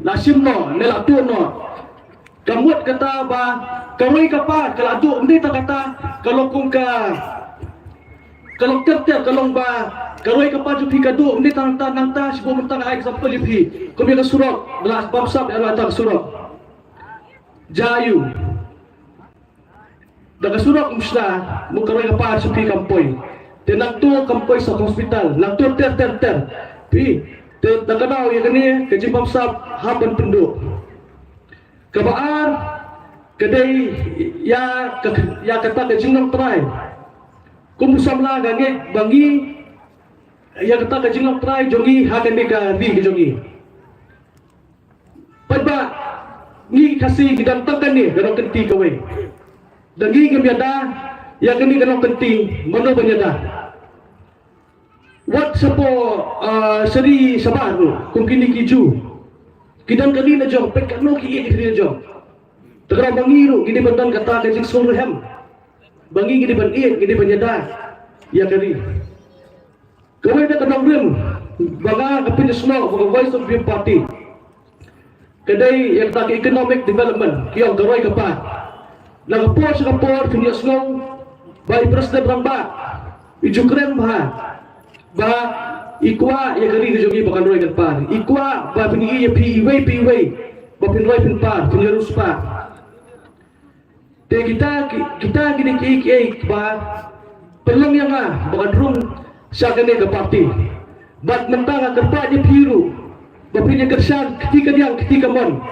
Lasim no, nelatu no. Kamut kata ba, kawai kapat, kalau adu hindi ta kata, kalau kung ka, kalau terter, kalau ba, kawai kapat jupi kadu, hindi ta nang ta, sibo mentang ay example jupi, kung yung surok, belas bamsap, ano atang surok. Jayu. Daga surok musla, mo kawai kapat jupi kampoy. Tinagto kampoy sa hospital, nagto ter. Pi, daga daw, yung gani, kajing bamsap, haban penduk. Kabaan kadai ya kata ke jingnam try kumusamla gange bangi ya kata ke jingnam try jongi hakan ka ri jongi padba ni kasi gidantangkan ni ganong kenti kawai dangi gamyada ya kani ganong kenti mano banyada what sapo sari sabaru kung kini kiju Kidan kali na jong, pek kano ki kini na jong. Tegra bangiru, gini bandan kata kajing surhem. Bangi gini ban gini banyada. Ya kali. Kawai na kanang rim, baga kapinisno, baga voice of the party. Kadai yang tak economic development, kiyong garoy kapat. Nagapor sa kapor, pinyasnong, by President Ramba, ijukren ba? Ba, ikwa ya kali ke jogi bakan roy kan par ikwa ba pini ya piway ba pin roy pin par pin yarus pa te kita gini ki ba pelong yang bakan rum sa kane ke parti bat mentang kerpa je piru ba pin ya kersan ketika mon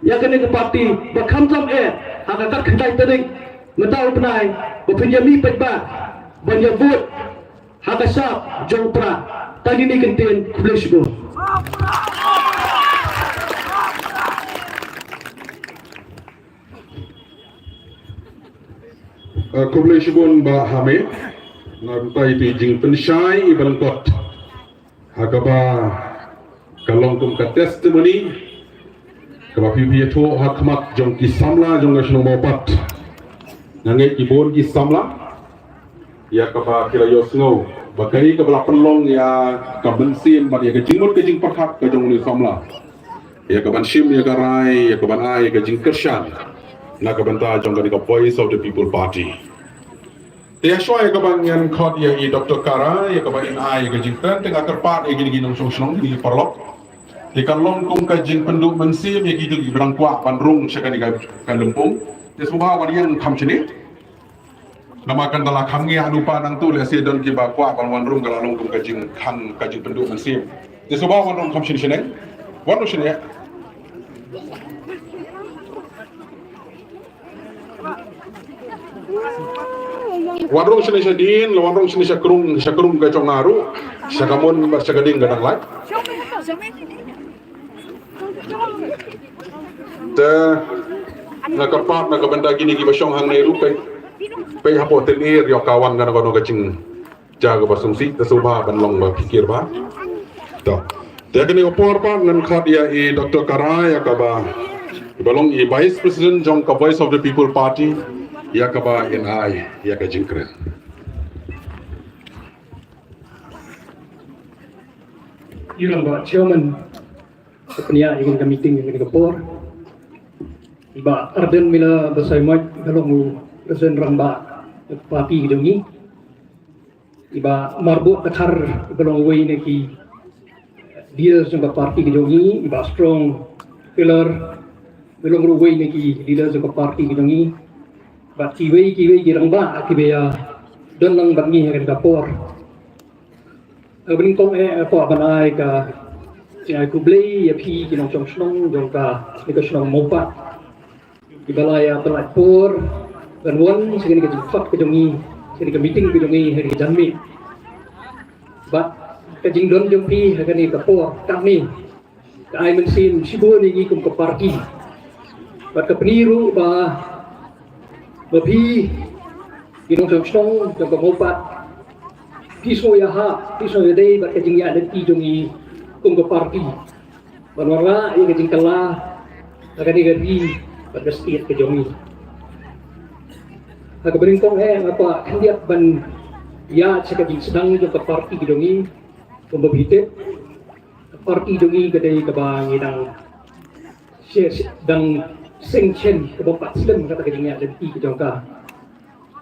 ya kane ke parti ba kamtam hakakat kedai tering mentau penai ba pin ya mi pet ba ban ya vote hakasap jong pra tadi ni kentin Kublai Shibun ba hame narutai tu jing pensyai ibalang kot hakaba kalong kum ka testimony kaba pipi to hakmak jong ki samla jong national mopat nange ibon ki samla ya kaba kila yosngo bakai ke belah pelong ya ke bensin pada ya ke jingmut ke jing perhat ke jong ni samla ya ke banshim ya ke rai ya ke banai ya ke jing kershan na ke banta jong ke voice of the people party ya shwa ya ke bang yang khot ya i Dr. Kara ya ke bang ai ya ke jing ten tengah kerpat ya gini nong song di perlok di kan long kum ke jing penduk bensin ya gitu di berang kuak bandrung sekali kan lempung ya semua wan yang kam sini nama kan dalam kami lupa nang tu lesi don ki ba kwa ban wan rum galalong kum kajing penduk mensim de so ba wan rum kam shin shin wan rum shin ya wan rum shin din wan rum shin syakrung ga chong naru syakamon ba syagading gadang lak te na karpat na kabanda gini ki ba syong hang nei rupaiไปหาโปรตีนเรียกkawanกันก็นกจิงjaga basungsi tesuba ban long ba pikir ba to te kini opor pa nan khat ya i Dr. Kara ya ka ba balong i vice president jong ka voice of the people party ya ka ba NI ya ka jingkren Yun ba chairman kanya ingin ka meeting ingin ka por iba arden mila basay mat balong President Ramba parti hidungi iba marbo kathar balong way na ki leaders ng parti hidungi iba strong pillar balong way na ki leaders ng parti hidungi ba kiway girang ba akibaya don lang bangi kan kapor abring kong po abanay ka si ay Kublai ya pi kinong chong jong ka nikosong mopat ibalaya pelapor dan wan segini ke jumpa ke jongi segini ke meeting ke jongi hari ke janmi ba ke jingdon jumpi hari ke po kami ke ay mensin sibo ni kum ke parti ba ke peniru ba pi ginong chong jong ke mopat piso ya dei ba ke jingya ada ti jongi kum ke parti banwara ya ke jingkala agani gari ba ke state ke jongi Nagkabaling kong apa kandiat ban ya sekading sedang yung parti gidongi pembabitit parti dongi kadai kabang idang dan seng chen ke bapak Islam kata kejengnya dan ti kejongka.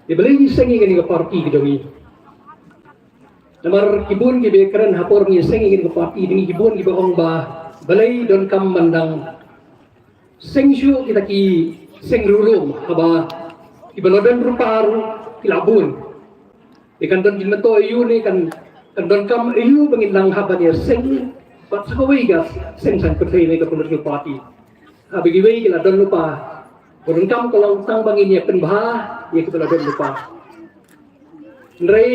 Dia beli sengi ke parti kejongi. Namar kibun ki bekaran hapor ni sengi ke parti dengan kibun ki bahong ba balai don kam mandang seng syu kita ki seng rulum haba ibalodan rupar kilabun. Ikan don jinmeto iyu ni kan don kam iyu bangilang haba ni seng pat sakawai gas seng san pertai ni ke political party. Habis giwai kila don lupa. Don kam kalau tang bangin ya penbah ya kita don lupa. Nrai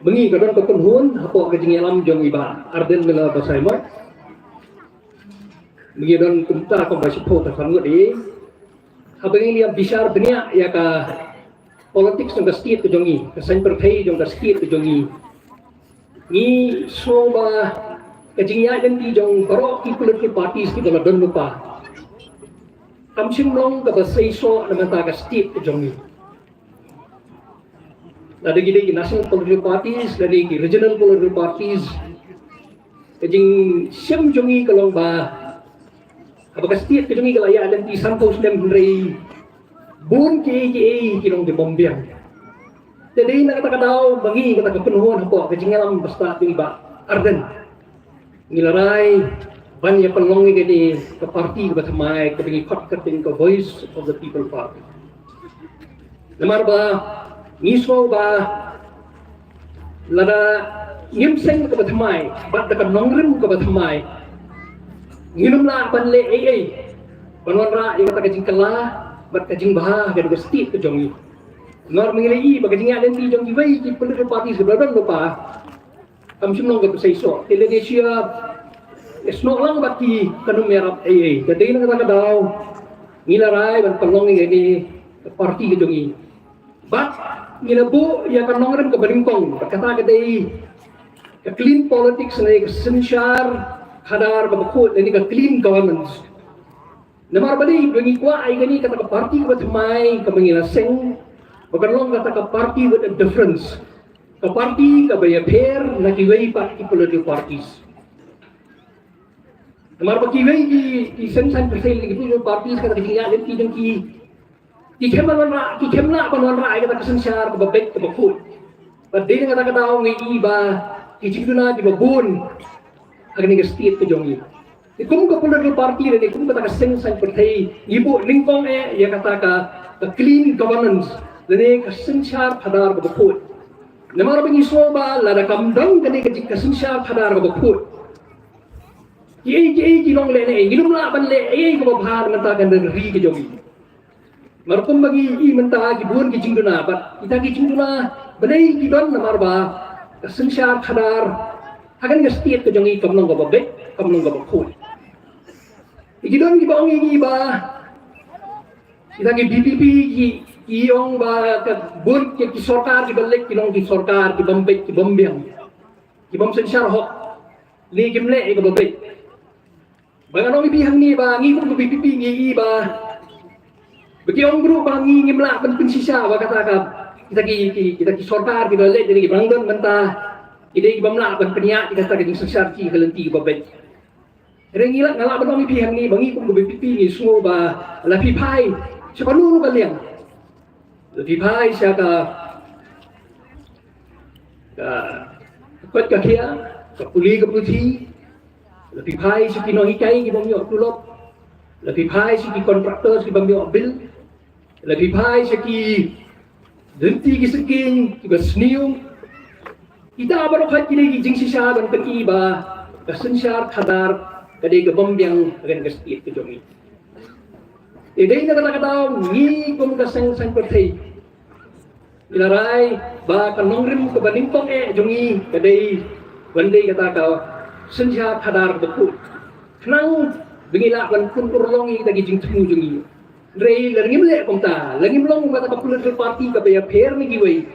bengi kadon ko penhun hapo kajing alam jong iba arden mela basai mo. Bengi don kumta ko basi po ta sangut di. Habang ini bisar dunia ya ka politics ng state ko jongi, ka center pay jong ka state ko jongi. Ni so ba kajing ya den ti jong karo ki political parties ki dala don lupa. Kamsing long ka basay so naman ta ka state ko jongi. Ada gini national political parties, ada regional political parties. Kajing siyam jongi kalau ba apakah setiap kejongi kalau ya dan di Santos dan Henry bun ke kilong di Bombiang. Jadi nak kata daw bagi kata kepenuhan apa kajing alam basta di ba Arden. Nilaray banyak pelongi ke ke parti ke batamai ke bengi kot kerting ke Voice of the People Party. Lemar ba ngiswo ba lada ngimseng ke batamai bat dekat nongrim ke batamai nginum la banle banwara yang kata kajing kelah bat kajing bah ga stit ke jongi nor mengilai ba kajing ada ti jongi bai ki political party sebeladan lupa kam simnong ga sai so Indonesia esno lang bati kanum merap jadi nang kata daw ngilaray ban pelong ini party ke jongi bat ngilabu ya kan nongren ke balingkong kata kadai ke clean politics na ke sensyar hadar babakut ini ke clean governance. Namar bali bengi kwa ay gani kata ka party with mai ka mangilaseng bagalong kata ka party with a difference. Ka party ka bay pair na kiway pa ki political parties. Namar ba kiway ki sensan percent ki political parties kata ki ya ti jeng ki kemna panwan ra ay kata ka sensyar ka babek ka bakut. But din kata ka daw ngi iba ki jigduna di babun agni ka state ko jongi. Kung ka political party rin, kung ka seng-sang pertai, ibu lingkong ya kata ka clean governance, lani ka sensyar padar ka bakut. Namara bang iso ba, lada kamdang kani ka sensyar padar ka bakut. Ki kilong lene, gilong laban le, ka babahar mentakan dan ri ka jongi. Marapong bagi menta gibuan ki jingduna, bat ita ki jingduna, banay gidon namara ba, ka sensyar padar, akan ka state ko jongi kamnong ka babek, kamnong ka bakut. Ikidon ki baong iba kita ki BPP ki yung ba ka bun ki sorkar ki balik ki long ki sorkar ki Bombay ki Bombiang ki bom sensyar ho ni kimle ka babay bang anong ibihang ni ba ngi ko BPP ngi iba bagi yung grup bang ngi ngimla ban pinsisa ba kata ka kita ki sorkar ki balik jadi ki bangdon menta ide ki bamla ban penya ki kata ki sensyar ki kalenti ki babay Rengilat ngalak benong pihang ni bangi kung BPP ni semua ba lapi pai siapa nuru kalian lapi pai siapa kuat kakia kapuli kaputi lapi pai si kino hikai ki bamyo tulop lapi pai si ki kontraktor si bamyo bil lapi pai si ki denti ki seking ki basnium kita baru khat ki jing sisa dan pekiba kasensyar khadar kadai ke Bombiang akan ke state ke jongi. Idai na kata-kata ngi kum ka sang pertai. Ilaray ba kanongrim ke baningpong jongi kadai bandai kata ka senja khadar beku. Kenang bingila ban kun urlongi kita gijing temu jongi. Rei langim le komta, langim long kata ka political party ka baya fair ni giwai.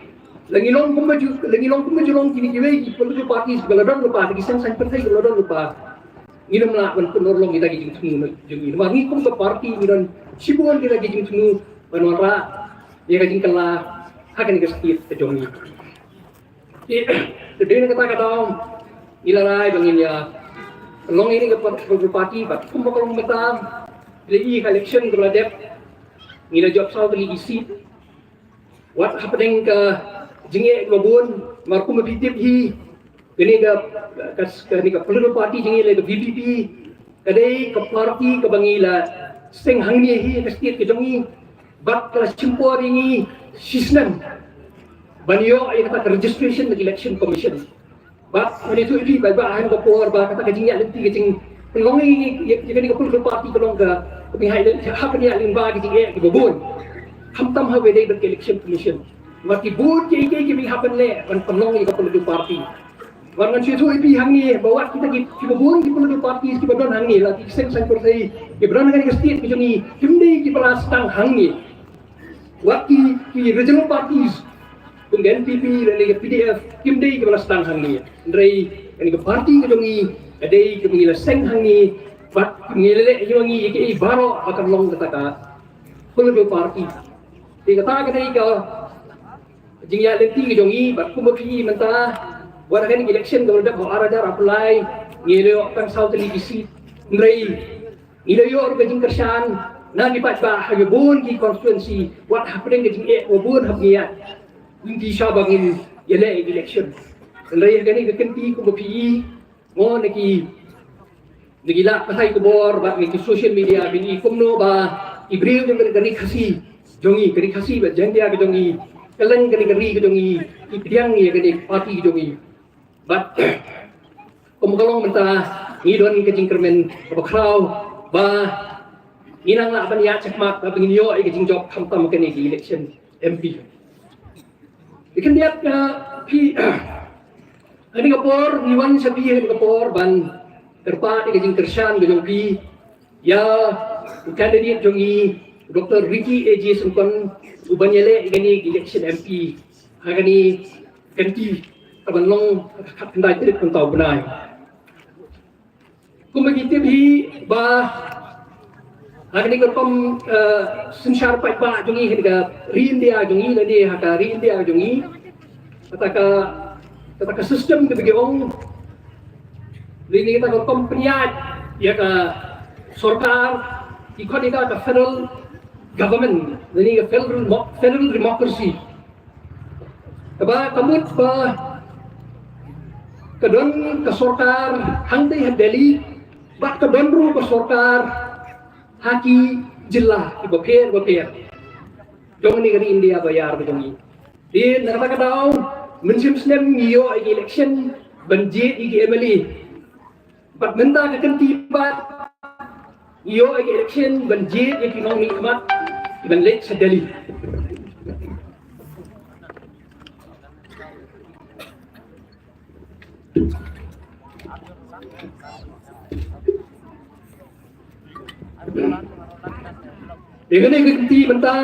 Langilong kumaju long kini giwai political parties galadon lupa gi sang pertai galadon lupa. Nginom la ban penorlong kita gijing tunu jungi wangi kum ke party ngiron sibuan kita gijing tunu banora ya gijing kala akan ke state ke jongi jadi kata-kata ilarai bangin ya long ini ke parti bat kumpa kalau mata lagi election kalau dep ngira job sao tadi isi what happening ke jinge babun marku mabitip hi ini ke political party jinge le ke VPP kadai ke parti ke bangila seng hangni hi ke state ke jongi bat kelas cimpor ini sisnan banyo ay kata registration ng election commission but when itu ini ba ahan ko por ba kata kajing ya lenti kajing long ini ni ko political party ko long ka pihai le happen ya lin ba kajing e babun hamtam ha wede ber election commission mati bud ke mi happen le kan penong ko political party warngan situ ipi hangi bawa kita ki babun ki political party ki badon hangi la ki sen sang persai ki badon ngani ke state ki jongi kimdei ki pelas tang hangi waki ki regional parties kung NPP dan PDF kimdei ke belas tang hangi ndrei ani ke parti ke jongi adei ke mengila seng hangi bat ngilele jongi ke baro akan long kataka political party ti kata ke dei ka jingya lenti ke jongi bat kumapi menta wala kan election ke dak arajar apply ngileo kan south televisi ndrei ngileo or ke jing kersan na di pat ba hagebun ki constituency what happening ke jing obun habniat hindi siya bangin yele election. Andai gani kekenti ko mapi mo nagila pasay ko bor ba niki social media bini kumno ba ibril ng gani kasi jongi gani kasi ba jandia ke jongi kalang gani ke jongi ipiang ye gani party jongi but kumukalong menta ngidon ke jingkermen ba kraw ba inang la ban ya chakmak ba binyo ay ke jingjok kamtam ke ni election MP. Ikan dia pi ani kapor niwan sabi ani kapor ban terpa di kajing kersan gajong pi ya candidate jongi Dr. Ricky AJ Sungkon ubanyele gani election MP hagani kanti kabanlong kandai trit kantau benai kumagitip hi ba hagani kom sensar pai ba jongi hega rindia jongi ladi haka rindia jongi kata sistem ke begiong ini kita kom peniat ya ka sorkar ikut ika ka federal government ini ka federal democracy ba kamut ba kadon ka sorkar hangdai hadeli ba kadon ru ka sorkar haki jilla iboper jong ni gari India bayar bejongi di nakata daw mensim snem ngiyo ay election banjit igi emily pat menta ka kantibat ngiyo ay election banjit igi nong nikmat iban late sa Delhi dengan ganti mentah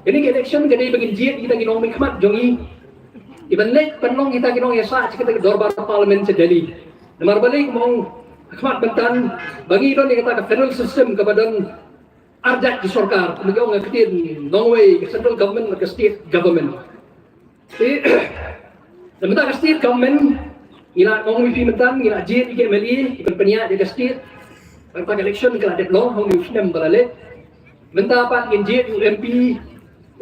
ini election gani bagin jit kita ginong mikmat jongi iban lek penong kita ginong yasa kita dorbar parlimen sedali namar balik mong khmat bentan bagi don kita ka federal system kepada arjat di sorkar kemudian ngakitin Norway ke central government ke state government sementara state government ila mong wifi mentan ila jit ike meli iban penya di state pada election kala deadlock hong ni snem balale menta pat nginjit UMP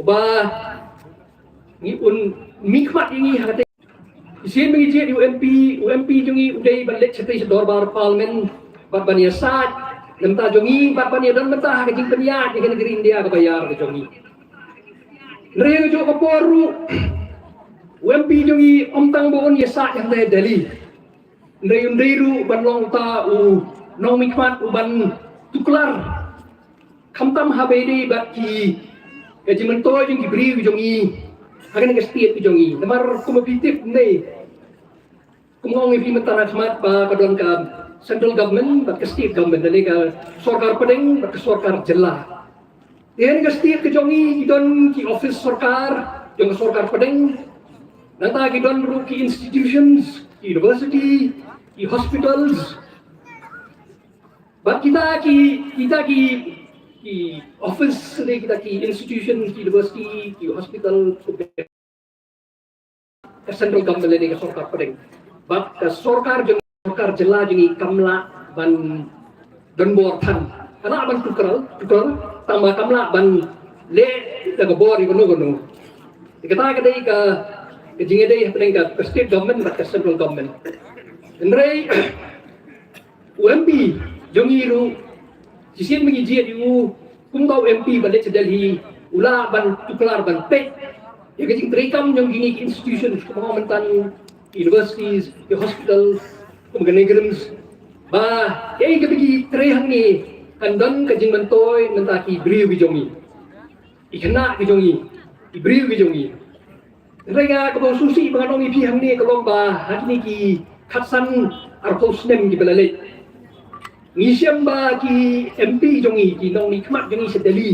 ubah ni un mikmat ini hakate isin mengijit UMP jongi udai balik setai sedorbar parlimen bat bania sat menta jongi bat bania dan menta hakajing peniat dengan negeri India ke bayar ke jongi nreo jo kaporu UMP jongi omtang boon yasa yang teh Delhi nreo banlong ta u nong mikmat uban tuklar kamtam habedi baki kaji mentoy jong gibri jongi hagan ke state jongi namar kumapitip nei kumong ifi mentara khmat ba kadon ka central government bat ke state government dali ka sorkar pedeng bat ke sorkar jela den ke state ke jongi idon ki office sorkar jong sorkar pedeng nata ki don ru ki institutions university ki hospitals bat kita ki office ni kita ki institution ki university ki hospital ke central government ni ke sorkar pedeng bat ke sorkar jela jengi kamla ban don bor than kana ban tukral tama kamla ban le da go bor gono kata kadai ka jinge dai happening ka state government but ka central government ndrai UMP jongi ru sisin mengi dia diu kumbau MP balik Delhi ula ban tuklar ban pek ya kajing terekam yang gini institutions kementan universities ke hospital kemudian negerims ba ya ke bagi terehang ni kandan kajing mentoy mentaki beriu bijongi ikena bijongi beriu bijongi mereka kebau susi menganongi pihang ni kalau ba hari ni ki khatsan arpos nem ki belalek ngisyam ba ki MP jongi ki nong ni khmat jongi sedeli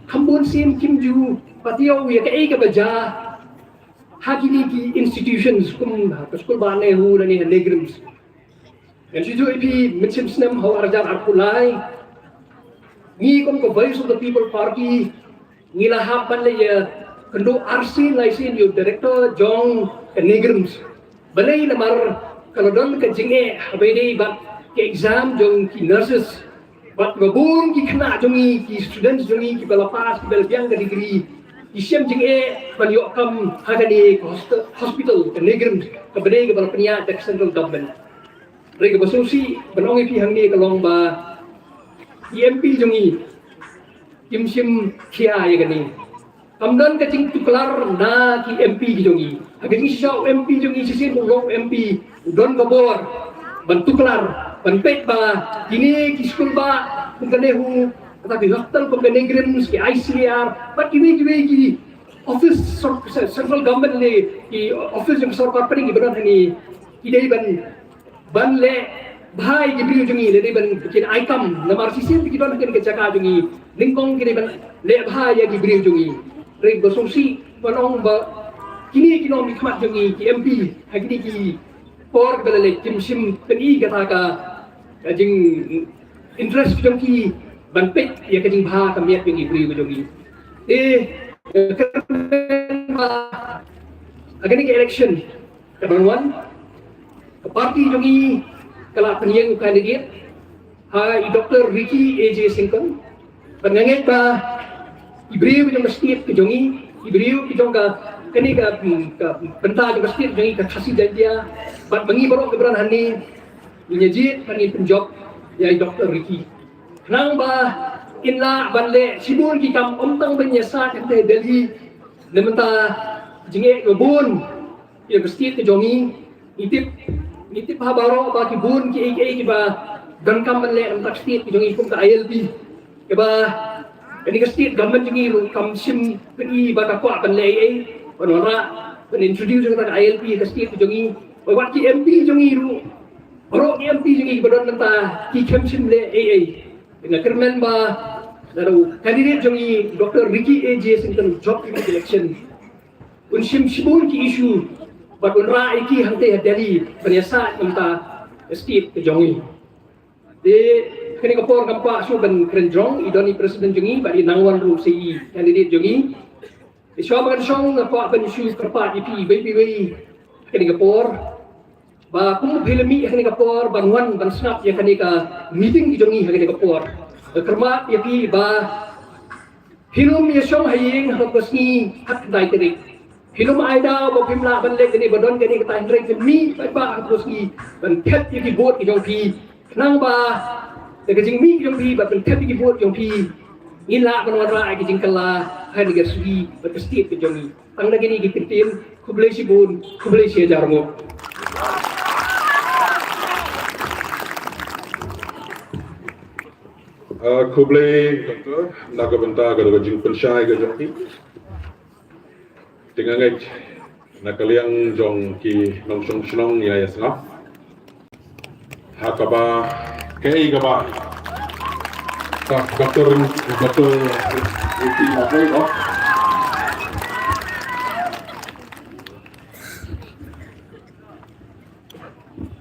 khambun sim kimju patio ya kai ka baja hagini ki institutions kum school ba ne hu ni negrims and situ ipi mitsim snem ho arjar arpulai ni kom ko voice of the people party ngila hapan le ya kendo RC license yo director jong negrims balai lamar kalau don ka jinge abede ba ke exam jong ki nurses bat gabung ki kena jongi ki students jongi ki balapas ki belbiang ka degree isyam jinge ban yo kam hagani hospital ke negrim ka bade ka balapnya tak central government rega basusi banongi pi hangni ka long ba MP jongi kim sim khia ye gani kamdan ka jing tuklar na ki MP ki jongi hagani syaw MP jongi sisin long MP don gabor ban tuklar Penpek ba, kini ki school ba, kung hu, tapi hospital kung negrims, ki ICR, but kini ki office central government le, ki office yung sarkar pa rin ibaran hani, ki ban le, bahay ki brio jungi, le ban kin item, na marsisin ki don kin kachaka jungi, lingkong kini ban le bahay ki brio jungi, rin basongsi, panong ba, kini kinom ikmat jungi, ki MP, kini ki por balale kim sim peni kata ka kajing interest jong ki ban pek ya kajing bha kamiat jong ibri jong ki agani ke election kabanwan parti jong ki kala penyeng candidate hai Dr. Ricky AJ Singkon panganget ba ibri jong state ke jong ibri jong ka kani ka benta jong state jong ka khasi dia bat mangi barok ke beran hani Inyajit kani penjob ya Dr. Ricky. Nang ba inla banle sibul ki kam omtang benyasa kate Delhi nementa jinge gobun ya besti ke jongi nitip ha baro ba ki bun ki ki ba dan kam banle am tak state ki jongi kum ka ILP ke ba ini ke state government jingi kam sim pi ba ka kwa banle ai panora pen introduce ka ILP ke state ki jongi ba ki MP jongi ru Orang MP juga ibarat nanta ki kemsim le AA dengan kermen ba lalu kandidat jongi Dr. Ricky AJ Sington job election unsim sibul ki issue bat unra iki hante Delhi biasa nanta state ke jongi de kini kapor kampa so ban krenjong idoni presiden jongi bari nangwan ru sei kandidat jongi iswa magan song apa ban issue kerpa ipi baby kini kapor ba kung filmi hakni kapor banwan ban snap ya kani ka meeting ki jongi hakni kapor kerma ya ki ba hilum ya song haying hakasni hak dai teri hilum aida ba pimla ban le kani badon kani ka tan rek mi ba hakasni ban phet ki bot ki jongi nang ba de jing mi ki jongi ba ban phet ki bot jongi ila ban wara ki jing kala hani ga sugi ba state ki jongi ang nagini ki kitim kublai si bun kublai si jarmo Kublai doktor nak benta ka jing pensyai ka jong ki dengan ngaj nak kaliang jong ki nong song snong ya sngap hakaba kei ka ba ka doktor iki apa itu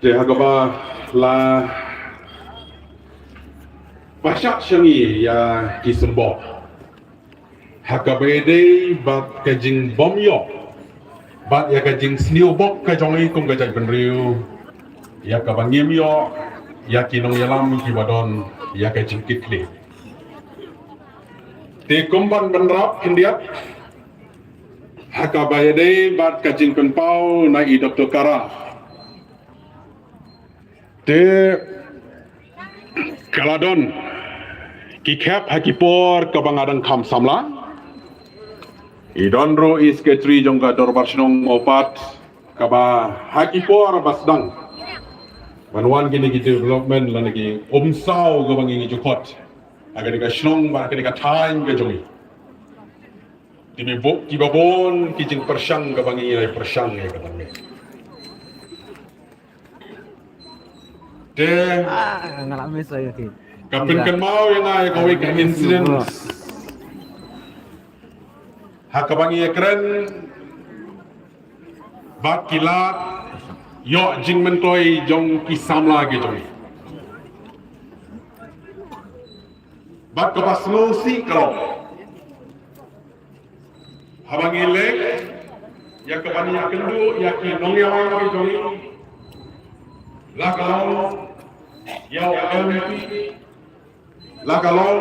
je hakaba la Pasyak syangi ya kisembok hakabede bat kajing bomyo bat ya kajing sniu bok kajongi kung kajay benriu ya kabangim yo ya kinong yalam kibadon ya ke jingkit li. Te kumban benrap India haka bayade bat kajing penpau na i Dr. Kara. Te kaladon ki kep hakipor kabangadang kam samla. Idonro is ketri jongga dorbar snong opat kaba hakipor basdang. Banwan kini kita development lan lagi omsau gabang ini jukot. Agar kita snong ba kita time ke jongi. Dimi bok kibabon kijing persyang gabang ini lai persyang ya kata me. De Ngalami saya ki. kapin kan mau yang ay kawai ka incident. Hakabangi ya keren bat kilat yo jing mentoi jong kisam lagi jong bat kapas si kalau habang ilek ya kabani ya kendu ya ki nong ya lagi jong la kalau ya MP la kalau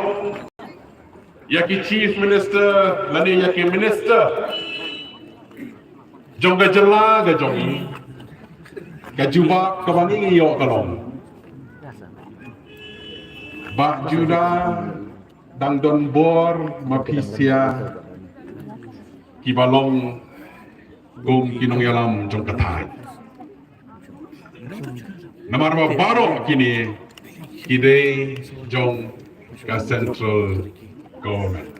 ya ki chief minister lani ya ki minister jong ga jela ga jong ga juba kabangi yo kalong ba juda dang don bor mapisia ki balong gom kinong yalam jong katai namar baro kini kide jong ka central government.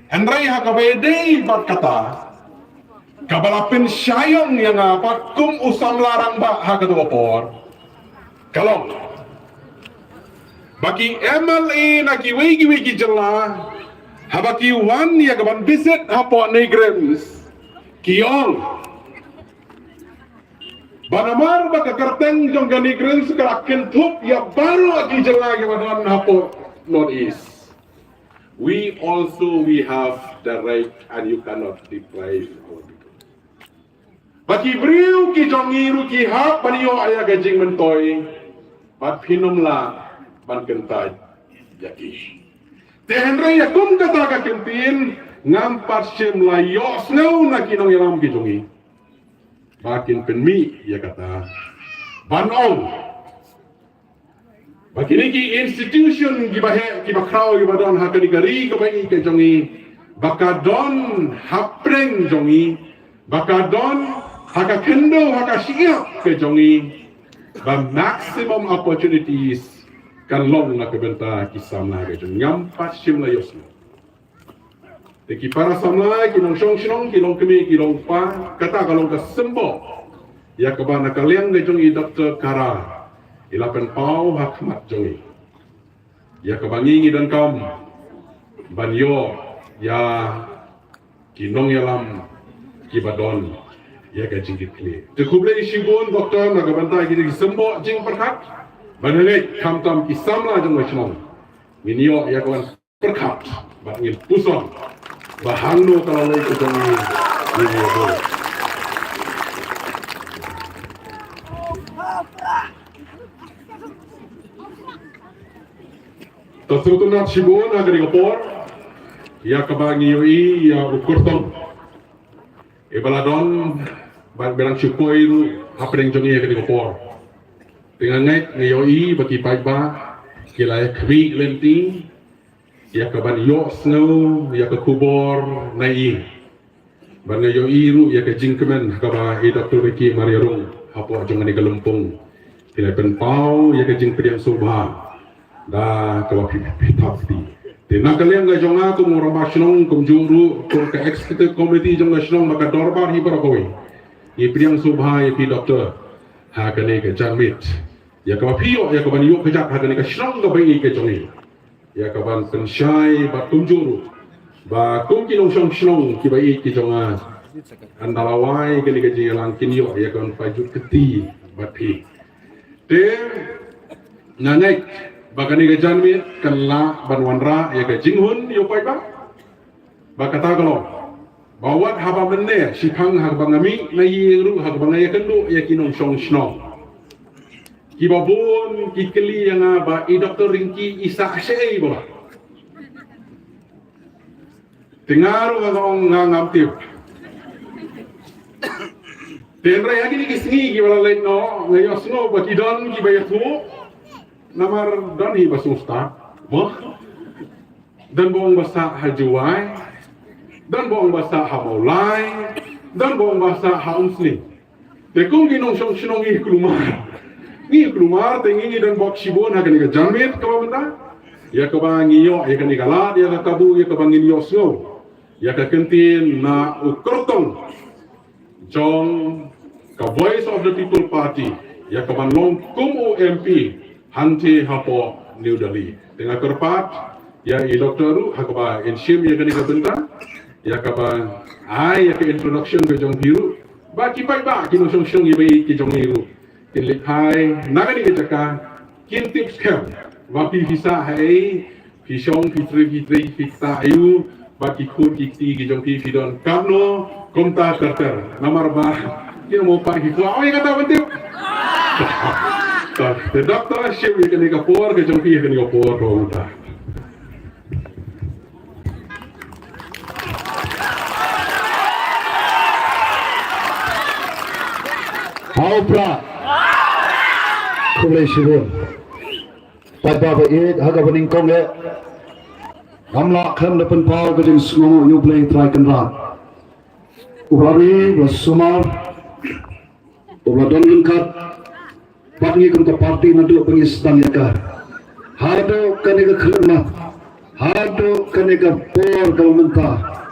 Hendrai hakabede bat kata kabalapin syayong yang apa kum usam larang ba hakadua por kalau bagi MLA na kiwi jela habaki wan ya kaban visit hapo negrems kiong banamar baka kerteng jong gani green sekarang kentup ya baru lagi jela kepada hapo northeast. We have the right and you cannot deprive our people. Bagi beriu ki jongiru ki hap baniyo ayah gajing mentoy bat pinum la ban kentai yaki. Tehenre ya kum kata ka kentin ngampat sim la yos nau na kinong yalam ki jongi. Makin penmi ya kata banong bagi niki institution gibahe gibakrau gibadon hakani gari kabai ke jongi bakadon hapreng jongi bakadon hakakendo hakasiap ke jongi ba maximum opportunities kan long na kebenta kisam na ke jongi ngampat simla yosna Teki para samlai kinong shong kinong kemi kinong pa kata kalong ka sembo ya kabana kaliang gajong i Dr. Kara ilapan pau hakmat jongi ya kabangi dan kam banyo ya kinong yalam kibadon ya gajing kikli tekuble isibun doktor nagabanta gidi sembo jing perkat banane kam tam kisamla jong machnong minyo ya kawan perkat bangil puson bahano kalau lagi ketemu ini itu. Tersutunat sibun agar dikopor, ya kebangi yoi ya ukurtong. Ibaladon berang syukoi itu apa yang jongi agar dikopor. Dengan naik yoi bagi paiba kilai kri lenti. Ya kaban yo snow ya ke kubor nai ban yo iru ya ke jingkemen kaba i Dr. Ricky Mariarung hapo jangan di Galumpung tidak penpau ya ke jing priang subha da kaba pitapti tena kalian ga jonga tu ngorama shnong kumjuru ko ke executive committee jonga shnong maka dorbar hi barakoi i priang subha ya pi Dr. ha kane ke jamit ya kaba pio ya kaba yo kejak ha kane ke shnong ga bai ke jongi ya kaban pensyai bat tunjuru ba kumki nong shong kibai ki jonga andalawai kini gaji lang kinyo ya kan pajut keti bathi te nangai bagani gajan mi kanla banwanra ya ga jinghun yo pai ba kata kalau bawat haba menne sipang hagbangami na yiru hagbangaya kendo ya kinong song snong kibabon kikeli yang ba I Dr. Ringki Isa Shei ba tingaru ngong ngamtip tenra ya gini kisni gibala lain no ngayos no bakidon gibayatu namar don hi basusta bah dan boong basa hajuai dan boong basa hamaulai dan boong basa haumsli tekung ginong song sinong i klumar tengi dan bok sibon hakan iga jamit kabamenda ya kabang iyo ya kan igalat ya kabu ya kabang iyo snow ya kakentin na ukurtong jong ka Voice of the People Party ya kabang long kum MP hanti hapo New Delhi tengah kerpat ya I doktoru hakaba enshim ya kani kabenta ya kaba ai ya ke introduction ke jong biru ba ki ba ki no song song ibai ki jong biru kin likhai nagani ke jaka kin tips kam wa pi visa hai pi song pi tri fita ayu ba ki khun ki ti ki jong pi fidon kamno komta karter namar ba ki mo pa ki kwa ai kata bentip the doctor shim ya kani ka por ke jong pi kani ka por ro ta Haupra Kulai Shibun Pada Baik Haga Bening Kong Le Gamla Kem Depan Pau Kejeng Sungu Yu Play Try Kenra Ubrari Wasumar Ubradon Lengkat Pangi Kum Ke Parti Nandu Pengis Dan Yaka Hado Kanega Kelma Hado Kanega Por Kalau Mentah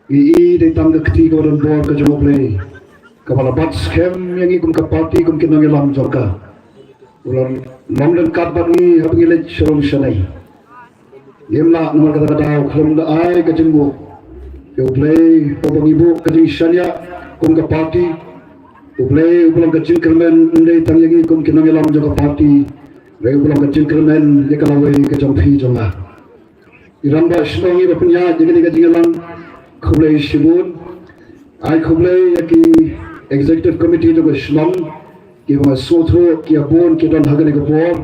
Ii Datang Ke Ketiga Dan Por Kejeng Play Kepala bat scam yang ikut ke parti ikut kita ngelam jorka. Ular nongden karbat ni habis ngelet serum senai. Yemla nomor kata-kata kalau dah ay kejengbu. Yo play obang ibu kejeng syariah kum ke parti. Yo play ulang kejeng kermen ndai tang yang ikut kita ngelam jorka parti. Lagi ulang kejeng kermen ye kalau we kejeng pi jonga. Iran ba shnongi ba punya jadi kejeng ngelam khulai shibun. Ay khulai yaki Executive Committee juga Islam, kita sotro, kita bon, kita dan hagan kita por.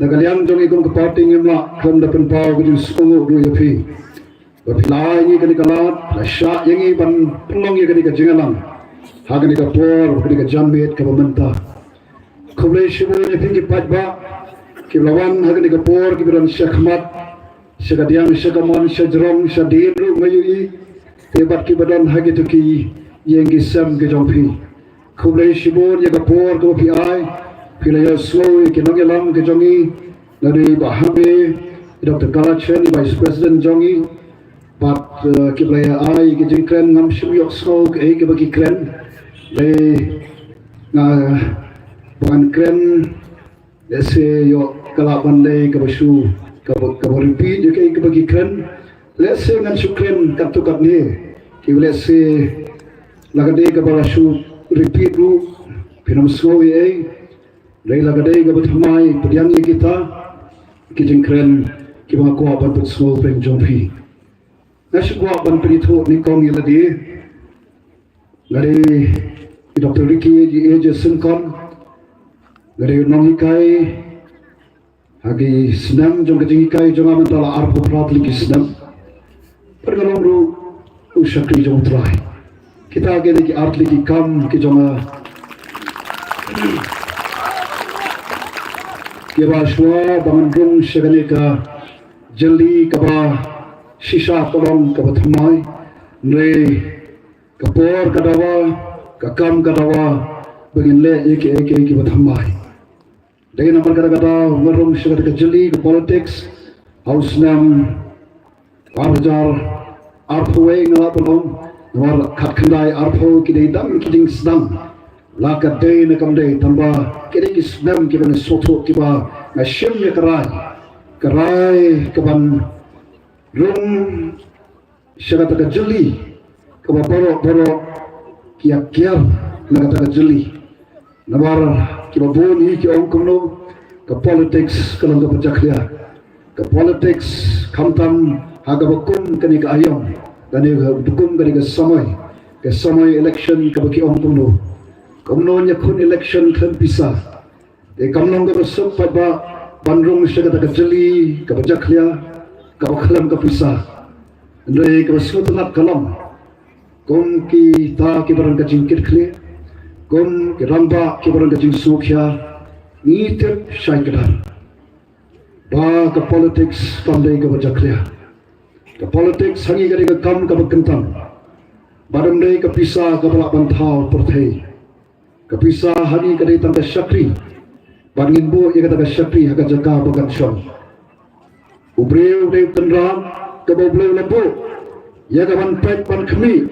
Nagalian jong ikut ke parti ngemla, kam dapat pau kita sungu dua yapi. Bapilai ini kini kalat, lasya yang ini ban penong yang kini kejengalan. Hagan kita por, kini kejambit, kabamenta. Kublai shibu yapi kita pajba, kita lawan hagan kita por, kita dan syakmat, syakadiam, syakaman, syajrom, syadin, mayui. Hebat kita dan hagi tu ki. Yang gisam ke jompi, kublai shibun yang kapor ke pi ai, pilih slow ke nongelam ke jongi, dari Bahame, Dr. Kalachen, Vice President jongi, pat kublai ai ke jengkren ngam shibuyok slow ke ke bagi kren, dari bukan kren, lese yo kalak bandai ke basu, ke beripi juga ke bagi kren, lese ngan sukren katukat ni, kublai lese lagade ka balasu repeat ru pinam slowi ai dai lagade ka bathamai padiang kita kijeng kren ki ba ko ban put slow pen jompi nasu ko ban pritho ni kong yeladi gare Dr. Ricky ji eje sengkon gare nong hikai hagi senam jong kijeng hikai jong amantala arpo prat liki senam pergalong ru usakri jong try kita agak lagi art lagi kam ke jonga ke baswa bangandung segala ka jeli kaba sisa tolong kaba thamai nre kapor kadawa kakam kadawa begin le eke kaba thamai dengan nomor kata-kata ngerung segala ka jeli ke politics house nam arjar arpwe ngalapon Nawar kat kendai arpo kidai dam kiding sedang laka day na kamday tamba kidai kisnam kibang soto kiba na shim ya karai kaban rum syagata ka jeli kaba boro kiak nagata ka jeli nawar kiba boni ki ong kumno ka politics kalang ka pajakliya ka politics kamtam hagabakum kani ka ayam kani dukung kani ke samai election ke baki ong kumno nya kun election kan pisah kamnong ka besok pada bandrung syagata ka jeli ka bajaklia ka bakhalam ka pisah ndai ka besok tanat kalam kom ki ta ki barang ka jingkit khle kom ki ramba ki barang ka jing sukhya ni ter shai kadar ba ka politics pandai ka bajaklia ka politics hangi ka kam ka bakentang badam dai ka pisah ka balak banthau perthai ka pisah hani ka dai tang ka syakri Bangin bo ia kata syakri akan jaga bagan syam. Ubreu deu tenram ke bobleu lembu. Ia kawan pek pan kemi.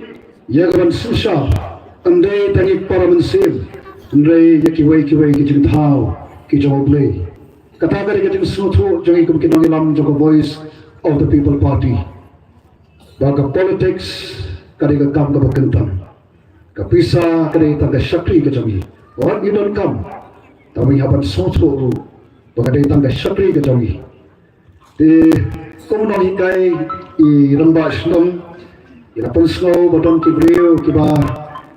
Ia kawan susah. Andai tangi para mensim. Andai ia kiwai ki jeng thau ki joblei. Kata kari ki jeng sutu jangi kum kinong ilam joko voice of the people party. Baga politics kari ka kam ka bakentang. Kapisa kari tang ka syakri ke jangi. What you don't come. Tapi haban soto bagai tangga syakri ke jangi. Di komuno hikai I ramba snom ila pensno bodong kibreu kiba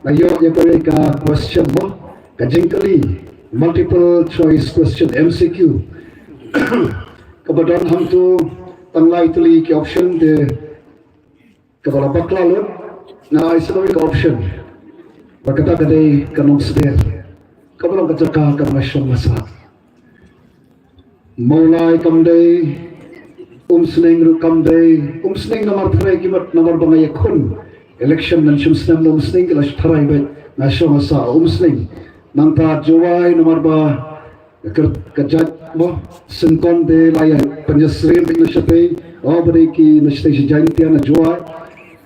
nayo ya kore ka question mo ka jingkali multiple choice question MCQ. Kabadon ham tu tanglai tuli ki option de kabala bakla lo na islo ka option. Bakata kadai kanong seder. Kabelum kecaka ke masyarakat masa. Mulai kamdai, seneng kamdai, seneng nomor 3 kimat nomor bangaya kun. Election dan seneng nomor seneng kelas terai bet masyarakat masa seneng. Nangta jawai nomor ba kejat mo sengkon de layan penyesrim nasyate beri ki nasyate sejantian jawai.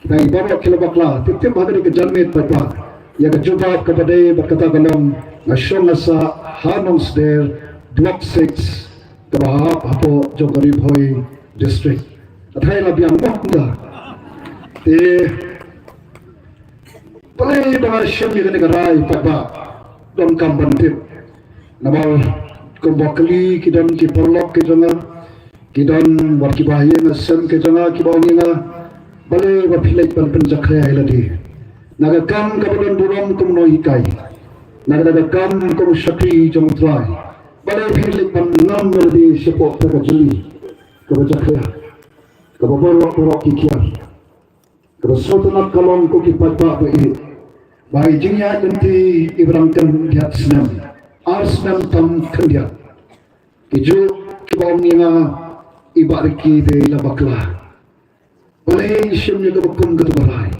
Kai bawa kilabakla tip hari kejanmet pada. Ya kejubah kepada berkata dalam nasional sa Hanong Sder Block 6 kebahap hapo Jogori Boy District. Athai labiang bokda. Palai dengan syami kena gerai pada don kamban tip. Namal kembali kidan ki perlok ki janga kidan war ki bahaya ngasem ki janga ki bawnginga balai wa philai pan penjakhay ladi. Nagakam kabadan buram kumno hikai. Nagakam kum syakri jamutrai. Balai philik pan ngam meldi sepok ka jeli. Kabajakya. Kababorok kikian. Kabasotanat kalong ko kipatpa bai. Bai jingya nanti ibrangkan diat senam. Arsnam tam kandiat. Kiju kibawinga ibariki de labakla. Balai syamnya kabakum katubarai.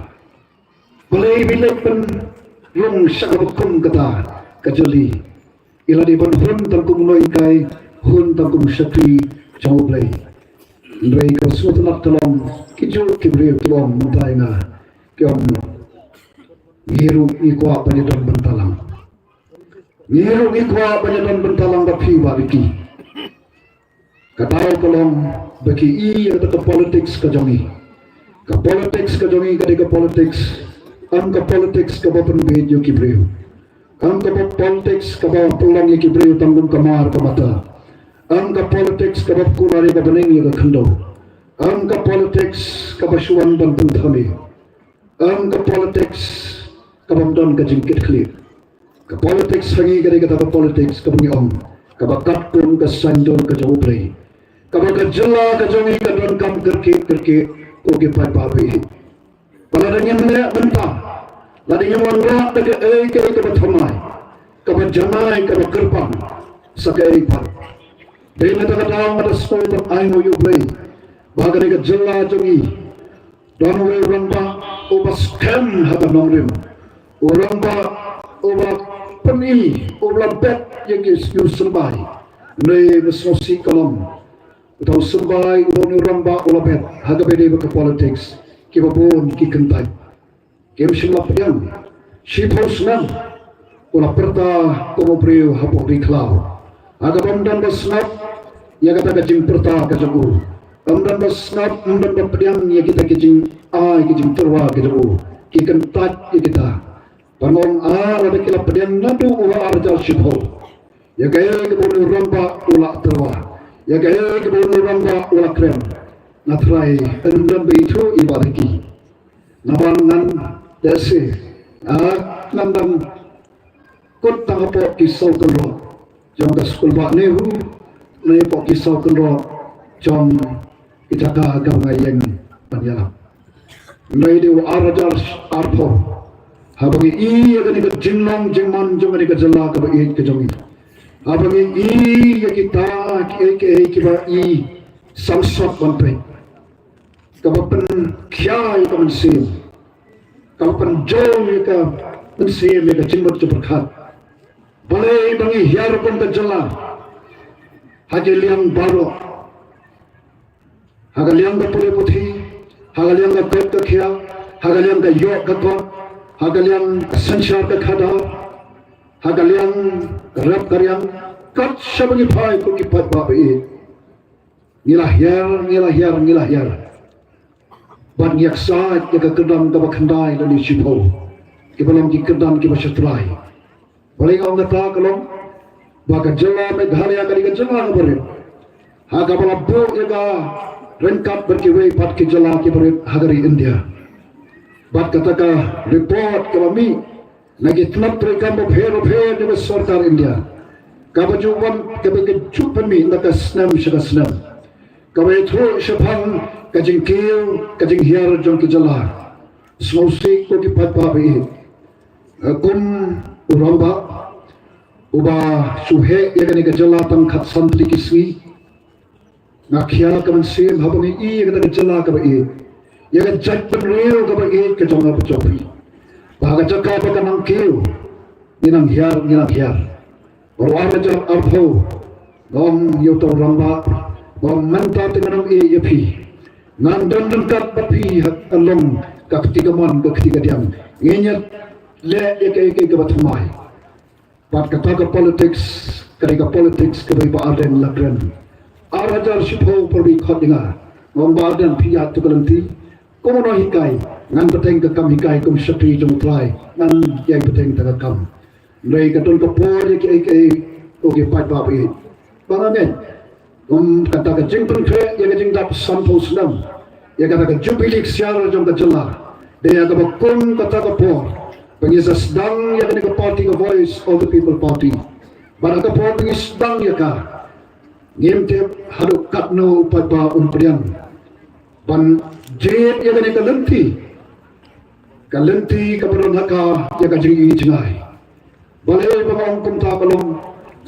Balai bilai pen long syakabakum kata kajali. Ila di pan hun tangkum noikai hun tangkum syakri jauh balai. Ndrai ka suatnak talong kijul kibreu talong mutaina kiom ngiru ikwa panyadan bentalang. Ngiru ikwa panyadan bentalang bapi bariki. Katao talong baki I kata ka politics kajangi. Ka politics kajangi ka politics ang ka politics ka ba penbedyo kibreu. Ang ka politics ka ba pulang ya kibreu tanggung kamar ka mata. Ang ka politics ka ba kunari ka baning ya ka kando. Ang ka politics ka ba syuan dan penthami. Ang ka politics ka ba don ka jingkit klip. Ka politics hangi ka ka politics ka bangiong. Ka ba katkun ka sandor ka jawubrei. Ka ba ka jela ka jangi ka don kam kerke o ke pai pabi. Paladanya menak mentah. Ladanya wanra daga ke bathamai. Ka janai ka kerpang sakai par. Dena daga dalam ada stoi tak aino yu play. Bagai ka jella jangi. Don we ramba oba scam haba nomrim. Oramba oba peni oba bet yang yu sembai. Ne mesosi kalam. Utau sembai uboni ramba oba bet haga bede ka politics. Kibabon kikentai. Kem silap yang shipos nam ula perta komobreu hapok di klau. Aga bamdan basnap ya kata kajing perta kajagu. Bamdan basnap bamdan bapdiam ya kita kajing kajing terwa kajagu. Kikentat ya kita. Pangong ada kilap pediam nadu ula arjal shipo. Ya gaya kebun ramba ula terwa. Ya gaya kebun ramba ula krem. Natrai endam beitu ibadaki. nabangan desi nandang kot tangapo kisau kenro jong ka skul ba nehu ne po kisau kenro jong itaka agam ngayeng panyala nai de arajar arpo habangi I agani ka jinlong jingman jong ani ka jalla ka ba I ka jongi habangi I ya kita ki ba I samsot bantai ka ba pen kya ka man sim ka pen jong ka man sim ka jingmat ju berkat balai bangi hiar pun ka jalla haji liang baro hagaliang ka pule puthi hagaliang ka pet ka khia hagaliang ka yok ka ko hagaliang sanchar ka khada hagaliang rap karyang kat sabangi phai ko ki pat ba be ngilah hiar ban yak sa ke ka kedam ka bakhandai la ni sipo ki balam ki kedam ki basatrai balai ka ngata kalong ba ka jalla me dharya kari ka jalla bare haga bala bo yaga rengkat berkiwai pat ke jala ke berit hagari India bat kataka report ke kami lagi tenap mereka mabher di sarkar India kabajuan kebekejupan mi naka snam kabay thro shapang kajing kiyo kajing hiar jong ke jala snausi ko ki patpa be kum uramba uba suhe yagani ke jala tam khat santri kiswi ngakhia ka man sim habangi I ka ta jala ka ba I ya ka jat ban reo ka ba I ka jonga ba chopi ba ka jaka ba ka nang kiu ninang hiar warwara jar arpho gom yoto ramba gom manta tinganang I yapi ngandan dan kat bapi hak along ka ketiga mon ka ketiga diam ngenyat le ya ka ba thamai bat ka ta politics ka ba aden lakren arajar sipo perbi khodinga ngombadan piyat tukalanti komono hikai ngan peteng ka kam hikai kum satri jong trai ngan yai peteng ta kam rei ka ton ka por ki oke pat ba bi bangamen kata ka jing pun kre ya ka jing dap sampo snam ya kata ka jubilik siar jong ka jalla de ya ka kun kata ka por pengisa sedang ya ka party ka voice of the people party bara ka por pengis sedang ya ka ngimte haduk katno padba unpriang ban jet ya gane kalenti kaparon haka ya ka jingi jingai balai babang kumta kalong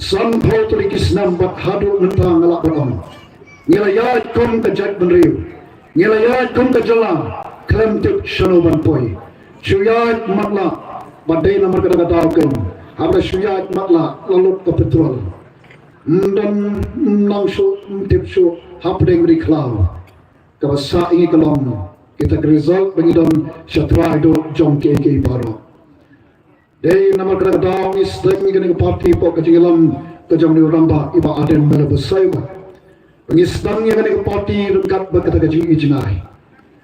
san phau tuli kisnam bat hadu nanta ngala bagam ngilayat kum ka jat benriu ngilayat kum ka jala klem tip shano ban poi shuyat matla badai namar kada tauken habra shuyat matla lalut ka petrol dan nangsu tipsu hapdeng ri klau kabasa ingi kalom kita result bagi don syatra do jong ke baro dei namar kada daw is deng ni party po ka jingilam ka jong ni ramba iba aden mele besai ba bagi sedang ni ka party rengkat ba kata ka jingi jingai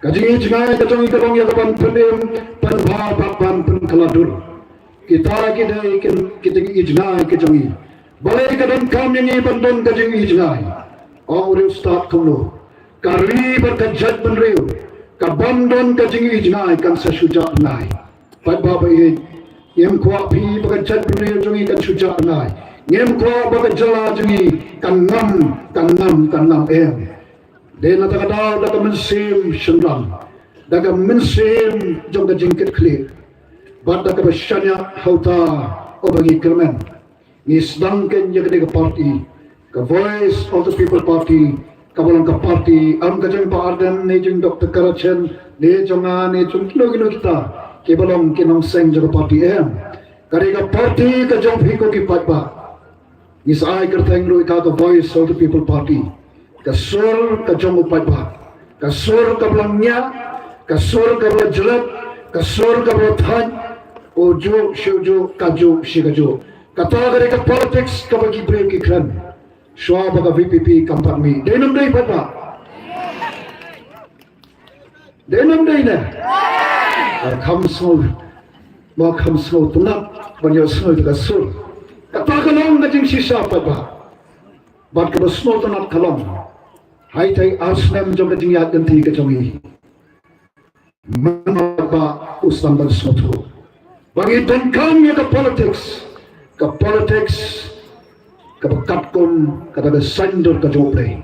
ka jong ka dong ya ban pendem pan bha ban pen kaladur kita kita jingai ka jongi balai kadang kami ni bandon kajing ijnai orang start kamu kari berkajat benriu kabandon kajing ijnai kan sesujat nai pai baba ye yem kwa pi berkajat benriu jungi kan sujat nai yem kwa berkajala jungi kan ngam em de na ta kada da mensim sendang da mensim jong kajing kit bad da bashanya hauta obagi kermen ni sedangkan ya ke parti ke voice of the people party kabalang ka party am ka jeng pa ardan ne jeng Dr. Karachen ne jonga ne chung kilo kita ke balong ke nong seng jaga party em kare ka party ka jong phiko ki patba ni sai kerteng lu ka voice of the people party ka sur ka jong patba ka sur ka balangnya ka sur ka jelat ka sur ka than ojo shujo kaju shigaju kata kare ka politics ka bagi break ikran shwa baga VPP kampan mi denam dai pata denam dai na kham so tunap banyo so ka sur kata kalong na jing sisa pata bat ka so tunap kalong hai tai asnem jong ka jing ya ganti ka jongi menapa usang dan suatu. Bagi dengkam ya ke politics, ke bekatkum kata sender ke joplay,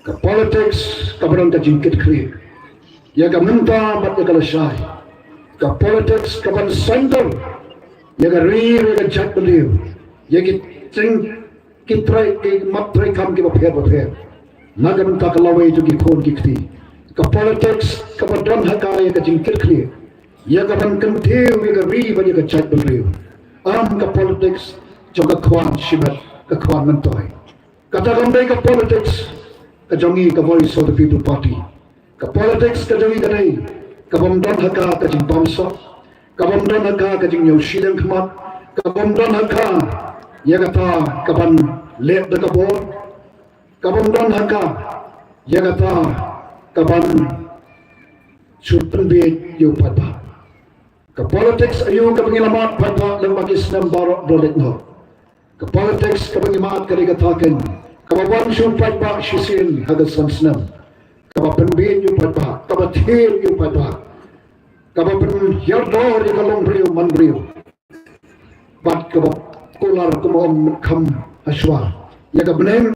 ke politics ke berang ke jingkit krim, ya ke mentah bat ya ke lesai, ke politics ke ban sender, ya ke rir ya ke jat beliau, ya ke cing kitrai ke matrai kam ke bapher, naga mentah ke lawai jo ki kon ki kti, ke politics ke badan hakaya ke jingkit krim, ya ke ban kentiu ya ke rir ya ke jat beliau, ke politics jo ke kwan shibat ke kwan mentai, kata ramai ke politics ke jongi ke Voice of the People Party, ke politics ke jongi ke nei, ke bomdan haka ke jing bangsa, ke bomdan haka ke jing nyausidang kemat, ke bomdan haka ya kata ke ban lep de kabor, ke bomdan haka ya kata ke ban surpen bed yu pada, ke politics ayu ke pengilamat pada lembaga Islam Barat Brolet no, ke politics ke pengilamat ke dikatakan kabawan sumpat ba shisin hagas sansnam, kabapan bin yu pada, kabatir yu pada, kabapan yardor yu kalong beriu man beriu, bat kabap kular kumom kam aswa, ya kabenem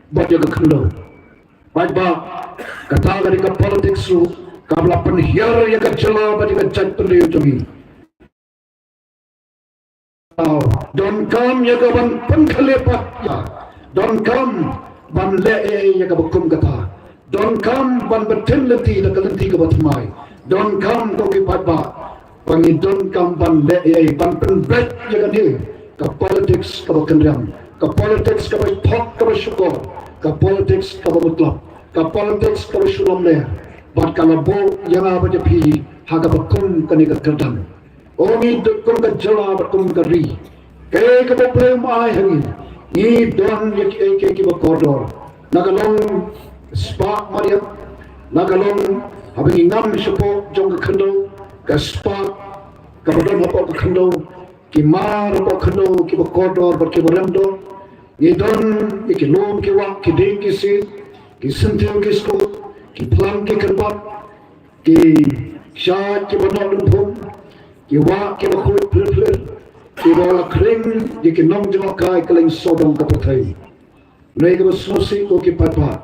bat ya kekendo, bat ba kata dari ke politics lu, kablapan hiar ya kecela bat ya kecak beriu jogi. Don't come ya kaban penkalepat ya. Don't come ban le'e ya kabakum kata. Don't come ban betelenti da kalenti kabatmai. Don't come koki patba. Pangi don't come ban le'e ban penbet ya kani. Ka politics kabakendram. Ka politics kabapok kabasyukor. Ka politics kabamutlap. Ka politics kabasulam le. Ban kalabo yang apa je pi hagabakum kani kakerdam. Ongi dukum ka jala bakum ka ri. Kaya kabablem ay hangin. Ni don ya ki bakordor. Nagalong spark mariam. Nagalong habing ngam sipo jong ka kendo. Ka spark kabadon hapo ka kendo. Ki mar hapo kendo ki bakordor bat ki baremdo. Ni don ya ki lom ki wak ki ding ki si. Ki sentil ki sko. Ki plang ki kerbat. Ki syat ki banok lumpung. Ki wak ki bakhuit plir-plir. Ki bola kering di ki nong jemakai keleng sodong kapatai. Mereka bersusi ko ki patpa.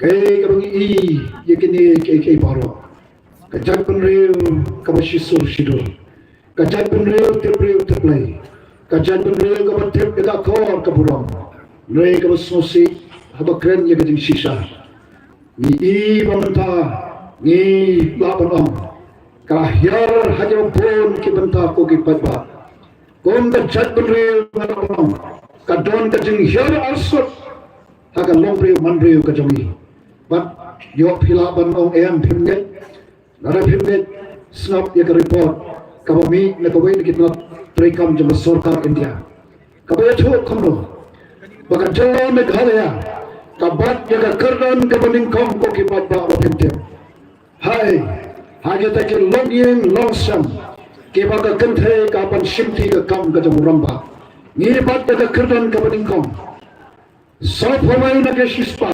Kay kabang i ye kini kay baro. Kajat penriu kabasisur sidur. Kajat penriu terplay. Kajat penriu kabatip ega kor kaburong. Mereka bersusi habakren ye kajing sisa. Ni i pamenta ni lapan om. Kahyar hajam pun ki benta ko ki patpa. Kung kajat penriu ngarong, kadon kajing hiar asut, haga long riu man riu kajongi. But yok hilaban ong em pimnet, nara pimnet snap ya ka report, kabami na kawin kita trekam jama sarkar India. Kabaya chok kamno, baka jalo Meghalaya, kabat ya ka kardan kabaning kom ko kipat ba pimtem. Hai, haja taki long yin long sam. Keba ka kenthe kapan shimti ka kam ka jamuramba ni bat ka kerdan ka baningkom sab homai na ke shispa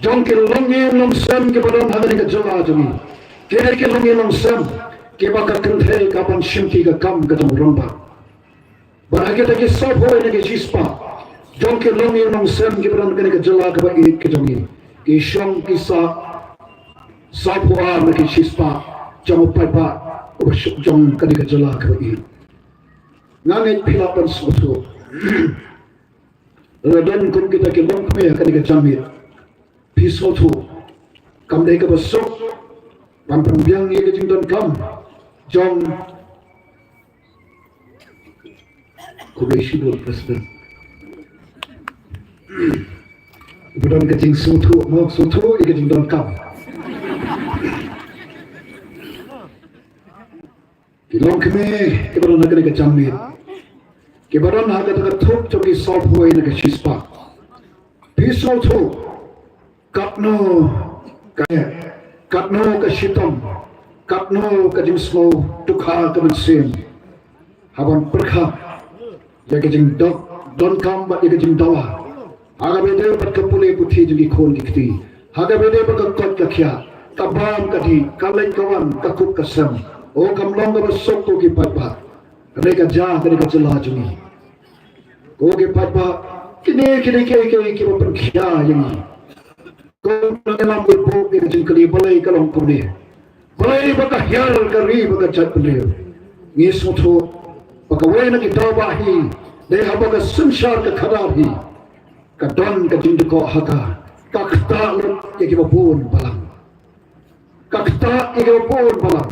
jong ke longi long sam ke badan hagani ka jala jami kere ke longi long sam keba ka kenthe kapan shimti ka kam ka jamuramba barage ta ke sab homai na ke shispa jong ke longi long sam ke badan hagani ka jala ka ba ik ke jami ke shong ki sa sab hoa na ke shispa jamu pai ba jom kadi ka jala ka i ngangai pilapan susu radon kum kita ke long kme kadi ka jamit piso tu kam dai ka basok pam pambiang ye ka jingdon kam jom kubeshi do president budon ka jing sutu mo sutu ye ka jingdon kam Kilong kami kebaran naga naga jamit, kebaran naga naga thuk jogi solve huai naga shispa. Pisau tu katno ka shitam, katno ka jimsmo tukha ka mensim. Haban perkha, ya ka jing don kam bat ya ka jing dawa. Aga bede bat ka pule puthi jogi khon dikti. Aga bede bat ka kot ka kya. kabam kadi kalai kawan takut kasam o kamlong ka basok ko ki patpa kade ka ja kade ka jela jungi ko ki patpa kini ki ban khya yangi ko nalam ko bo ki jing kali balai kalong ko ni balai baka hyal kari baka chat beliau ni soto baka wena ki tawahi de haba ka samshar ka khadar hi ka don ka jing ko haka kakta lut ki babun balang kakta iki pun balang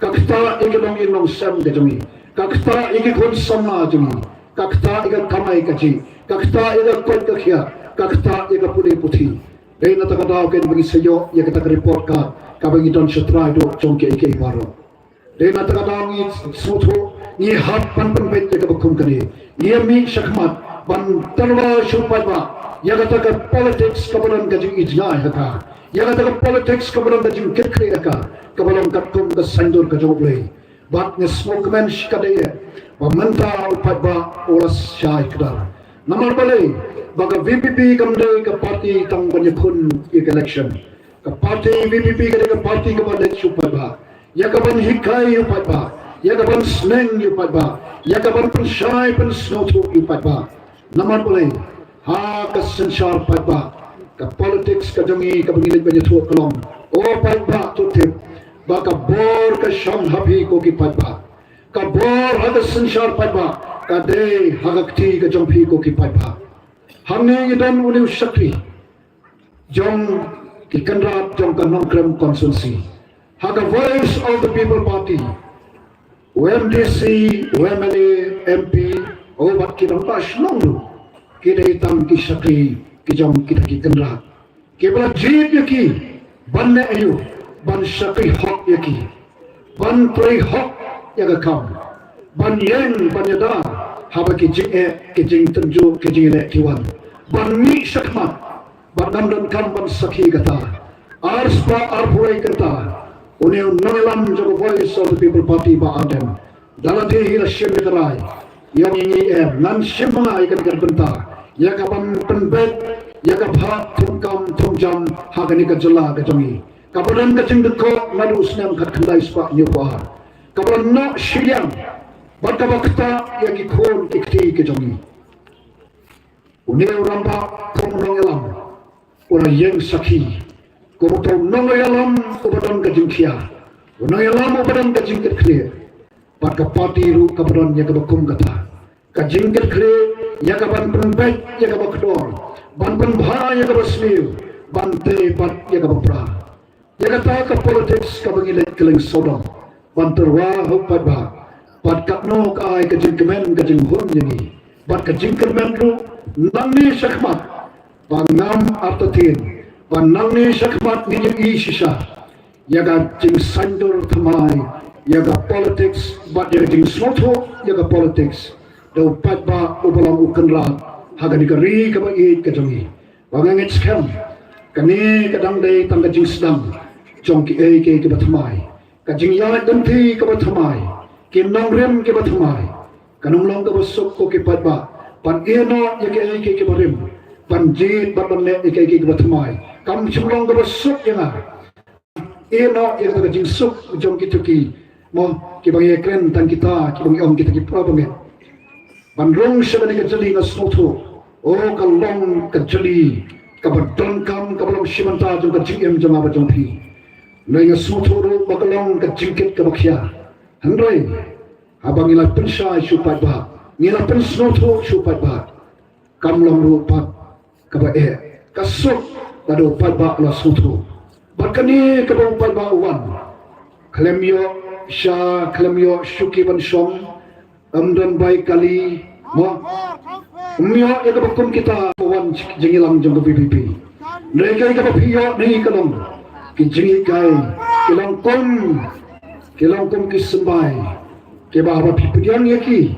kakta iki long inong sam ke jumi kakta iki kon sama jumi kakta iki kamai kaji kakta iki kon kakhya kakta iki pudi puthi dei na taka daw ken bagi sayo ya kita report ka bagi don shatrai do chongke iki baro dei na taka daw ni sutho ni hat pan bet ke bakum kani ye mi shakmat ban talwa shupai ba ya kata politics kabalan gaji ijna haka ya kata politics kabalan gaji kekre haka kabalan katkum ka sandur ka joble bat ne smoke man shikade ba manta upat ba olas syai kedar namar bale baga VPP kamde ka party tang banyakun election ka party VPP ka party ka balik supai ba ya kaban hikai upat ba ya kaban sneng upat ba ya kaban pensyai pensnotu upat ba namar bale ha ka sensyar patba ka politics ka jangi ka bangilig ba tu kolong o patba tu tip ba ka bor ka sham habi ko ki patba ka bor ha ka sensyar patba ka de hagakti ka jompi ko ki patba hamne idan uni shakri jong ki kanrat jong ka nongkrem constituency ha ka voice of the people party OMDC OMLA MP o bat ki dong pas nongdu kita hitam ki syakri ki jom kita ki kendra ke bala jeep yaki ban ne ayu ban syakri hok yaki ban prei hok yaga kam ban yen ban yada haba ki jing ki jing tenju ki jing le kiwan ban mi syakmat ban namdan kam ban sakhi kata arspa arpoi kata uneu nalam jogo voice of the people party ba adem dalade hila shem karai yang ini nan shemanga ikan benta ya kapan penbet ya kapha thungkam thungjam hagani ka jala ka jami kapadan ka jingdko nadu usnam khat khandai spa nyupa kapadan no shilyam bakta bakta ya ki khon ikti ke jami une uramba komrong elam ora yeng sakhi komoto nong elam kapadan ka jingkhia una elam kapadan ka jingket clear Baka party ru kapadan ya kabakum kata ka jingket clear ya kaban penbet ya kabakdor ban penbha ya kabasmiu ban te pat ya kabapra ya kata ka politics ka bangilet keleng sodom ban terwa hupat ba pat kapno ka ai ka jingkemen ka jinghon yangi bat ka jingkemen ru nangni shakmat bangam artatin ban nangni shakmat ni yi shisha ya ga jing sandur thamai ya ga politics bat ya jing sloto ya ga politics do patba ubalang ukanra hagani kari ka ba i ka jangi wangangit scam kani kadang dei tang ka jing sedang jong ki ai ke ba thamai ka jing ya danthi ka ba thamai ki nong rem ke ba thamai kanum long ka ba sok ko ki patba pan eno ya ke ai ke ba rem pan jit ba ban le ke ba thamai kam chumlong ka ba sok ya eno ya ka jing sok jong ki tuki mo ki bang ye kren tan kita ki bang ong kita ki problem Bandrong sebani kejeli ngasnoto, o kalong kejeli, kabadon kam kabalong simanta jong kejiem jong apa jong pi, nai ngasnoto ro bakalong kejingkit kabakya, handrai, abang ila pensai supat bah, ila pensnoto supat bah, kamlong ro pat kabae, kasok kado pat bah la snoto, bakani kabong pat bah wan, kalemyo sha kalemyo syuki bansom. Amdan baik kali mo umyo ya kabakum kita wan jingilang jong PPP mereka ka papiyo ni kalong ki jingi kai kilang kom ki sembay ke ba ba pipiyan yaki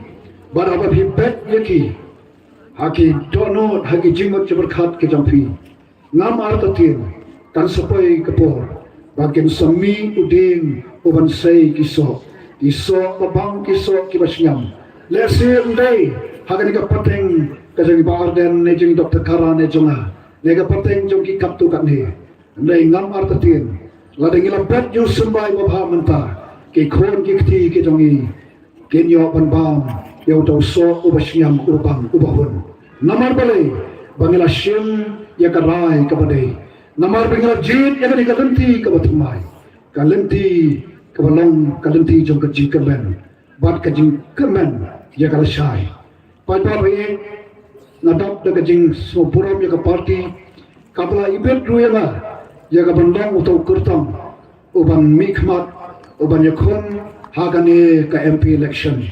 ba ba pipet yaki haki dono haki jingot berkat ke jampi ngam artatin kan sapoi kapor bagian sami uding uban sei kiso babang kiso kibasnyam lesi undai hagani ka pateng ka jang barden ne jing Dr. Kara ne jonga ne ka pateng jong ki kaptu kat ne ndai ngam artatin ladang ilam bet yu sembai babha menta ke khon ki kti ke jongi ke nyo ban bam yau tau so ubashyam ubang ubahun namar bale bangila shim ya karai kabade namar bangila jit ya kani kalanti kabatumai kalanti kabalong kalanti jong kajing kemen bat kajing kemen ya kala shai pai pa bai nadap da kajing so puram ya ka party kapla ibet ruema ya ka bandang utau kurtam uban mikmat uban yakun hagane ka MP election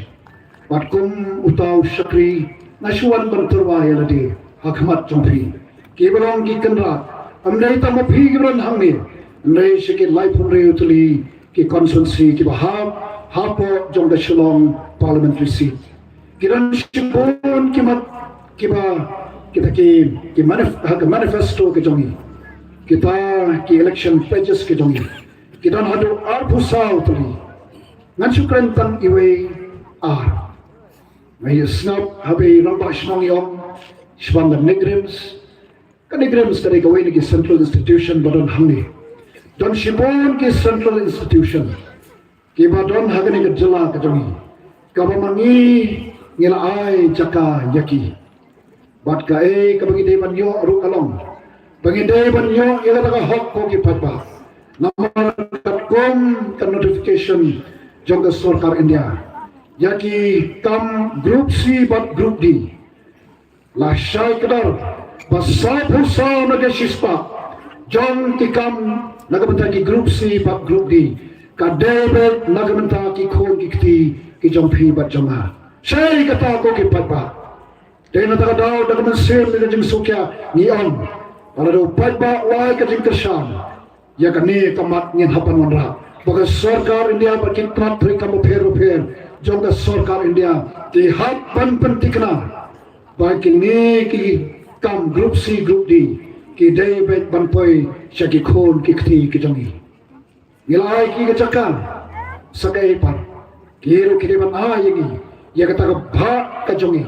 batkum utau syakri nasuan berterwa ya ladi hakmat jompi kebalong ki kendra amdai tamu phi gibran hangni amdai shike life hunre utuli ki constituency ki bahab hapo jong da shillong parliamentary seat kiran shibun ki mat kiba kita ki manifesto ke jongi kita ki election pledges ke jongi kita hadu arpusau tuli ngan sukran tan iwe may snap habe ramba shnong yom shbang negrims kadi gawin ki central institution badon hamni don shibun ki central institution ki badon hagani ke jala ke jongi kabamangi ngila ai jaka yaki bat ka kabagi de ban yo ru kalong bagi de ban yo ila daga hok ko ki patba namar kom kan notification jong sarkar India yaki kam group C bat group D la shai kadar basai pusa naga shispa jong ki kam nagamenta ki group C bat group D ka debet nagamenta ki khon ki kti ki jong phi bat jonga shai kata ko ki patba Dena taka daw daga mansir ni kajing sukya ni on para daw patba wai kajing kersan ya kani kamat ngin hapan wanra baka sarkar India berkitmat tri kamu per jong da sarkar India di hapan pentikna baki ni ki kam group C group D ki day bet banpoi syaki khon ki kti ki jongi nilai ki kacakan sakai par kiru kiriman ayagi ya kata bha ka jongi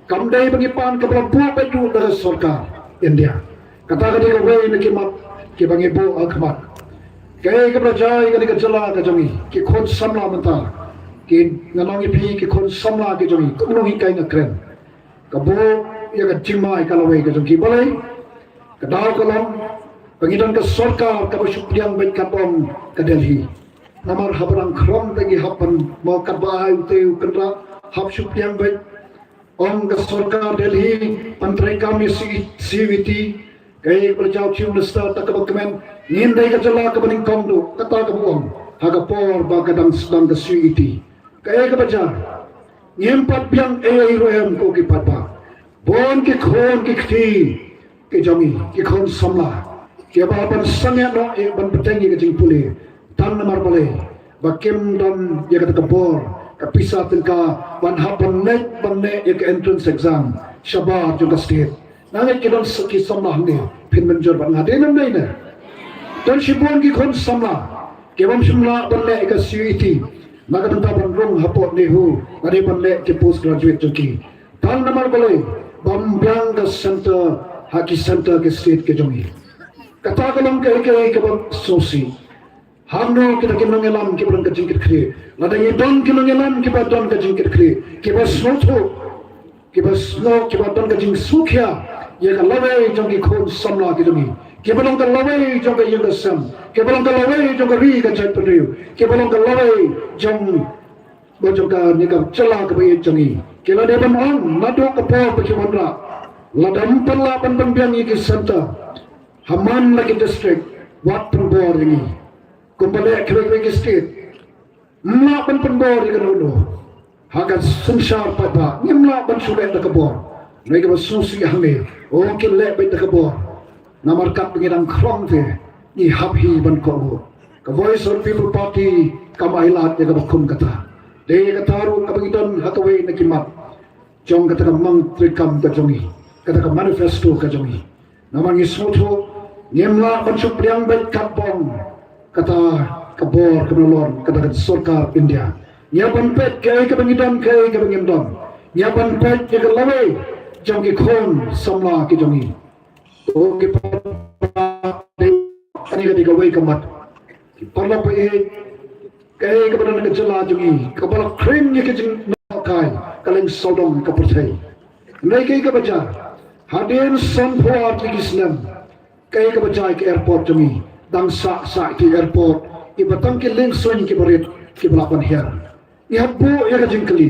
kamdai bagi pan ke belah buah baju dari sarkar India kata kadi kawai nak kimat ki bangi bu akmat kaya ke berjaya kadi ke jala ke jongi ki khon samla menta ki ngalongi pi ki khon samla ke jongi kumnong hikai ngakren kabo ya ke jimai kalawai ke jongi balai ke daw kolong pengidan ke sarkar ke bersyupriang baik kapong ke Delhi namar habarang krom tagi hapan mau katbahai uteu kendra hap syupriang baik Om ke sarkar Delhi pantrai kami CVT kaya berjauh cium lesta tak kemen ngindai ke jala ke bening komdo kata ke buang haga por bagadang sedang ke CVT kaya ke bajar nyempat biang roem ko ki patba bon ki khon ki kti ki jongi ki khon samla ki ban sangat no ban petengi ke jing pule tan namar bale bakim dam ya kata ke bor kapisa tengka ban hapan net ban ne ek entrance exam shabar juga state nangai kidon ki samlah ni pin menjor ban ngade nam nei ne dan shibon ki khon samla ke bam shimla ban ne ek CET naga tenta ban rong hapot ne hu ngade ban ne ki post graduate joki tan namar bale bam byang ka center haki center ke state ke jongi kata kalong ke bam sosi hamno kita kinangelam ki ban kajing kre ladang idon kinangelam ki ban don kajing kre ki bas snoto ki bas no ki ban don kajing sukhya ye ka lawe jong ki khon samla ki dongi ki ban ka lawe jong ka yeng sam ki ban ka lawe jong ka ri ka chat pru ki ban ka lawe jong bo jong ka ni ka chala ka bai jongi ki la de ban on nado ka po ki mandra ladam pala ban ban biang ki center haman lagi district wat pembor ini kumpulnya kira-kira state melapan penbor di kena hagan sensar pada melapan sudah tak kebor mereka bersusi hamil mungkin lebih tak kebor namar kat pengirang krong te ni habhi ban ko ka voice of people party kamailat ya kabakum kata de kataru kabangidan hakawe nakimat jong kata mang trikam ka jongi kata manifesto ka jongi namang isuto nyemla ban supriang bet kapong kata kabor kenolon kata sarkar India nyapan pet kaya kebangidan kaya kebangindon nyapan pet ke lawe jong ki khon samla ki jongi o ki pa ani ka digawe kamat Parla pa kaya kepada negara jela jungi kepala krim ye kejeng nakai kaleng sodong kapertai mereka ke baca hadin sanpuat lagi Islam kaya ke baca ke airport jungi dang sak ke airport ibatang ke leng soin ke berit ke belapan hiar ihat bu ye kejeng keli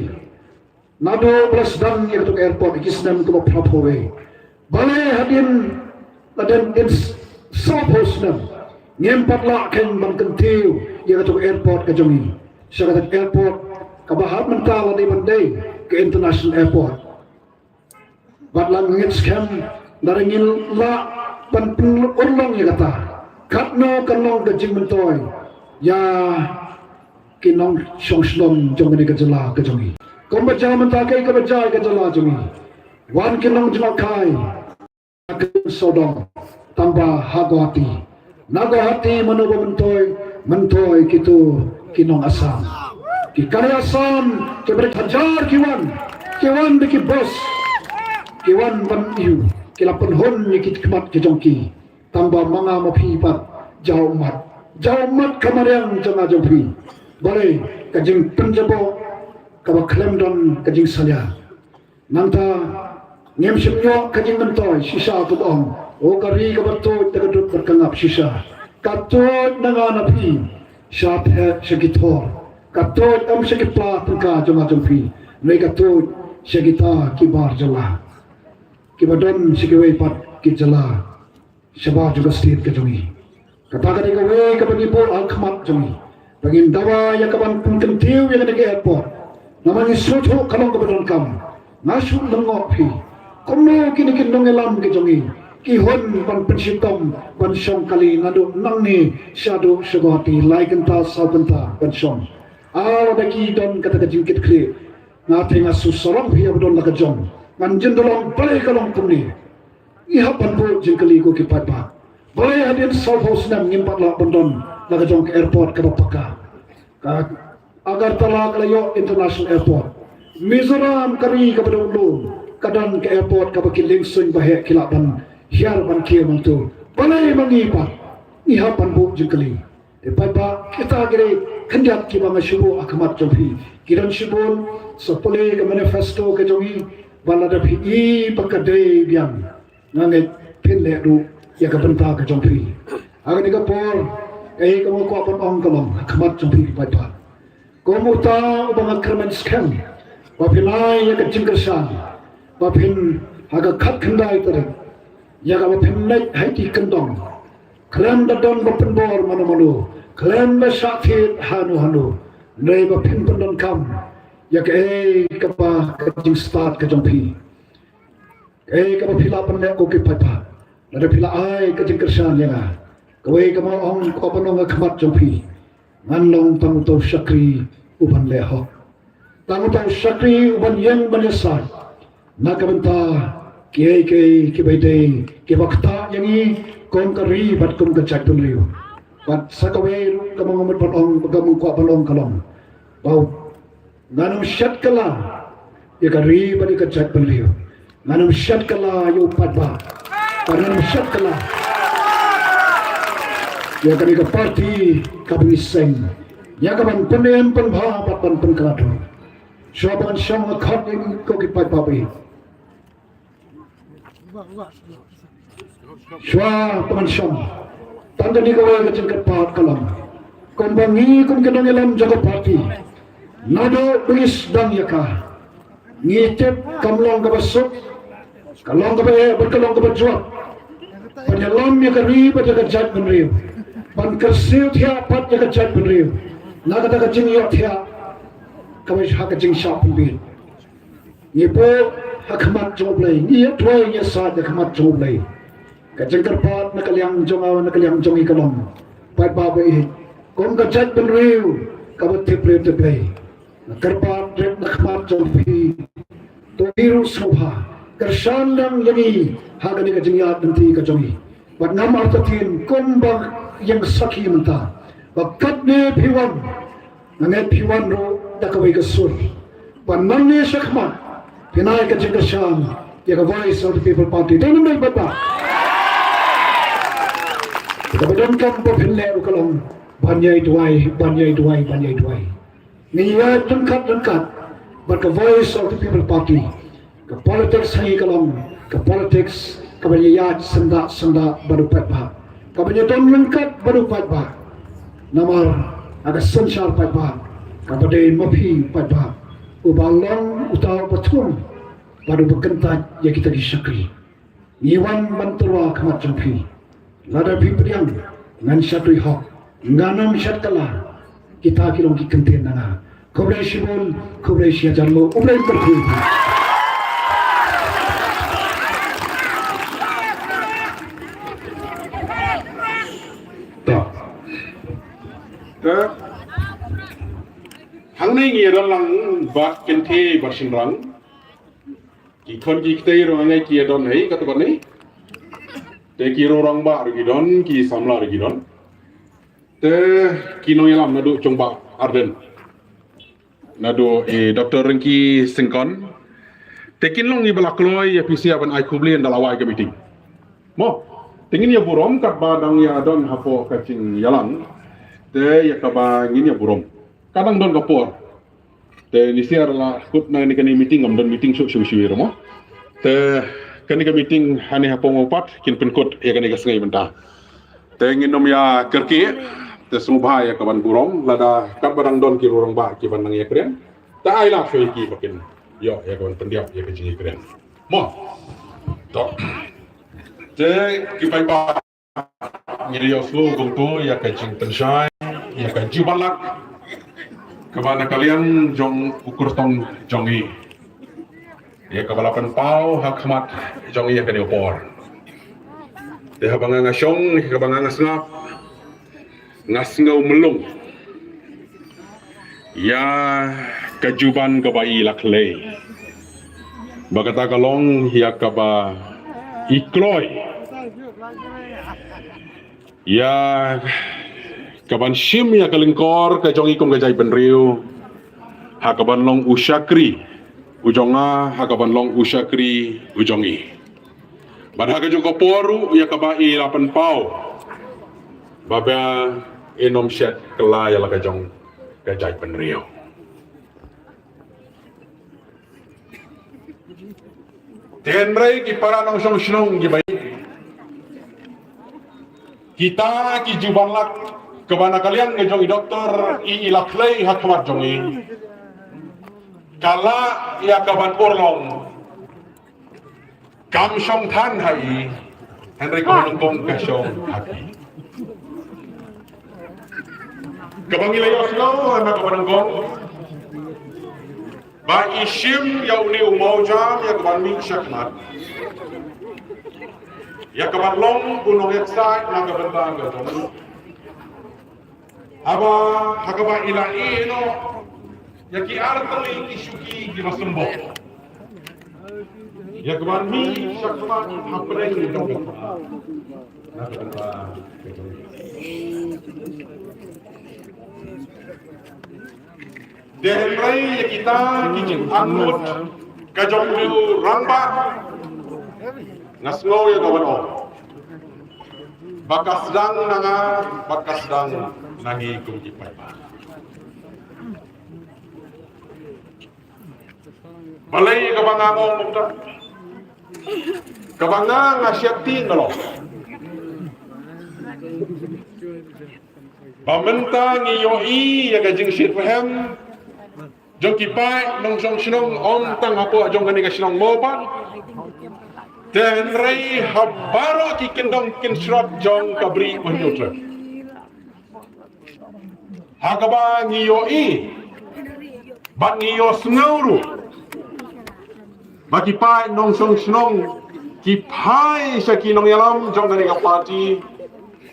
nado belas dang ye ke airport Islam ke prapowe balai hadin in Islam nyempat lah kan mengkentiu dia ke airport ke Jongi syarikat airport kabahat mental di bandai ke international airport bat langit scam darengil la pan urlong ya kata katno kanong gajing mentoy ya kinong songslom Jongi ke jela ke Jongi kombaja mentakai ke bajai ke jela Jongi wan kinong jelakai ke sodong tambah hagati naga hati manoba mentoy kitu kinong asam ki karya asam ke berik hajar kiwan de ki bos kiwan ban iu ki lapan hon ni ki kemat ki jongki tambah manga mapipat jauh mat kamariang janga jongpi boleh kajing penjabo kaba klem don kajing salya nanta ngem simyo kajing mentoy sisa kubong o kari kabatot tagadut berkangap sisa katot nanganapi syat sekitor katot am sekipla tengka joma jompi mereka katot sekita kibar jala kibadon sekiwai pat kijala syabah juga stit kejongi katakan ikawe kabagi pol alkhamat jongi bangin dawa ya kaban penkentiu yang ada ke airport namanya suatu kalong kabadon kam ngasuk lengopi kono kini nongelam kejongi kihon ban pensitom ban syong kali nado nang ni syado syagati laikenta saubenta ban syong ala daki don kata kajingkit kri ngate ngasu sorong hiya don laka jong ngan jendolong balai kalong kumni iha ban bu jingkali ko kipat ba balai hadin south house nam ngimpat la bondon laka jong ke airport ke bapaka agar tala kalayo international airport Mizoram kari kepada ulu kadan ke airport kabakiling sun bahek kilaban hiar ban kia mantu balai mangipat ihapan bu jengkeli epapa kita gere kendiat ki banga shubu akamat jompi kiran shubun sopole ke manifesto ke jongi balada phi i pakade biang nange pinle du ya ka benta ke jompi agani ka por kamu ko apon ong kalong akamat jompi papa komu ta ubang akraman scam wapilai ya ka jingkersan wapin aga khat khandai tare ya kalau pemnek hati kendong klaim dadon berpenbor mana-mana klaim bersakit hanu nei berpenbon kam ya ke kapa kajing start ke jompi kapa pila pendek ko ke papa ada pila ai kajing kersan ya kowe kama ong ko panong khamat jompi nganong tanguto syakri uban leho tanguto syakri uban yang menyesat nakabenta ke baidai ke wakta yang i kon kari bat kon kacak tunriu bat sakawe kamang umat panong pagamung kwa panong kalong bau nganum syat kala ya kari bat kacak tunriu nganum syat kala yu patba nganum syat kala ya kari ke parti kabing seng ya kaman penem penbha bat pan penkelatu syabangan syang akhat yang ko ki patba bi Shwa pengansyam tanda ni kawai kecil kepat kalam kombangi kum kedong elam jaga parti nado bengis dang yaka ngitip kamlong kabasuk kalong kabe berkalong kabajuat penyelam yaka riba jaga jat benriu ban kersiu tia pat jaga jat benriu naga daga jing yot tia kawai haka jing syap penbit ngipo hakamat joblay ni tuai nya sa hakamat joblay kajeng kerpat nakaliang jong ikalong pat babai kom kajat benriu kabut tiple kerpat rek nakmat jompi to biru sobha kersan lang lagi hagani kajeng yat nanti kajongi pat ngamar tatin komba yang saki menta bakat ne piwan nange piwan ro dakawai kasur panmanne sakmat pinay ka jingkasyam ya ka voice of the people party tayo may bata kapag kam po pinlero kalong Banyai duai, banyai duai, banyai duai. Niya dekat, but the voice of the people party. Ke politics hai kalam, ke politics kabanyayat senda baru patba. Kabanyatan lengkap baru patba. Namar ada sensar patba. Kabadai mapi patba. Ubalang utara patung baru berkentat ya kita disyakri. Niwan bantura kamat jampi. Lada piperiang ngan syatui hok. Nganam syatkalah kita kilong kikentin nana. Kubrai shibul, kubrai syajarlo, ubrai berkuih. Tak. Hang ni ngi ron lang bak kente barsin rang. Ki kon ki kte ro ngai ki don hei kata kon ni. Te ki ro rang ba ro ki don ki samla ro ki don. Te ki no yalam nadu chongba arden. Nado Dr. Rengki Singkon tekin long ni balakloi ya pisia ban ai kublien dalawai ke meeting mo tengin ya burom kat badang ya don hapo kacing yalang te ya kaba ngin ya burom kadang don kapor te ni siar la kut na ni kani meeting am don meeting shu mo te kani ke meeting hane hapo ngopat kin penkut ya kani ke sengai benta te ngin nom ya kerki te subha ya kaban burom lada kat barang don ki rorong ba ki banang ya kren ta ai la shoi ki bakin yo ya kaban pendiap ya kecing kren mo to te ki pai ba ngiri yo flu gungtu ya kecing penshai ya ka jubalak kabana kalian jong ukur tong jongi ya kabalapan pau hakmat jongi ya kani opor te habanga ngasong habanga ngasngap ngasngau melung ya kajuban kabai laklei bagata kalong ya kaba ikloi ya kaban shim ya kalingkor kajong ikum kajai benriu hakaban long usyakri ujonga hakaban long usyakri ujongi badha kajong koporu ya kabai lapan pau baba enom shet kela ya la kajong kajai penrio tenrai ki para nong song shnong gi bai kita ki jubalak kebana kalian ngejong doktor i ilaklei hakmat jongi kala ya kaban orlong kam song than hai henry ko kong kasong haki kabang ilayo silo na kaban kong ba ishim yaw ni umawjam ya kaban ming syakmat ya kaban long bunong eksak na kaban bangga jongi aba hakaba ila ino yaki artali isuki di masembo ya kaban mi syakmat hapre ni jongi na kaban ba Dehenrai ya kita kijin anut kajong liu ramba ngasngo ya kawan o bakas dang nanga bakas dang nangi kumji paipa malay kabanga mo mukta kabanga ngasyakti ngalo Bamenta ngiyoi ya gajing shirfahem jong kipai nong song sinong om tang apo jong kani kasinong moban dan rei habaro ki kendong kinsrot jong kabri menyutra hakaba ngiyoi bat ngiyo sngauru baki pai nong song sinong kipai sa kinong yalam jong kani kapati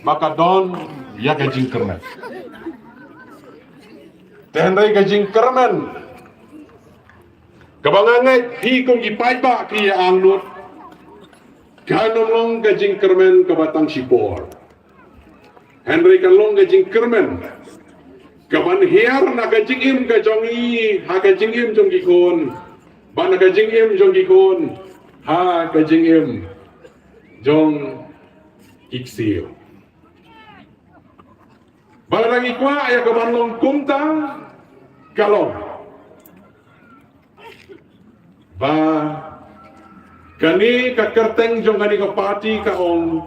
maka don ya gajing kermen Tehendai gajing kermen kabangangai hi kong ipai ba ki angnut kanomong gajing kermen kabatang sipor Henry kalong gajing kermen kaban hiar na gajing im kajongi ha gajing im jong gikon ban gajing im jong gikon ha gajing im jong iksio Balangi kwa ya kebanlong kumta kalong. Ba kani kakerteng jong kani ka party ka on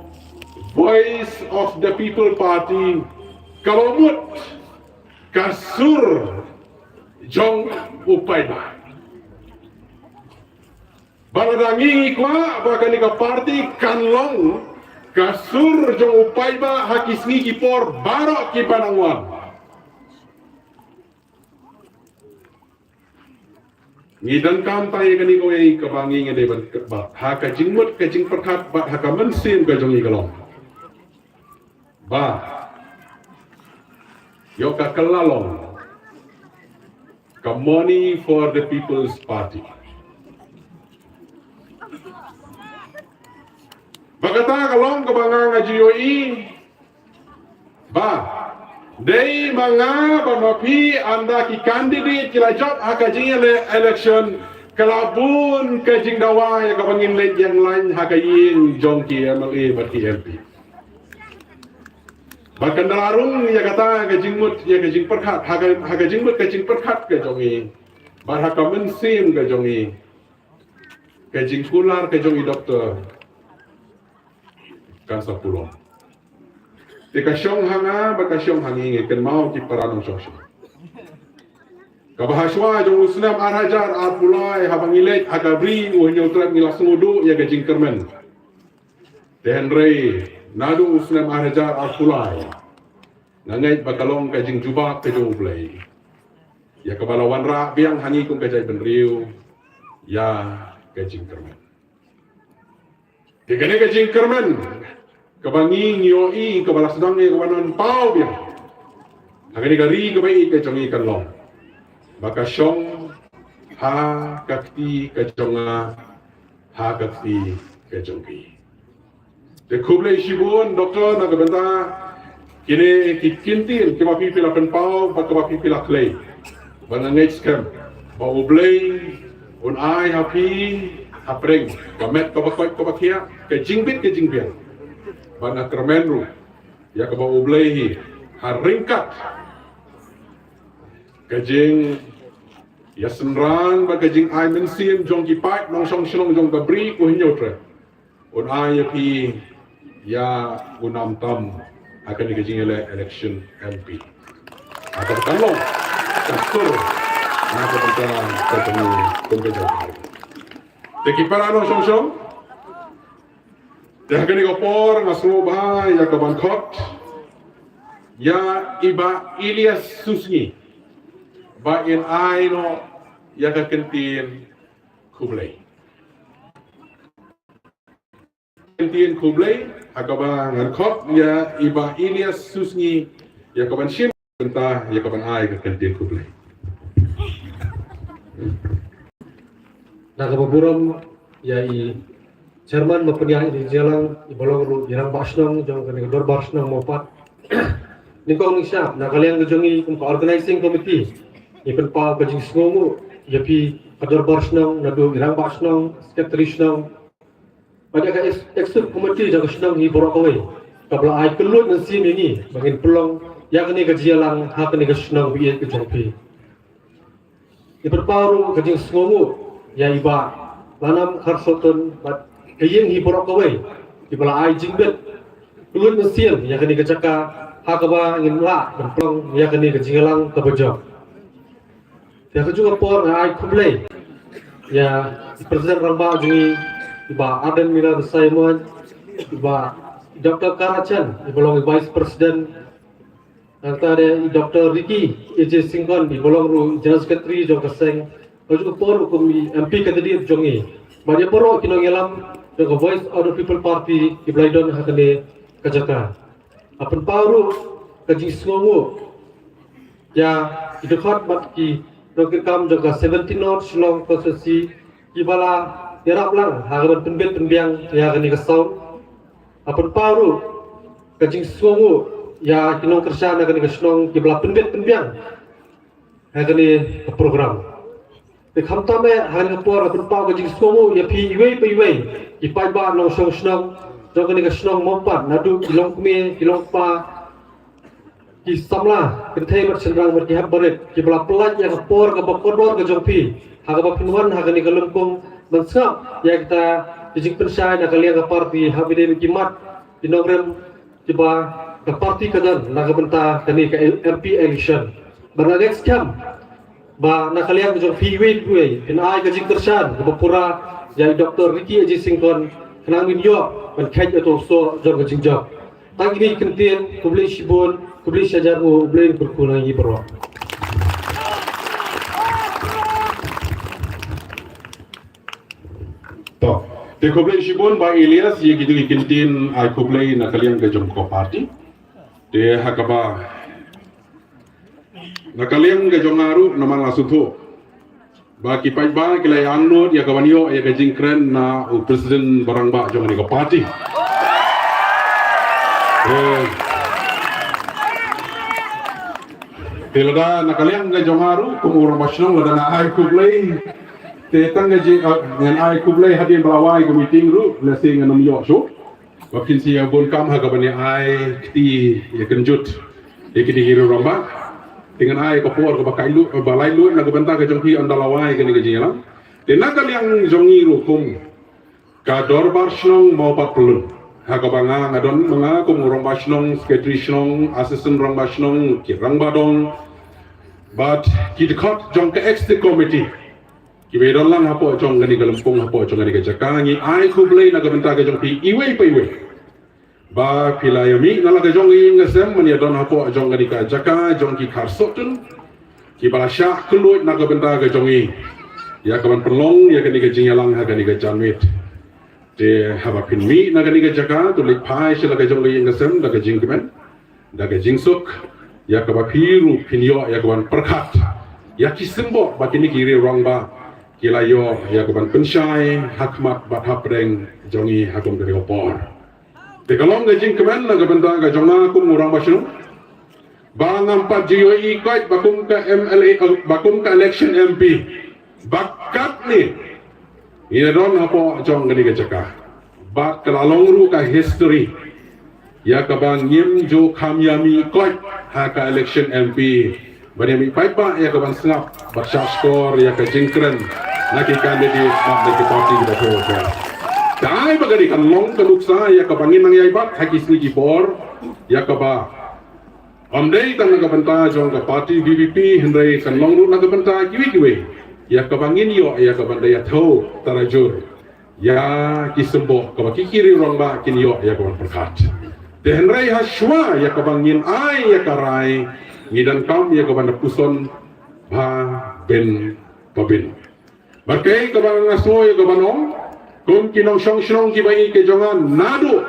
Voice of the People Party kalomut kasur jong upay ba. Baladangi kwa ba kani ka party kanlong kasur jong upay ba hakisni kipor barok ki panangwan. Ngidang kam tayo kani ko ay kabangi nga deban ba ha ka jingmut ka jing perkat ba ha ka mensim ka jong igalong ba yo ka kalalong ka money for the People's Party bagata kalong kabanga nga GOE ba Day mga pamapi anda ki candidate kila job hakajing election kalabun kajing dawa ya kapangin late yang lain hakayin jong ki MLA bat ki MP. Bahkan dalarung ya kata kajing mut ya kajing perkat hakajing mut kajing perkat ke jongi. Bar hakamen sim ke jongi. Kajing kular ke jongi doktor. Kan sapulong. Tika syong hanga baka syong hangingi ken mau ki paranong syong. Kabahaswa jong usnam arhajar apulai habang ilet agabri uhnyo trap ngilas ngudu ya gajing kermen. Dehenrei nadu usnam arhajar apulai. Nangai bakalong gajing jubak ke jong play. Ya kabalawan ra biang hangi kung gajay benriu ya gajing kermen. Dikene gajing kermen kabangi ngioi kabalas dangi kabanan pau biang hagani gari kabai ke jongi kanlong baka syong ha kakti ke jonga ha kakti ke jongi de kuble shibun doktor na gabenta kini kikintin kima pipila pen pau baka pipila clay bana next camp ba ublay un ai happy apreng kamet kabakoy kabakia ke jingbit ke jingbian bana kermenru ya kaba ublehi haringkat kajing ya senrang ba kajing ai mensim jong kipai nong song song jong kabri ko hinyotre on ai pi ya unam tam akan dikajing election MP akan kalong kasur na kita ketemu pembeja teki para nong song song dah kini kopor ngasloba ya ke Bangkok ya iba Ilyas Susnyi ba in aino ya ke kentin Kublai akaba Bangkok ya iba Ilyas Susnyi ya ke Banshin entah ya ke ai ke kentin Kublai Nah kebeburam ya Chairman mapeniang di jalan ibolong ru jarang basnong jong kene dor basnong mopat ningkong nisap na kaliang gejongi kum organizing committee ipen pa kajing sngomu yapi dor basnong na do jarang basnong secretary snong pada ka executive committee jaga snong hi borok away kabla ai kelut na sim ini bangin pelong ya kene gajialang ha kene ga snong bi ke jongpi ipen pa ru kajing sngomu ya iba lanam kharsoton kayeng hi borok away ibala ai jingbet ulun mesil ya kani kecaka hakaba ngin la berplong ya kani kejingalang kebejo ya juga por ai kublai ya presiden ramba jungi iba Aden Mira Simon iba Dr. Karachan ibolong vice president antara Dr. Ricky EJ Singkon ibolong ru general secretary jong kaseng juga por kumi MP kadiri jongi badia poro kinongelam the Voice of the People Party di Blaidon hakane kajaka apan paru kajing sngomu ya idekhat bat ki dokam jaga 17 North Shillong Constituency ibala yarap lang hagaran penbet penbiang ya kani kasau apan paru kajing sngomu ya kinong kersana kani kasnong ibala penbet penbiang hakane program Kamtame hari kapor berpau kajing skomu ya pi iwei ipai ba nong song snong jong kani ka snong mompat nadu ilong kme ilong pa Kisamlah kentai bercenderang berkihab berit kibla pelan yang kepor kebakodor ke jongpi haga pinuan haga ni galungkung mensap ya kita dijing pensai na kalian ke parti habide kimat dinogram coba ke parti kadan naga benta kani ke MP election beragak scam ba na kalian ke jongpi wait gue ai ke jing tersan ke pura ya Dr. Ricky Aji Singkon kenangin yo men kaj atau so jong ke jing job tagi ni kentien kubli shibun kubli syajar o kubli berkurang lagi berwa. Toh, te kubli shibun ba Elias ye gitu kintin ai kubli na kalian ke jongko parti. Te hakaba na kalian ke jongaru na man langsung tu. Ba kipai ba kilai anut ya kawanio ya ke jingkren na presiden barang ba jong ni ke parti. Tilda na kalian ga jongaru kumurang basyong lada na ay kublay tetang ga jing ngan ay kublay hadin balaway ke meeting ru lesing ngan yo so wakin siya bon kam ha kabani ay ti ya kenjut ya kini hiru ramba dengan ay kapor ka bakai lu balai lu na gabanta ga jonghi andalaway ga ni ga jingla te na kalian jongiru kum ka dorbar shnong mau patulun hakabanga ngadon mga kumurang basyong secretary shnong assistant rang basyong kirang badong but kidkot jong ke exit committee kiwedon lang hapo jong gani galempung hapo jong gani kajakangi ai kublay na gabenta ga jong pi iwe pa iwe ba pilayami nala ga jong ing ngasem mania don hapo jong gani kajaka jong ki karsotun ki balasya kelut na gabenta ga jong i ya kawan perlong ya gani ga jingyalang ha gani ga janwit te haba pinmi na gani ga jaka tulik pai sila ga jong ing ngasem da ga jingkemen da ga jingsuk ya kaba piru pinyo ya kawan perkat ya kisembo bakini kiri rong ba kilayo ya kawan pensyai hakmat bat hapreng jongi hakum dari opor te kalong ga jing kemen na gabenda ga jonga kum urang basyu ba ngampat GOE koit bakum ka MLA bakum ka election MP bakat ni ina don hapo jong gani ga jaka bat kalalong ru ka history ya kabang nyim jo kamyami koit haka election MP bani mi paipa ya kabang snap barsha skor ya ka jingkren naki candidate naki party da ko ka dai bagari kan long ka luksa ya kabangin nang yai bat hakis ni bor ya kaba amdei tan ka banta jong ka party BBP hendrai kan long ru na ka banta kiwi ya kabangin yo ya kabanda ya tho tarajur ya kisembo ka kikiri rong ba kin yo ya kabang perkat Dehenrai haswa ya kabangin ay ya karai ngidan kam ya kabanda puson ba ben pabin. Bakai kabang aso ya kabanong kung kinong syong ki bai ke jongan nado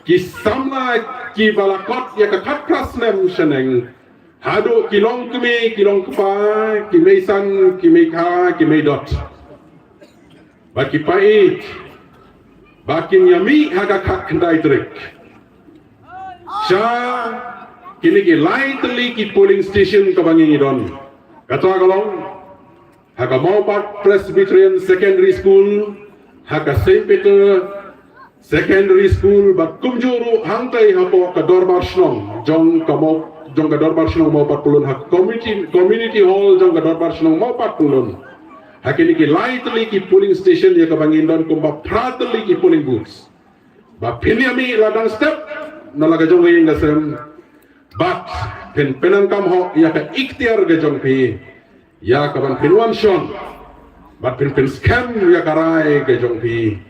ki samla ki balakot ya kakat krasnem seneng hado kilong kilong kupa ki meisan ki meika ki meidot. Baki pait bakin yami haga kak kendai trik. Sya kini ki lightly ki polling station kabangi don kata kalong haka Maupat Presbyterian Secondary School haka St. Peter Secondary School bat kumjuru hangtai hapo ka dorbar shnong jong ka dorbar shnong Maupat pulun hak community hall jong ka dorbar shnong Maupat pulun hakini ki lightly ki polling station ya kabangi don kumba prately ki polling booths ba pinyami ladang step nalaga jong ing gasem but penang kam ho ya ka ikhtiar ga jong pi ya ka ban pinwan shon but pen scam ya karai ga jong pi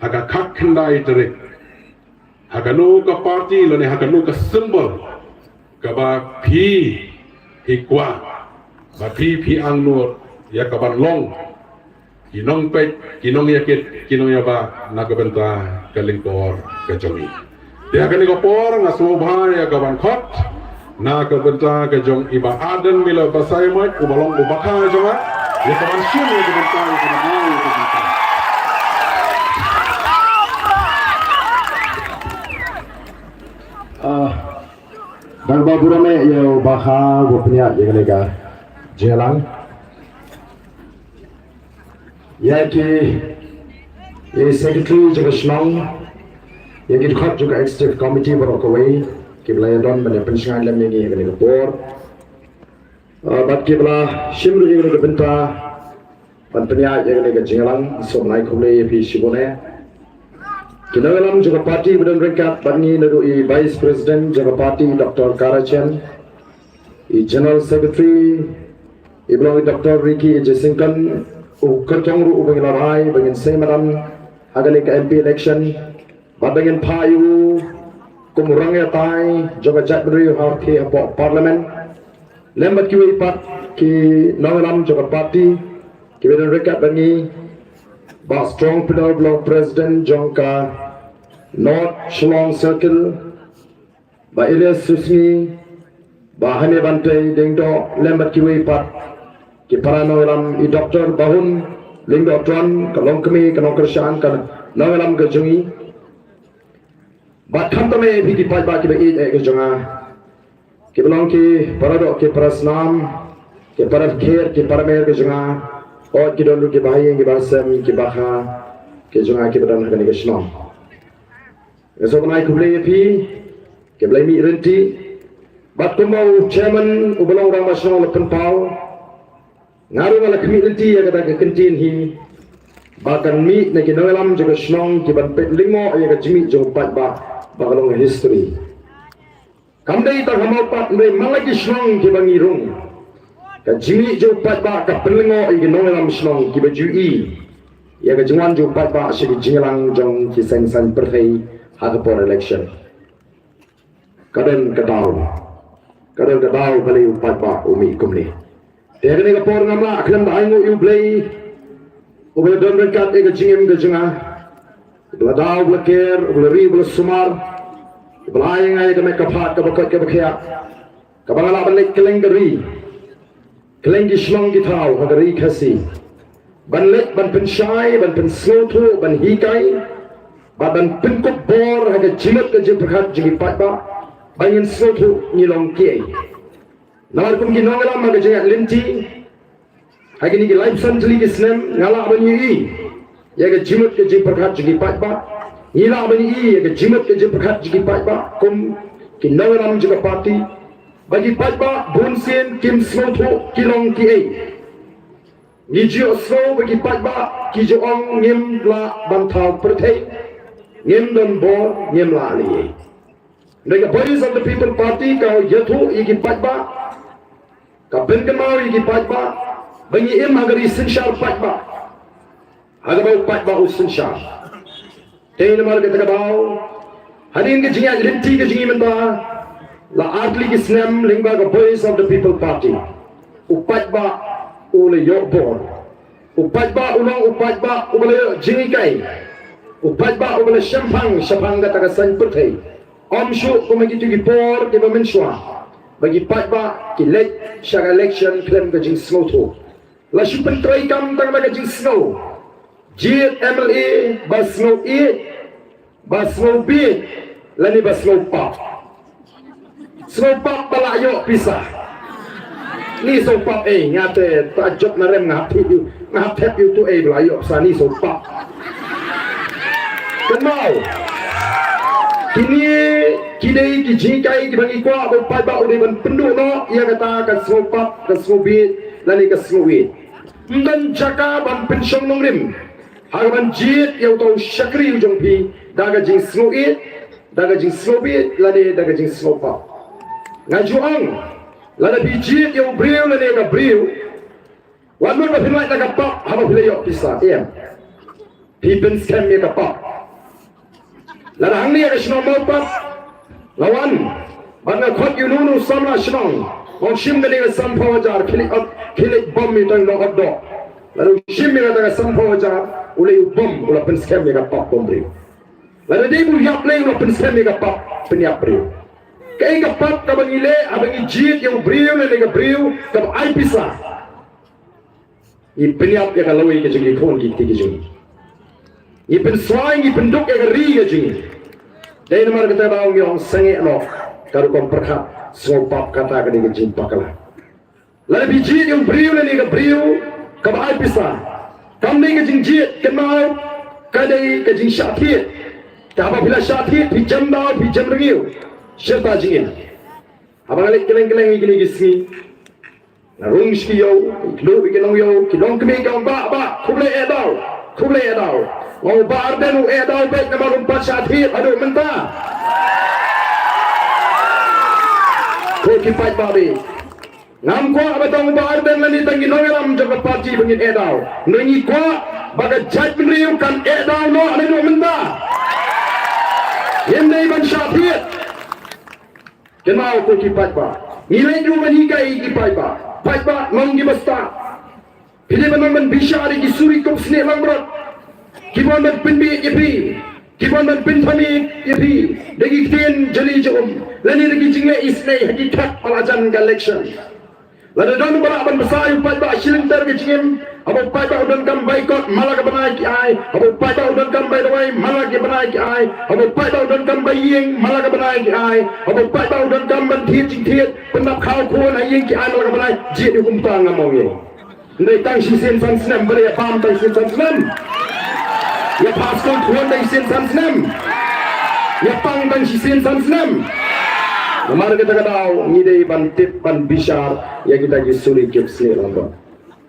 haga khak khandai tere haga no ka party lone haga no ka symbol ka ba pi hikwa ba pi ang nur ya ka ban long kinong pe kinong yakit kinong ya ba nagabenta kalingkor ga jong i dia akan dikopor ngasubha ya kawan khot na kabenta ke jong iba aden mila basai mat ubalong ubakha jonga ya kawan syun ya kabenta ya kabenta dan baburame ya ubakha gopnya ya kanega jelang ya ki secretary jaga shnong yang kita juga executive committee berokawai kibla don bani pensyai lam ni kani kapor bat kibla shimru ni kani benta ban penya kani ka jinglang so nai khule pi sibone kinagalam juga parti badan rengkat bani nadu i vice president juga parti Dr. Karachen i general secretary iblang Dr. Ricky Jesingkan u kertong ru bangin larai bangin semaram agani ka MP election bangin payu kumurang ya tai juga jadri har ke parliament lembat ki pat ki nagalam juga parti ki badan rengkat bani ba strong pillar block president jongka North Shillong Circle ba Elias Susmi ba Hane Bantai dengdo lembat kiwi pat ki parano lam i Dr. Bahun lingdo tron kalong kami kanong kersaan kan nangalam ke jungi ba thamtame bi ki pat ba ki ba e ke jonga ki belong ki parado ki parasnam ki paraf kher ki paramer ke jonga और कि दोनों के भाई के बासम के बाहा के जो आके बदन करने के शनाम ऐसा बनाए कुबले भी के बले मी रंटी बात तो mau chairman ubelang orang nasional lepen pau ngaru ngala kami renti ya kata ke kentin hi bahkan mi na ke nangalam juga snong ke ban pet lingo ya ke jimi jo pat ba bakalong history kamdai ta hamau pat me malagi snong ke bangirung ka jimi jo pat ba ka penlengo i no lam snong ki baju i ya ka jwan jo pat ba shi jingalang jong ki sen san perhei ha ka por election kaden kadau kali pat ba umi kumni te ka ne ka por ngamla aklam da aingo you play o be don ren kat e ka jingem ka jinga bla daw bla ker bla ri bla sumar bla ai ngai ka me ka phat ka ba ka khya ka bangala ban lek keleng ri Kelengi shlong ki thau hagari khasi ban lek ban pensyai ban penslotu ban hikai ban penkop bor haga jimat ke jepakhat jigi patba bangin slotu nilong kiai nawar kum ki nongala maga jengat linti hagini ki life santli ki snem ngala bani i yaga jimat ke jepakhat jigi patba ila bani i yaga jimat ke jepakhat jigi patba kum ki nongala juga parti bagi patba bunsin kim slotu kilong ki ei ni jio slo bagi patba ki jo ong ngim la bantau perthei ngim don bo ngim la li the boys of the people party ka yathu igi patba ka benkamau igi patba bagi im agari sinshar patba agabau patba usinshar tein mar ke takabau hadin ke jinga linti ke jingi menta la artli ki snem lingba ka boys of the people party upatba ule yobor upatba ulong upatba ule jingikai upatba ule shampang ka taga san perthei omshu kumagi tu ki por ke bamenswa bagi patba ki lek shaga election claim ka jing snow la shupen trai kam tang ka jing snow jit MLA bas snow e bas snow b lani bas snow pa Sopap balayo pisah. Ni sopap ngate tajok narem ngapet you tu balayo sani sopap. Kenal. Kini kijingkai kibangi kwa bopai ba uri ban pendu no ia kata ka sopap ka smobi lani ka smobi. Mdan jaka ban pensyong nongrim. Hagaban jit yau tau syakri ujong pi daga jing smobi daga jing smobi lani daga jing sopap. Ngajuang lada biji yang beriu lada yang beriu wanur ba filai daga pak haba filai yok pisa em pipen scam ya kapak lada hangni ya shno mopat lawan banga khot yununu samla shnong on shim gani ga sampho jar khilik bom mi tang no oddo lada shim mi ga sampho jar ule bom ula pen scam ya kapak bom beriu lada debu yap le ula pen scam ya kapak penyap beriu kay kapat ka bangile abang ijit yung beriu na nga beriu ka ay pisa ipeniap ya kalaway ka jingi kon ki jingi ipenswang ipenduk ya ri ka jingi dahil naman kita ba yung sangi ano karu kom perkhat sopap kata ka ni jingi pakala la bijit yung beriu na nga beriu ka ay pisa kami ka jingi kenal kadai ka jingi syathit ka ba bila syathit pijam daw pijam rengiu Siapa jingin? Abang alik keleng-keleng gini gini. Narung siyo, lu bikin yo, kidong kami kau ba, kuble edau. Mau ba arden edau baik nama rumpat syadhir, aduh mentah. Kau kipat babi. Ngam kuah batang ba arden lani tangi nongeram jaga parti bengin edau. Nengi kuah baga jaj menriu kan edau no aduh mentah. Yang ban syadhir. Kenal kau kipat ba. Nilai rumah hikai kipat ba. Baik ba, ngong di basta. Pilih meneman bisa di kisuri kau seni langrat. Kibon dan pinbi yepi, kibon dan pinfami yepi. Dagi kien jeli jom. Lani dagi jingle isnei hakikat pelajan election. Lalu don berapan besar baik ba siling ter gijim. Abu baik ba udan kam baikot malah kebenai ki ai. Abu baik ba udan kam baik dawai malah kebenai ki ai. Abu baik ba udan kam baying malah kebenai ki ai. Abu baik ba udan kam bantiet jingtiet pendap kau kuan aying ki ai malah kebenai. Jid hukum tang ngamong ye. Ndai tang sisin san senam beri pam tang sisin san senam. Ya paskon kuan tang sisin san senam. Ya pang tang sisin san senam. Namar kita kadau ngidei bantip ban bisar ya kita gisuri kip seni langrat.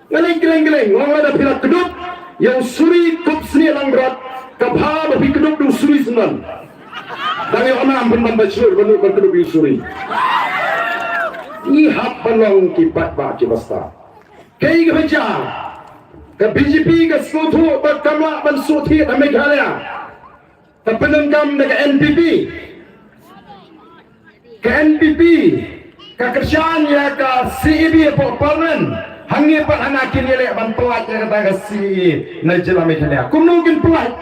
Ngaleng geleng ngong ada pilat keduk yang suri kup seni langrat kabha babi keduk du suri senan. Dari ona ampun bacur banu keduk du suri. Ni hap balong kipat ba kibasta. Kei gebeja. Ke BJP ke Skutu berkamla ban suthi da Meghalaya. Ke penengkam dengan NPP. Ke NPP, ke kerjaan ya ke CEB po parlimen, hangi pat hanakin ya ban pelat ya kata ke CE Najila Meghalaya. Kumnungkin pelat,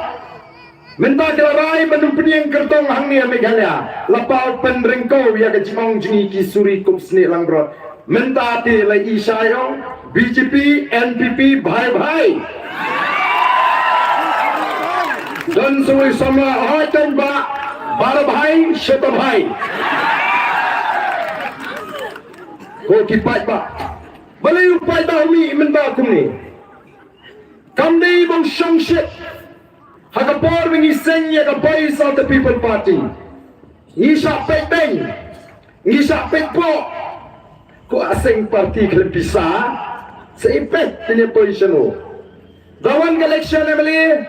minta kelarai bandung peniang kertong hangi Meghalaya. Lapau penrengkau ya ke Jimong jingi kisuri kumsni langbrot. Minta ti lai isayong BJP NPP bhai. Dan semua sama hajat ba, bara bhai, syeta bhai. Kau kipat ba, balai upai dah umi mentah kumni. Kamdei bang shongshit, hagapor bengi senya ka boys of the people party. Ngisa peteng, ngisa petpo. Kau asing parti kelem bisa, seipet punya position o. Dawan election emily,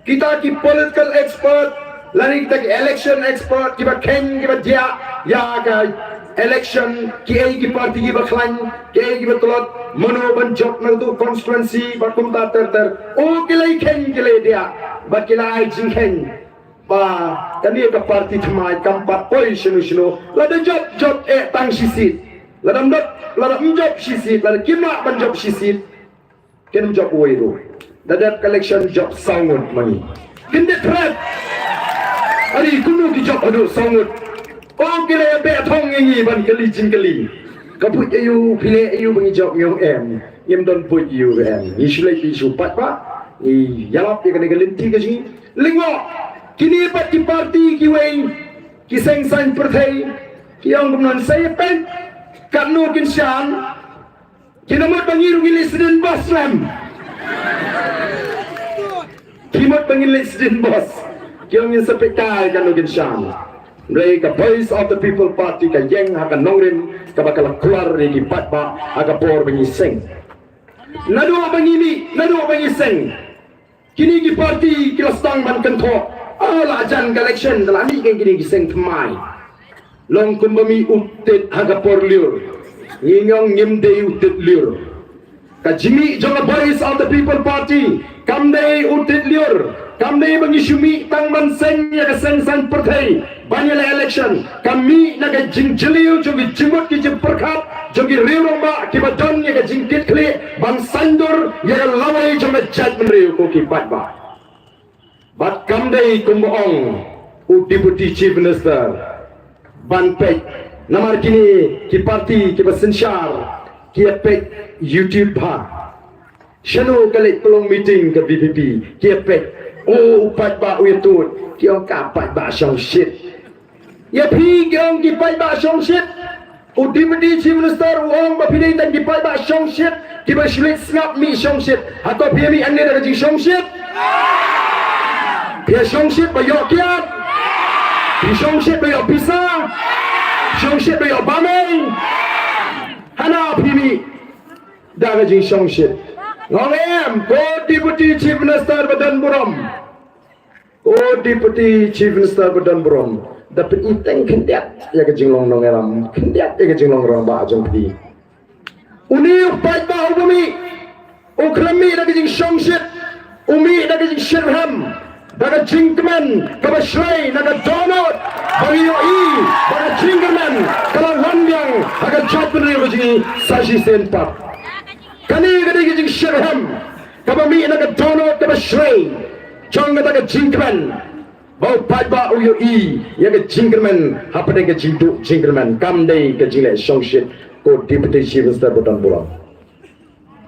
kita ki political expert, lari kita ki election expert, kita ken, kita dia, ya ka election kiai ki parti ki baklan kiai ki betulot mano banjok nang tu constituency bakum ta ter o kilai ken kilai dia bakilai jingken ba tani ka parti thmai kampat position sino lada job tang sisit lada job sisit lada kima banjok sisit ken job wairu dada collection job sangut mani kinde trap ari kunu ki job adu sangut. Oh kira be thong ngi ban kali jingkali. Kaput ayu pile ayu bangi jok ngong em. Yem don put you em. Ni sulai pi supat pa. Ni yalap ye kene gelinti ke sini. Lingo. Kini pat ki parti ki wei. Ki seng san perthai. Ki ong gumnon saya pen. Kanu kin shan. Kinamot bangi rungi lesden bos lam. Kimot bangi lesden bos. Ki ong yin sepekal kanu kin shan. Mereka Voice of the People Party ka yang akan nongrin ka bakal keluar dari kipat ba aga por bengiseng. Nadu bengiseng. Kini ki parti kilastang ban kento. Ala jan election dalani kan kini giseng kemai. Long kumbami utit aga por liur. Ngingong ngimde utit liur. Ka jimi jonga Voice of the People Party kamdei utit liur. Kami mengisumi tang manseng ya keseng san perthai banyak election kami naga jingjeliu jogi jimut ki jimperkat jogi riurong ba ki badon ya jingkit kli bang sandur ya lawai jome judgment riu ko ki bat ba bat kamdei kumboong u deputy chief minister ban pek namar kini ki parti ki basensyar ki pek YouTube ba shanu kali pelong meeting ke BPP ki pek oh upat ba uitut kiong kapat ba song shit ya pi kiong kipat ba song shit o deputy chief minister uong ba pinay tan kipat ba song shit kiba shlit snap mi song shit atau pia mi ane daga jing song shit pia song shit ba yok kiat pi song shit ba yok pisang song shit by Obama hana phimi daga jing song shit ngong em ko deputy chief minister badan buram ko deputy chief minister badan buram dapat iteng kendiat ya ke jing long nong eram kendiat ya ke jing long rong ba jong pi uni upai ba ubumi ukrami daga jing song shit umi daga jing shirham daga jingman kaba shray daga donut bagi yoi daga jingman kala hangyang daga jatpun rojing sashi senpat kani daga jing shirham kaba mi daga donut kaba shray chong daga jingman bau pai ba yoi ya ga jingman apa daga jingdu jingman kam dei ga jingle song shit ko deputy chief minister botan bola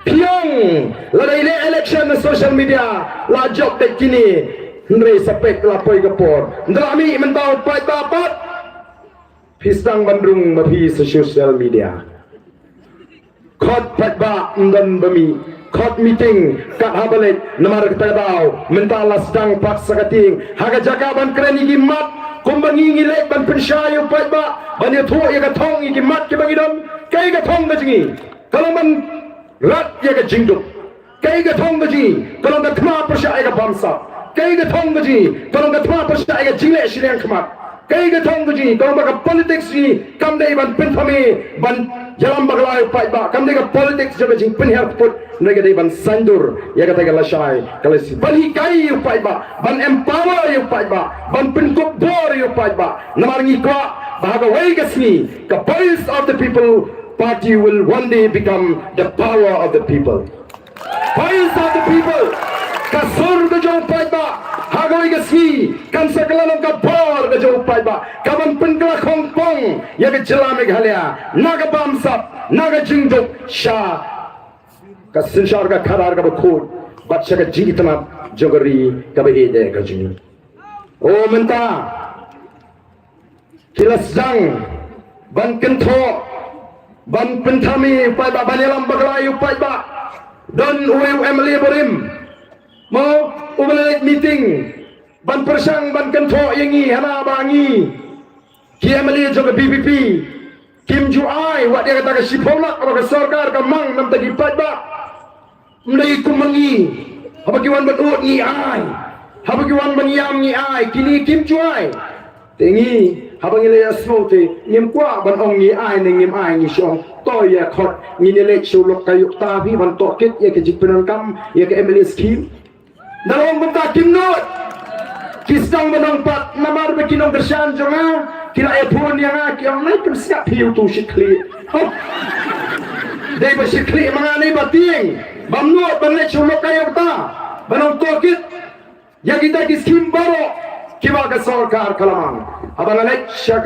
Piang ladai election social media la job tek kini Ndre sapek lapoi gapor ndrami mentau pai bapat pisang bandung mapi social media khot pai ba ndan bami khot meeting kat habalet namar ketadau mentala sedang pak sakating haga jaga ban kreni gimat kumbangi ngilek ban penshayo pai ba ban ya thu ya gathong gi gimat ke bangidom kai gathong gajingi kalau man rat ya gajingduk kai gathong gaji kalau gathma persya ya bamsa kai ga thong gaji kalau ga thma persya ga jingle shirang khmat kai ga thong gaji kalau ba politics ni kam dei ban pen phame ban jalam baglai pai ba kam dei ga politics jaga jing pen her put nega dei ban sandur ya ga taga lashai kalau si ban hi kai yu pai ba ban empower yu pai ba ban pen kop bor yu pai ba namar ngi kwa bahaga wai gasni ka voice of the people party will one day become the power of the people voice of the people kasur ga jauh pai ba hagoi ga si kan sakalam ka bor ga jauh pai ba kaban penkla khongpong ya ga jela meghalaya naga bamsap naga jingdok sha ka sinshar ga kharar ga khod batsha ga jingitna jogari ka be de ga jing o menta kilasang ban kentho ban penthami pai ba banelam baglayu pai ba don uwe emily borim mau ubalek meeting ban persang ban kentho yangi hana bangi kiamali joga BBP Kim Ju Ai wat dia kata ke sipolak apa ke sarkar ke mang nam tagi pat ba mlai kumangi apa kiwan ban ut ngi ai apa kiwan ban yam ngi ai kini Kim Ju Ai tengi habang ile asmo te ngim kwa ban ong ngi ai ne ngim ai ngi shong to ya khot ngi ne lek sulok kayuk ta bi ban to kit ya ke jipenan kam ya ke Emily scheme dalam bentak kimnot kisang menang pat namar bekinong kersan jonga kila epon yang yang naik siap hiu tu sikli dei ba sikli mangani bating bamnot banlek sulok kayuk ta banong to kit ya kita kiskim baro kiba ka sarkar kalamang abang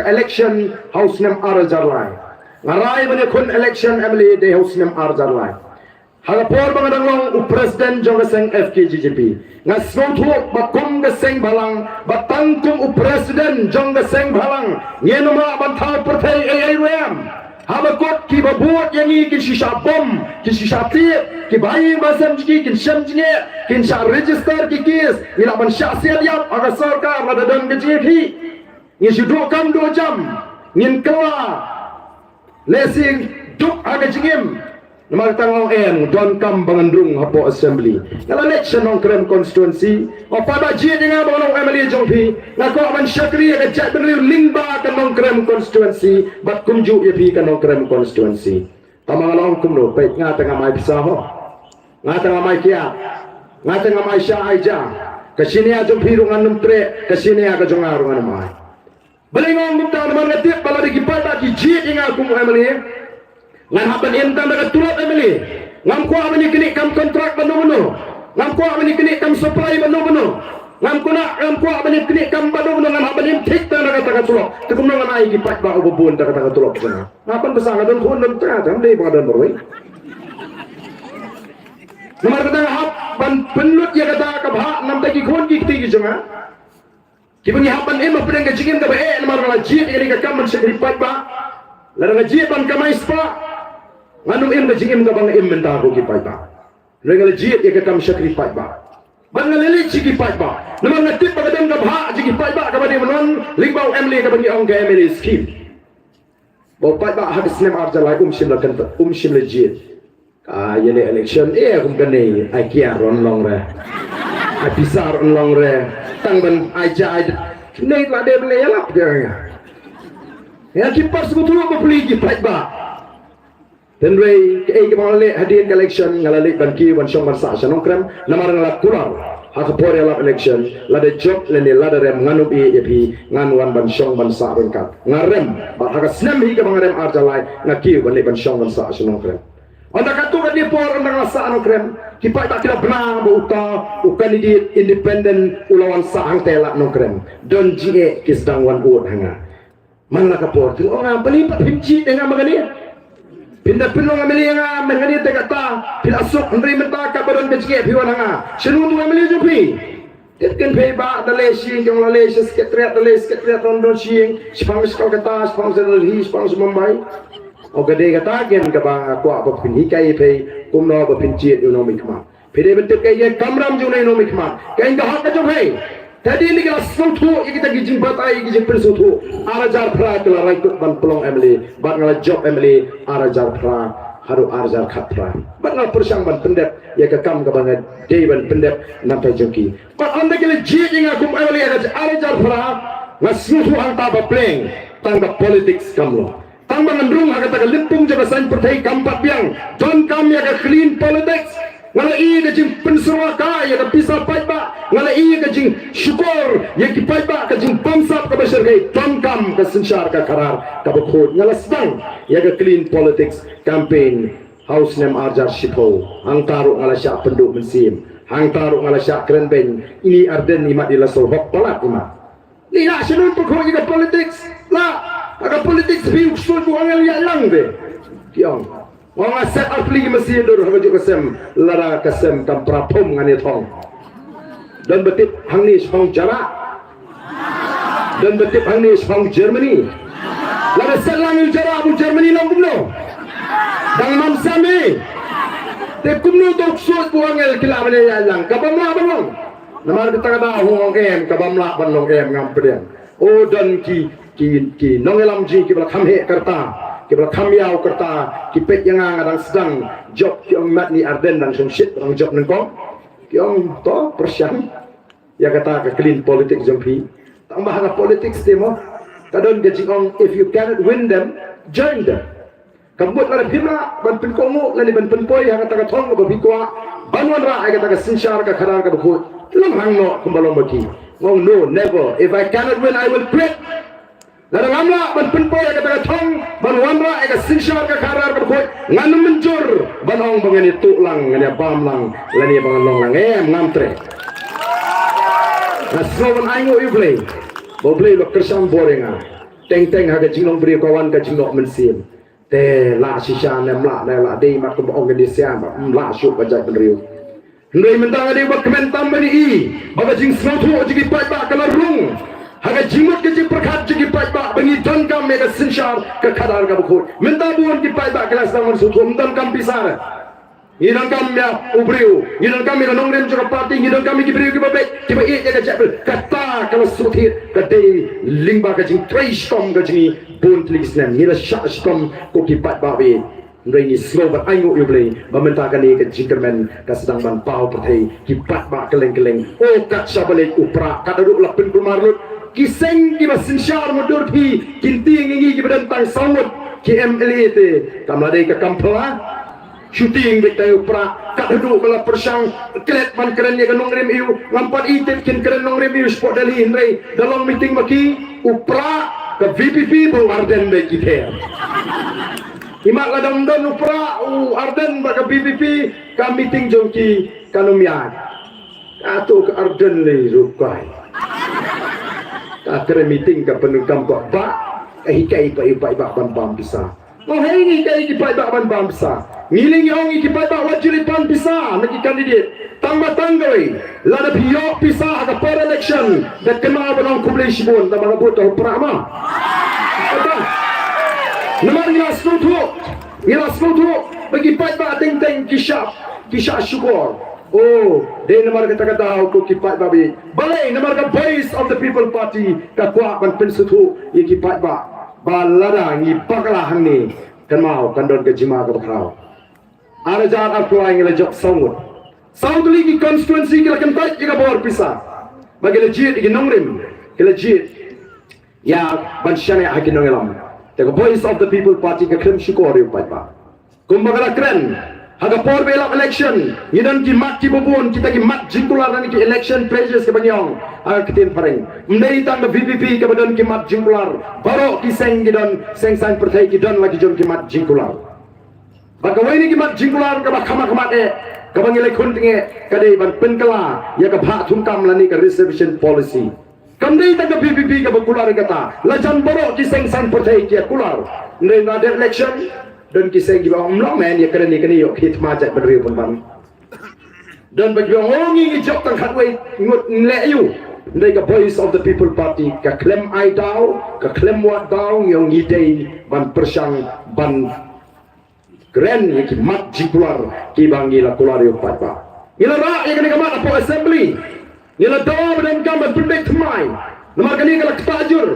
election house nem arjarlai ngarai bane kun election Emily de house nem arjarlai Hagapor bangadang long President jong seng FKGJP ngasnothuk bakum seng balang batangkum President jong seng balang ngenoma bantau pertai AIWM habakot ki babut yangi kin shisha bom kin shisha tip ki bayi basam ki kin shamjine kin sha register ki kis ila ban sha siap aga sarkar ada dan GJP ni shudu kam 2 jam ngin kala lesing duk aga jingim Namar tangong en don kam bangandrung hapo assembly. Ngala election ong krem constituency. O pada jie nga bangong Emily Jongpi. Ngako aman syakri aga jat benriu lingba kanong krem constituency. Bat kumju yepi kanong krem constituency. Tamang along kumno pait nga tengah mai pisah ho. Nga tengah mai kia. Nga tengah mai sya aija. Kasini a Jongpi rungan numtre. Kasini aga jonga rungan mai. Balingong mukta naman ngatip bala digipada ki jie nga kum Emily. Ngan haban entam daga tulap Emily ngam ko amani kini kam kontrak bano ngam ko amani kini kam supply bano ngam ko amani kini kam bano ngam haban tik daga daga tulap tekum nang ai gipat ba ubun daga daga tulap kana ngapan besang adon khon dam ta jam dei bangadon boroi nomor kata hap ban penlut ya kata ka bha nam ta ki khon ki ti jonga ki bangi haban em pedang ka jingim ka ba nomor la jit ini ka kam man sekripat ba la daga jit ban kamai spa Nganu im gajing im gabang im mentago ki pai ba. Regal jiet ya kam syakri pai ba. Ban ngalili ki pai ba. Naman ngatip pagadam ka bha ki pai ba kabadi manon lingbau Emily ka bangi ong ka Emily scheme. Bapak ba habis nem arjalai shim legit. Yele election kum kane ai kia ron long re. Ai pisar ron long re. Tang ban ai ja ai nei la de le yala dia. Ya kipas betul apa peligi baik ba. Dan rei ke male hadian election ngalalik ban ki ban shong ban sa shanong krem namar ngalak kular. Hakapore alap election lada job lene lada rem nganup epi nganuan ban shong ban sa rengkat ngarem ba haka snem hi ka bangarem arjalai ngaki ban le ban shong ban sa shanong krem anda katu kan dia por anda ngasa anu krem kipai tak kira benar buta ukan di independent ulawan sa hang tela no krem don jie kisdang wan ut hanga man la kapor tu orang pelipat himci dengan magani pindah pinong amili nga mengani tegata pilasok ndri menta ka badan kecike piwan nga shenu tu amili jupi itken pay ba dale sing jong lale sekretariat dale sekretariat rondon sing sipang sekal kata sipang sedalhi sipang mumbai o gade kata gen ka ba aku apa pin hikai pay kumno ba pin chiet no mikma pide bentuk kay kamram jung no mikma kay ga hak ka jong hai tadi ini kelas suatu yang kita gijing batai gijing persuatu arajar pra kelar ikut ban pelong emily ban ngala job emily arajar pra haru arajar khatra ban ngala persang ban pendep ya ke kam ke banget day ban pendep nampai joki ban anda kele jing aku emily arajar pra ngasuatu anta ba pleng tangga politics kamlo tangga ngendrung kata limpung jaga san pertai kampat biang don kam ya ke clean politics ngala iya kajing pensuruh kaya ka pisah pai ba ngala iya kajing syukur ya ki pai ba kajing pamsap ka besar kay tongkam ka sensyar ka karar ka bukhod ngala sedang ya ka clean politics campaign house nem arjar shipo hang taruh ngala syak penduk mensim hang taruh ngala syak keren ben ini arden imat dilasol hok palat imat ni nak senun bukhod ya ka politics la ka politics bi usul bu angel ya lang be kiong wong aset afli mesti dur hajuk kesem lara kesem kam prapom ngani thong dan betip hang ni sepang jarak dan betip hang ni sepang Germany lara set langil jarak bu Germany long kumno dang mam sami te kumno tok suat bu angel kila bane yang kabamla banong namar kita kata hong em kabamla banong em ngam pedem o dan ki nongelam ji ki bala khamhe karta kita kamiau kerta kipet yang ngadang sedang job yang mat ni arden dan sumsit orang job nengkong yang to persian ya kata ke clean politik jompi tambah ada politik demo kadon gajing if you cannot win them join them kambut la phima ban pin kongu la ni ban pin poi yang kata thong ko bikwa banwan ra ai kata sinchar ka kharar ka bkhut lam hangno kumbalong baki ngong no never if I cannot win I will quit Nada ngamla ban penpoy kata thong ban wanra eka sinsyar ka karar ka khoi ngan menjur ban ong bangani tuklang ngani bamlang lani bangalong lang ngamtre na slowan aingo play bo play lo kersam borenga teng ha ka jinglong bri kawan ka jinglok mensim te la shisha nem la la dei mak ko ong ni siam la syuk ka jai penriu ndai mentang ade ba kementam bani i ba jing slotu jigi pai ba kala rung haga jimut ke perkhat jigi pai ba bani don kam mega sinshar ka khadar ka bukhut minta buon ki pai ba kelas namun sutum don kam pisar idon kam ya ubriu idon kam ya nongrem juga party idon kam ki briu ki babek ki ba i ka jabel kata kalau suthit ka dei lingba ka jing trace tom ka jing buon tlis nem ni la sha stom ko ki pai ba be Ndai slow aingo yublei mementakan ni ke jinkermen ka sedang ban pau perthei ki pat ba keleng-keleng o kat sabale upra ka duduk lapin kumarlut kiseng ki basinsyar mudur pi kinti ngi ki badantang sawut ki MLA te kamlade ka kampla shooting bek tayo upra ka duduk bala persang klet ban keren ya kanong rem iu ngampat item kin keren nong rem iu sport dali hindrai dalam meeting maki upra ka VPP bo arden bek kita Imak ladang don upra arden baka BPP ka meeting jongki kanomian ato ke arden le rukai ka kere meeting ka penungkam kok ba hikai pa ban bam bisa oh hei ni kai ki pa ban bam bisa ngiling yong ki pa wajib pan bisa nagi kandidat tambah tanggoi lada biok bisa ka per election dat kema banong kublai sibon ta mga buto prama Namar ngilas nutu bagi pai ba teng kisah syukur oh de namar kata ko kipat ba bi balai namar ka voice of the people party ka kwa ban pensutu ye kipat ba balada ngi pakla hangni kan mau kan don ke jima ka bakrau ara jar apply ngi la jok saumut South League constituency kila kan tak jika bor pisa bagi legit iki nongrim ke legit ya ban syane akin nongelam the voice of the people party ka krem syukur yu pa kumbagala kren haga por bela election yidan ki mat ki bobon kita ki mat jingkular dan ki election pressures ke banyong aga kitin pareng mdei tang VPP ke badan ki mat jingkular baro ki seng gidan seng sang pertai ki don lagi jon ki mat jingkular bagawai ni ki mat jingkular ka bakama kamat kabang ilai kuntinge kadai ban penkala ya ka bha thumkam lani ka reservation policy kamdei tang VPP ka bakular kata lajan baro ki seng sang pertai ki kular ndai na election dan kisah giba umlong men ya kena ni yok hit macet berdiri pun bang dan bagi orang ini jok tang hatway ngut le you ndai ka voice of the people party ka klem ai dau ka klem wat dau yang ngidei ban persang ban grand ki mat jikular ki bangila kular yo patba ila ra ya kena kamat apo assembly ila do dan kam pendek mai nomor kali kala ketajur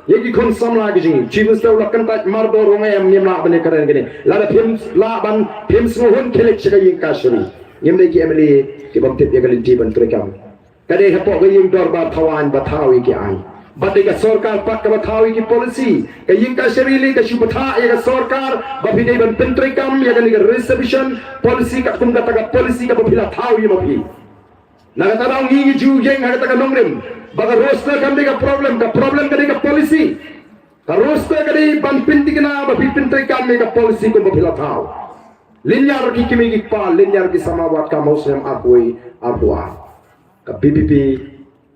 yegi kon samla gijing chief staff la kan taj mardo ronga yam nimla bane karen gini la phim la ban phim snohon khelek chega yin kashri yim dei ki emeli ki bam tip ya galin ti ban trekam kade hapo ga yin dor ba thawan ba thawi ki ai badai ka sarkar pak ka thawi ki policy ka yin kashri li ka shubtha ya ka sarkar ba bidai ban trekam ya gani reservation policy ka kum ka ta policy ka bila thawi ma phi naga tarang ngi ju jeng ha ta ka nongrim baga roster kami ka problem kadi ka policy ka roster kadi ban pinti kena ba pinti kami ka policy ko babila tau linyar ki kimi ki pa linyar ki samawat ka muslim apoi apua ka BPP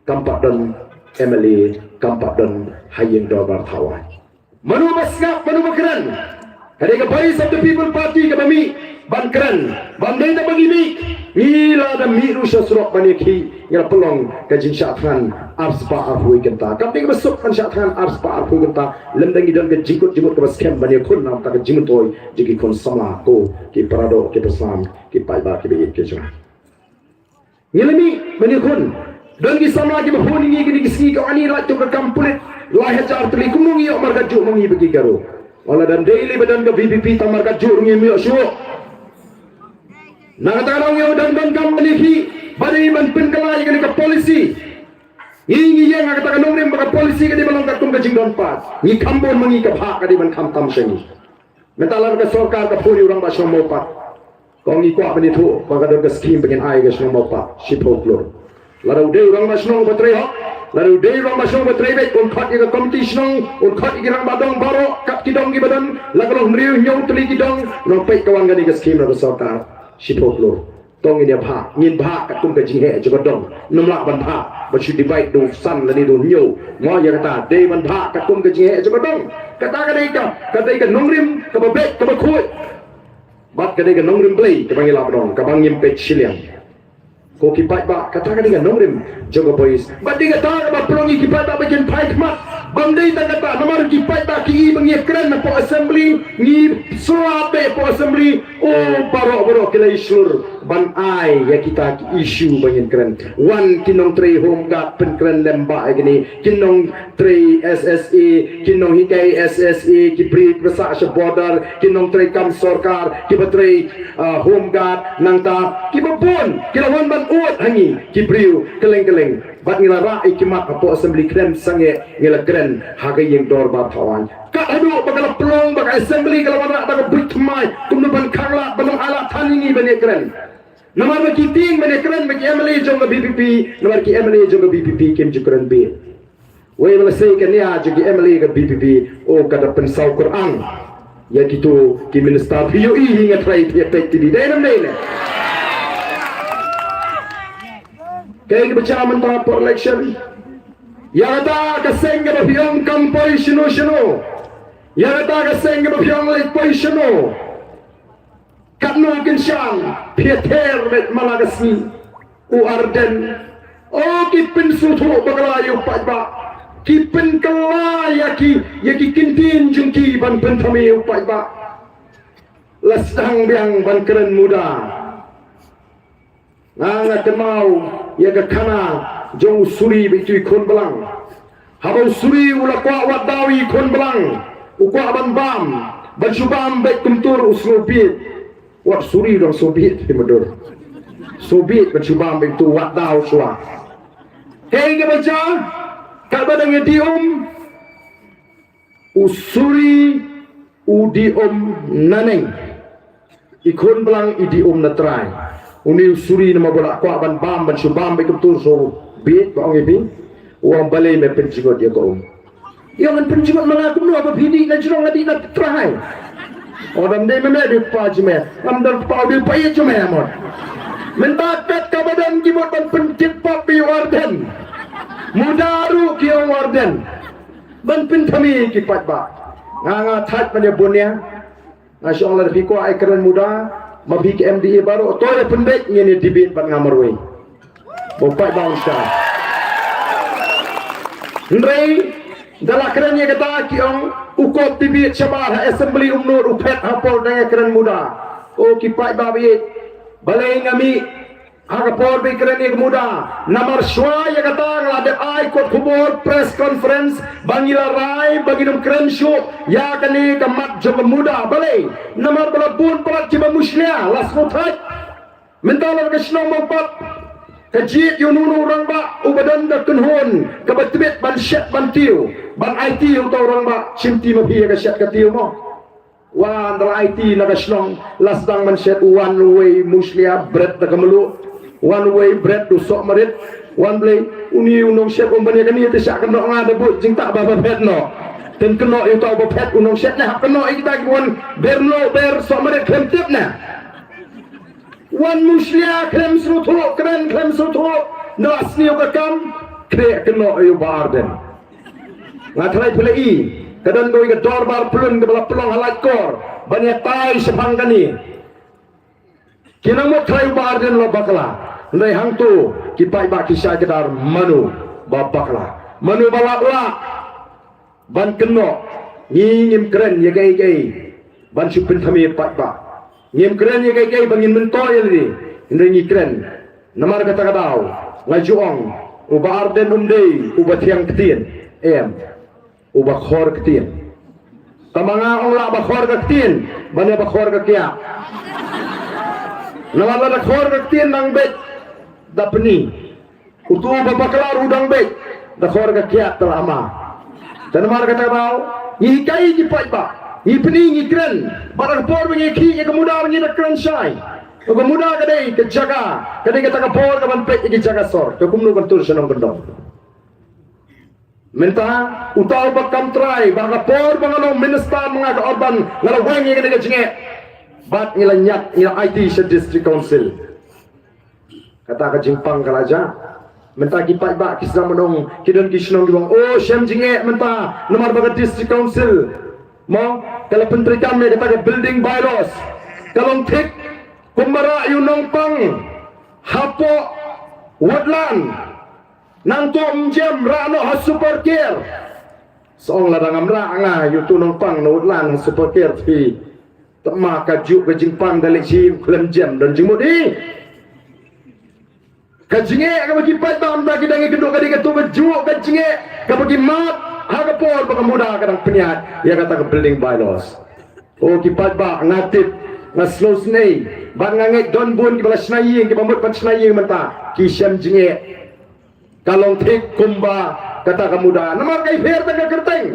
kampak dan MLA kampak dan hayeng dobar tawai manu masngap manu makran kadi ka voice of the people party ka bami ban keren bandai ta bagi mi ila da mi rusya surok bani ki ngala pelong ka jin syathan ars pa arhui kenta kaping besuk kan syathan ars pa arhui kenta lemdangi dan ke jikut ka baskem bani kun nam ta ka jimutoy jiki kon sama ko ki parado ki pesam ki paiba ki bi ki jwa ngilami bani kun dan ki sama ki bahuni ni ki ski ka ani ra to ka kampulit la hajar tli kumung yo marga ju mangi bagi garo wala dan daily badan ka VPP tamar ka ju ngi mi syo nagatarong yo dan kam maliki bari man penkala yang ka polisi ingi yang nagatakan nongrim baka polisi ka di balong katung ka jingdon pat ni kambon mangi ka bha ka di man kamtam sengi metalar ka sarkar ka puri urang ba somo pat kong ni kwa bani thu baka don ka scheme bagen ai ka somo pat sipo klor larau de urang ba somo batre ho lalu de urang ba somo batre be kon khat ka competition on khat irang ba dong baro kap ki dong gi badan lagalong mriu nyong tli ki dong no pe kawan ga ni ka scheme ra sarkar Shipoklo, tong ini apa? Ngin bah kat kum kajing he juga dong. Nomlak ban bah, bacu divide do san lani do nyo. Mau ya kata, day ban bah kat kum kajing he juga dong. Kata kata nongrim, kababek, kabakut. Bat kata nongrim play, kabangi labdong, kabangim pet siliang. Ko kipat ba, kata nongrim, juga boys. Bat dia kata ba pelongi kipat ba bagian pai kemat. Bandai tak kata, nomor kipat ba ki bangi keren na po assembly, ni suabe po assembly. Oh, baro kila isur ban ai ya kita isu banyak keren. One kinong tray home guard pen keren lembak gini. Kinong tray SSE, kinong hikai SSE, ki beri besak se border, kinong tray kam sarkar, ki betray home guard nang ta, ki bapun, kila wan ban uat hangi, ki beriu keleng. Bat ngila rai kimat apo assembly keren sange ngila keren hagai yang dor ba tawan. Kat adu bakal pelong bakal assembly kalau mana tak buat mai kumdupan kangla belum alat tani ni banyak keren. Nomor bagi ting banyak keren bagi MLA jongga BPP, nomor ki MLA jongga BPP kim jukran B. Wei melesai kan ya juga MLA ke BPP oh kada pensau Quran. Ya gitu ki minister PUE hingga try tiap di dalam ni. Kaya baca mentah for election. Ya kata kaseng ke bahyang kampoi shino. Ya kata kaseng ke bahyang lekpoi shino. Katno kensyang Pieter met Malagasi Uarden. Oh kipin sutu bagalayo patba. Kipin kalaya ki kintin jungki ban pentami patba. Lasang biang ban keren muda. Nanga temau ya ke kana jong suri bitu kon belang habau suri ula kwa wadawi kon belang ukwa ban ban syubam baik kumtur usnubit wat suri dong sobit himadur sobit ban syubam baik tu wat dau suah hei ke baca kat badang usuri udium naneng ikun belang idium natrai uni usuri nama bola kwa ban bam ban syubam baik kumtur so bit ba ong ibi uang balai me pencingot dia ko yang kan pencingot mengaku nu apa bini dan jerong ngadi nak try orang ni memang dia pajme amdar pa dia payah cuma amot mendapat kabadan kibot ban pencit papi warden mudaru kiong warden ban pentami kipat ba nganga that pada bunya masyaallah fi ko ai keren muda mabik MDA baru to ya pendek ni debit ban ngamarwe bopat bangsa Ndrei dalam kerennya kata kiong ukop tibit syabah assembly umnur upet hapol dengan keren muda kipai babi balai ngami hapol bi kerennya muda namar sywa ya kata ngelade ai kot kubur press conference bangila rai bangilum keren show ya kani kemat jom muda balai namar balapun pelat ciba muslia las kotai mentalar kesenong mampat kajit yununu orang ba ubadan da kunhun kabatbet ban syat ban tiu ban IT utau orang ba cimti mapi ka syat ka tiu mo wan dal IT na kasnong lasdang man syat one way muslia bread da kamelu one way bread du sok marit one way uni unong syat umbani kani te syak keno ngada bu jing tak baba pet no ten keno utau ba pet unong syat na keno kita gon berno ber sok marit klem tip na wan muslia klem srutu keren klem srutu nas ni okam kre keno ayu barden ngatrai pelai kadang doi ke dorbar pelun ke bala pelong halai kor banyak tai sepang kani kinang mo trai barden lo bakla ndai hang tu kipai ba kisah kedar manu babakla manu balakla ban keno ngim keren ye gai ban supin thami pat ba ngim keren ye gai bangin mentoy ni ndai ngi keren namar kata kadau ngajuong uba arden umdei uba tiang ketien uba khor ketien tamanga ong la ba khor ketien bane ba khor kekia namar la khor ketien nang bet dapni utu ba baklar udang bet da khor kekia telama dan namar kata kadau ngi kai ji pai ba ngi pni ngi keren barang por ngi ki ye kemuda ngi da keren sai kemuda kadai ke jaga kadai kata ka por ka ban pet ke jaga sor ke kumnu kan tur senong gendong minta utau bakam try baga por bangalo minister mga orban ngala wangi kadai ke jinge bat ngilanyat ngila IT se district council kata ka jimpang kalaja minta kipai ba kisna menong kidon kisnong diwang syam jinge minta nomor baga district council mo kalau penteri kami kata ke building bylaws kalau tik kumbara yunong pang hapo woodland nang tom jam rano ha super care song ladang amra nga yutu nong pang no woodland super care ti tama ka ju ke jingpang dalik si klem jam dan jimudi ka jinge ka bagi patam da kidangi keduk ka diga tu beju ka jinge ka bagi mat ha ka por baka muda kadang penyat ya kata ke building bylaws kipat ba ngatip na slow snay bang ngangit don bun ki bala snaying ki bamut pan snaying menta ki syam jinge kalong thik kumba kata kamuda namar kai pher ta kerteng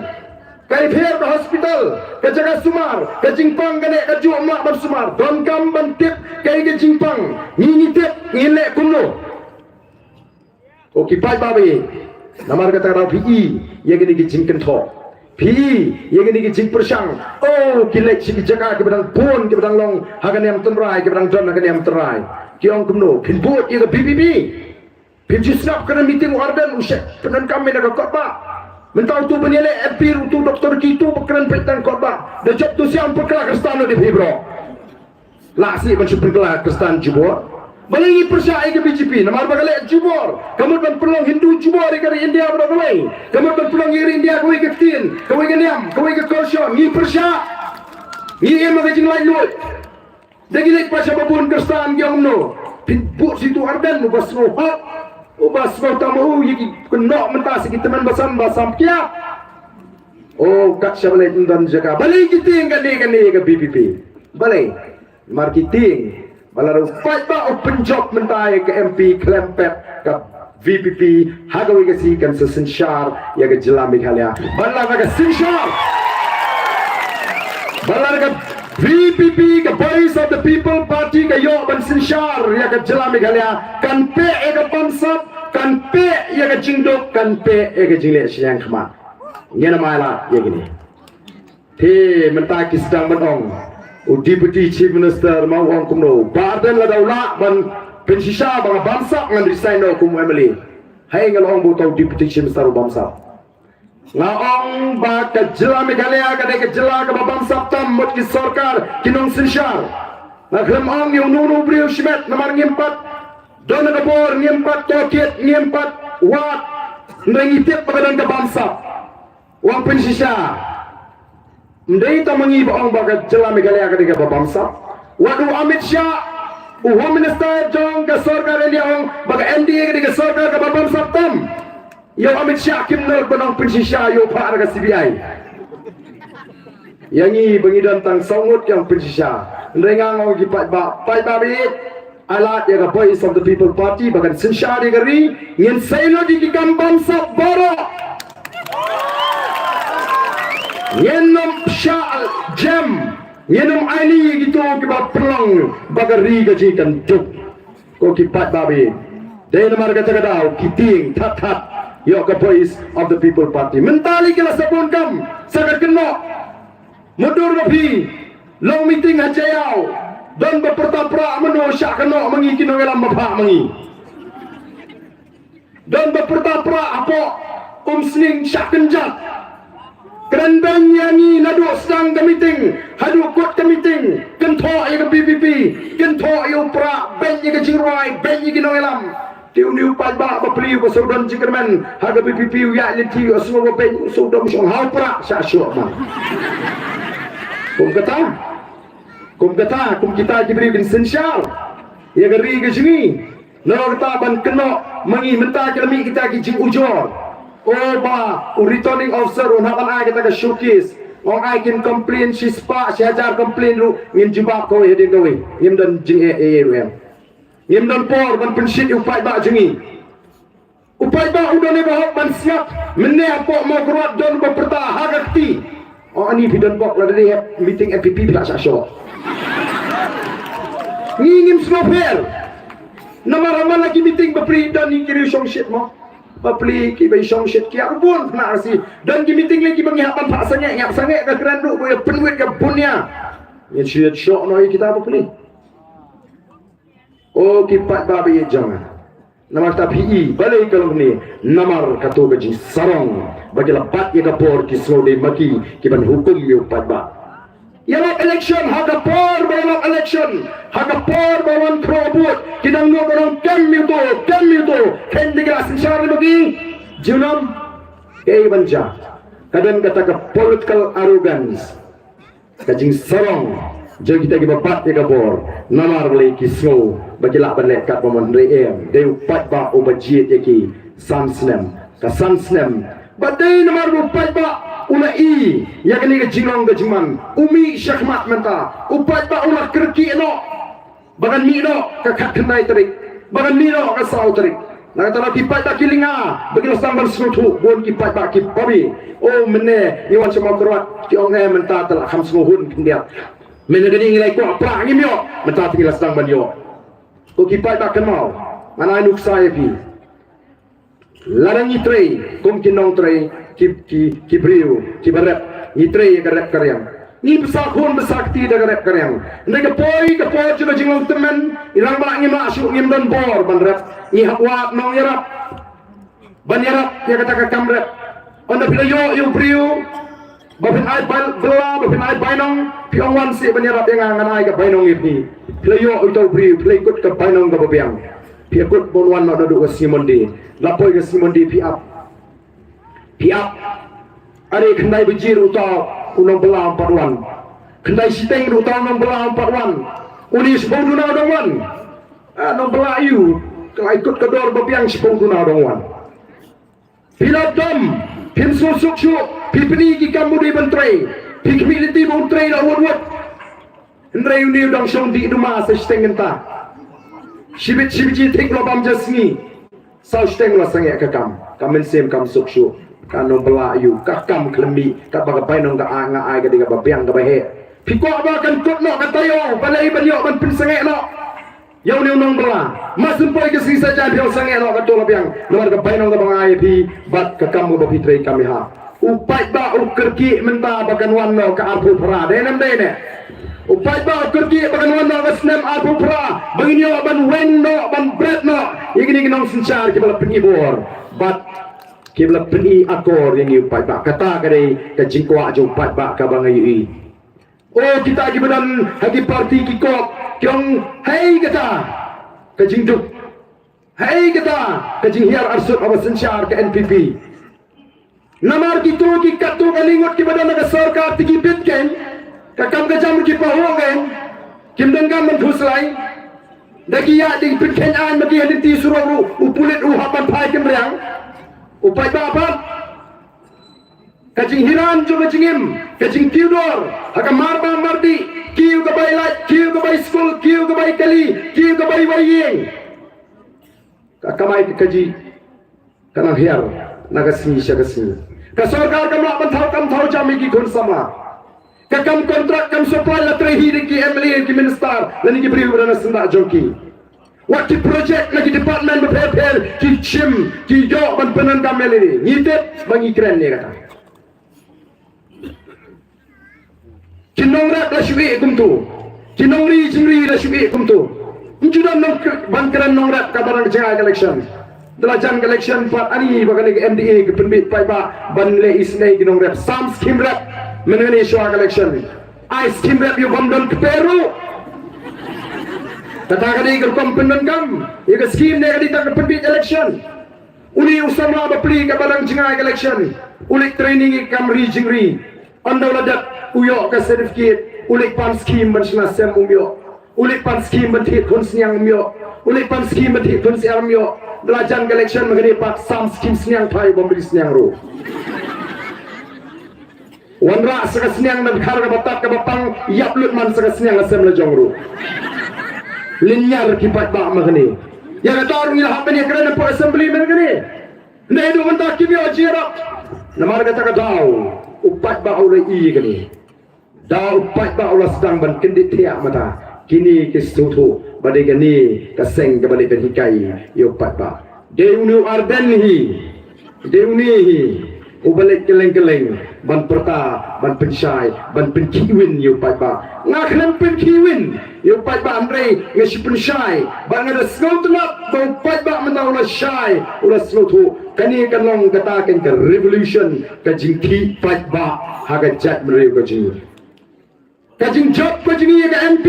kai pher ta hospital ka jaga sumar ka jingpang kane ka ju mak ban sumar don kam ban tip kai ke jingpang ni tip ngile kumno kipai babi namar kata ra PE ye gini ki jingken tho PE ye gini ki jing persang kilek si jaga ke bedang pun ke bedang long hagan yang tenrai ke bedang don hagan yang tenrai kiong kumno pinbut ye ke BBB pinju snap kena meeting warden usek penan kami nak khotbah mentau tu penilai MP tu doktor kitu pekeran petan khotbah dah job tu siang perkelah kristan di Febro lasi ban superkelah kristan jubor balangi persyai ke BJP namar bagale jubor kamu ban pelong Hindu jubor ke India berapa lagi kamu ban pelong iri India kau ke tin kau ke niam kau ke korsyon ngi persya ngi em ke jing lain lut dagi lek pasal babun kristan yang no pinbut situ ardan ubas rohak ubas tamu yiki kena mentasi kita teman basam kia Oh, kat syabalik dan jaga. Balik kita kan ke BPP. Balik. Marketing. Balaru fight ba open job mentai ke MP Klempet ke VPP hagawi ke si kan sesensyar ya ke jelam khalia. Balar ke sensyar. Balar ke VPP ke Voice of the People Party ke yo ban sensyar ya ke jelam khalia. Kan pe ke bamsap, kan pe ya ke jingdok, kan pe ya ke jingle siang khmat. Ngena mala ya gini. Te mentai ki sedang menong. Deputy Chief Minister mau orang kumno badan la daula ban pensisa bang bangsa ngan resign no kum Emily hai ngal ong buto Deputy Chief Minister bangsa ngaong ba ka jela Meghalaya ka de jela ka bangsa tam mot ki sarkar kinong sinshar na gram ong yung nunu brio shimet namar ngimpat don ka bor ngimpat tokit ngimpat wat ngitip pagadan ka bangsa wang pensisa Mdai ta mangi ba ang bagat jela Meghalaya ka diga bangsa. Wadu Amit Shah, Home Minister jong ka sarkar ni ang baga NDA ka diga sarkar ka bangsa tam. Yo Amit Shah kimnol banang pensisya yo pa ka CBI. Yangi bangidan tang songot yang pensisya. Mdai ngang gipat ba bit alat ya ka Voice of the People Party bagan sinsya di gari ngin sailo di gam bangsa boro. Nyenom syal jam nyenom aili gitu kiba pelang bagari gajikan juk ko kipat babi dai namar kata kadau kiting tat yo ka Voice of the People Party mentali kila sabun kam sagat keno mudur babi long meeting hajayau dan berpertapra meno syak keno mangi kino ngelam bapa mangi dan berpertapra apa sling syak kenjat kerandang yangi nadu sedang ke meeting hadu kot ke meeting kentok ya ke BPP kentok ya pra ben ya ke jingrai ben ya ke nongelam tiu niu pai ba beli ko saudan jingkerman harga BPP ya liti semua ben saudan song hau pra sa syok ma kum kata kum kita diberi bin sensyal ya geri ke sini no kata ban keno mangi mentah kami kita ke jing ujor oh ba returning officer on hakan ay kita ka showcase ong ay kin complain si spa si hajar complain lu ngim jumpa ko hedin ko ngim dan jing ru ngim dan por ban pensit upai ba jingi upai ba udah ne bahok ban siap menne apo mo kuat don ba perta hagakti oh ani bidan bok la de meeting FPP bila sa show ngim snopel namaraman lagi meeting ba pri dan ngiri song shit mo Papli ki bai song shit ki arbon na si dan ki meeting lagi bang hapan pak sange ngap sange ka kerandu boy penwit ka punya ya shit show no kita papli oh ki pat babi jangan namar ta PE balai kalau ni namar katu gaji sarong bagi lepat ya ka por ki slode maki ki ban hukum yo pat ba Yalap election, hagapor bawang election, hagapor bawang probut, kinang no bawang kemito, kendi glasin syari bagi, junam, kay banja, kadang kata ke political arrogance, kajing sarong, jadi kita gibapat ya kapor, namar lay kisno, bagi laban lekat paman reem, dew pat ba ubajit yaki, sansnem, kasansnem, badai namar upat ba. Una i ya kini ke jingong ke jiman umi syakmat menta upat ba ulah kerki no bagan mi no ke kat kenai terik bagan mi no ke sau terik nak kata kipat tak kilinga bagi sambar senutu bon kipat ba kip babi oh mene iwan semua keruat ki ong menta telah kham semuhun kendia mene gani ngilai ko pra ngimyo menta tinggal sedang banyo ko kipat ba kenau mana nuk saya pi larang itrei kum kinong trei ki brio ki barat ni trei ka rap karyang ni besar khun besakti da rap karyang ndai ka poi juga jingong temen ilang ba ngi masuk ngim dan bor ban rap ni hakwa no yarap ban yarap ya kata ka kamrap onda pila yo brio bapin ai bala bapin ai bainong piong wan si ban yarap yang nganai ka bainong ni pila yo ito brio pila ikut ka bainong ka babiang pi ikut bonwan no do Simondi lapoi ka Simondi pi up ada kendai bejir utau unang belah 4 kendai siteng utau unang belah 4 uni 10 duna dongwan nang belah you kalau ikut kedor babiang 10 duna dongwan bila dom pim susuk pipni ki kamu di bentrei pikmi di bentrei la wot ndrei ni dong shong di duma sa stengen ta shibit shibiji tik lo bam jasni sau steng lo sange ka kam kamen sem kam sukshu kanu bela yu ka kam klemi ka ba bai nong ka anga ai ka diga ba piang ka ba he piko ba kan kot no ka tayo balai banyo ban pin sange no yau ni nong bela masum poi ke sisa ja bio sange no ka to lo piang nomor ka bai nong ka ba ai pi bat ka kam ba pitrei kami ha upai ba ukerki menta bakan wan no ka arpu pra de nam de ne upai ba ukerki bakan wan no ka snem arpu pra banginyo ban wen no ban bread no igini nong sinchar ki bala pengibor bat kibla peni akor yang upai ba kata kare ka jingkwa jo upai ba ka bangai i oh kita gi badan hagi parti ki kop kyong hei kata ka jingduk hei kata ka jinghiar arsut awas sinchar ka NPP namar gitu ki katu kalingot ki badan naga sarkar tigi bitken kakam kajam ki pahongen kim dengam menfuslai dagi ya ding bitken an magi haditi surawu upulit hapan pai kemriang upai ba kajing hiran jo kajingim kajing kiudor haka marba mardi kiu ka bai light kiu ka bai school kiu ka bai kali kiu ka bai waying kakamai kaji kanang hiar naga sini syaga sini ka sarkar kam lak kam thau jami ki khun sama ka kam kontrak kam supply la trehi ki MLA ki minister lani ki bri berana senda joki waktu projek lagi department berpel ki chim ki yo ban penan kamel ini ngitet bangi keren ni kata kinong rap la shwi kumtu kinongri jingri la shwi kumtu injudan nong bangkeran nong rap ka barang jenga election Delajan election part ani bagai ke MDA ke penbit pai ba ban le isnai ginong rap sam skim rap mengenai soal election I skim rap you bandon ke Peru kata kali ke komponen kam ya ke skim ne kali tak penbit election uni usama ba pli ke barang jengai election ulik training kam ri anda ladat uyo ke certificate ulik pan skim bersama sem umyo ulik pan skim berhit kun siang umyo ulik pan skim berhit kun siang umyo Delajan election mengenai pak sam skim seniang thai bombri seniang ro wanra saka seniang dan khar ka batak ka bapang yap lut man saka seniang asem la jong ro linyar ki pat ba mengenai ya ka tor ngi hap ni kerana po assembly mengenai ndai do menta ki bio jirap namar kata ka dau upat ba ulai i kani dau upat ba ulas sedang ban kendit tiak mata kini kestutu badai gani kaseng kembali berhikai yo patba deunu ardenhi deunihi ubalik keleng-keleng ban perta ban pensyai ban penkiwin yo patba ngakhlem penkiwin yo patba andre ngasi pensyai ban ada skotnap bau patba menaulah syai ulah slotu kani kanong katakan ke revolution ka jingki patba haga jat mereu ka jing job ka jing ka MP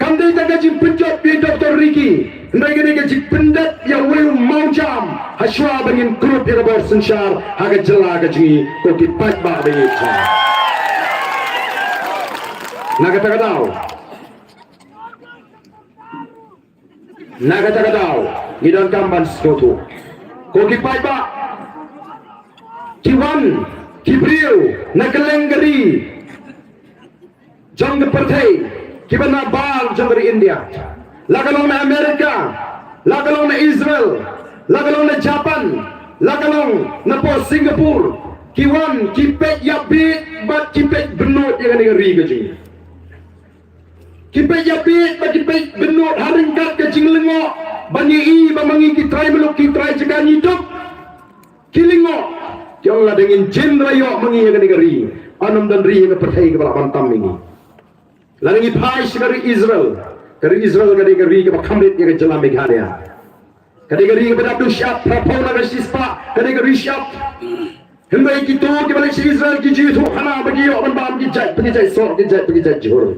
Kamdai tak gaji penjot bi Dr. Ricky. Ndai gani gaji pendat yang weu mau jam. Haswa bangin grup yang ber sensar haga jela gaji ko ki pat ba be cha. Naga tagadao. Naga tagadao. Ngidon kamban skoto. Ko ki pat ba. Kiwan, kibriu, nakaleng gari. Jang partai Kibana bal dari India, lagalong na Amerika, lagalong na Israel, lagalong na Japan, lagalong na po Singapore, kiwan kipet yabit bat kipet benut yang ada ri kajing. Kipet yabit bat kipet benut haringkat kajing lengo, banyi i bamangi kitrai meluk kitrai jaga hidup, kilingo, yang lah dengan jendra yo mangi yang ada ri, anam dan ri yang percaya kepada bantam ini. Lalu pai dari Israel dari negeri ke Kamrit yang jalan Meghalaya. Kadang-kadang kepada Abdul Syab, Rapona dan Sispa, kadang-kadang Syab. Hingga itu ke balik Israel ke jitu hana bagi orang bam kijat, pengijat sok, pengijat jor.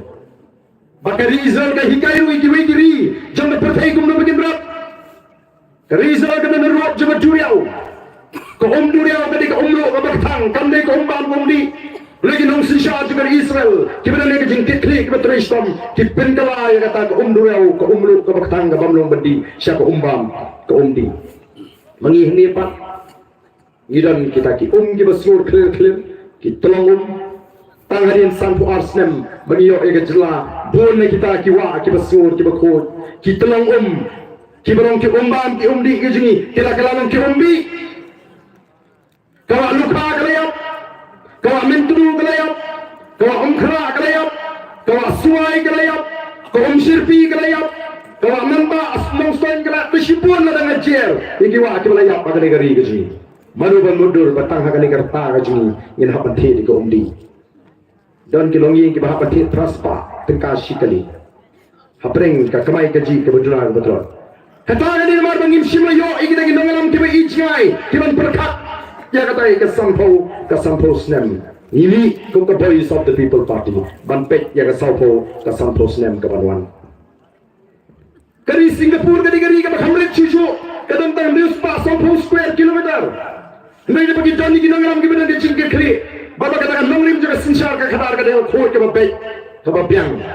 Maka di Israel ke hikairu iki jangan percaya kum bagi berat. Ke Israel ke menerot jangan duriau. Ke duriau ketika umro ke bertang, kandai ke bam di. Lagi nong sisya juga Israel. Kita lagi jengkit klik berteristom. Kita pendala yang kata ke duriau, ke umru, ke bertang, ke bamlong bendi. Siapa umbam, ke umdi. Mengihni pak. Ngidan kita ki ki basur clear ki tolong tang hadin san pu arsnem bagi yo ega jela bon kita ki wa ki basur ki bakot ki tolong ki barong ki bam ki di ki jingi kita kalang ki bi kawa luka kalayap kawa mentru kalayap kawa khra kalayap kawa suai kalayap kawa sirpi kalayap kawa mamba asmong stoin kalayap besipun na dengan jer iki wa ki kalayap pada negeri ki jingi Manu ban mudur batang hakani kerta kajungi ngin hapan the di ko don kilongi ki bahapan the traspa tengka sikali hapreng ka kamai kaji ke bedura betul kata ni mar bangim simla yo iki dagi nongalam ki ba ijngai ki ban perkat ya kata ke sampo snem ini ko ka voice of the people party ban pek ya ka sampo snem ka banwan kari Singapore kadi ka hamlet chuchu kadang tang news pa sampo square kilometer Nai dapat kita ni kita ngalam kita ni cingkir kiri. Bapa katakan nonglim juga sinsar ke khabar ke dia khoi ke bapak ke bapiang.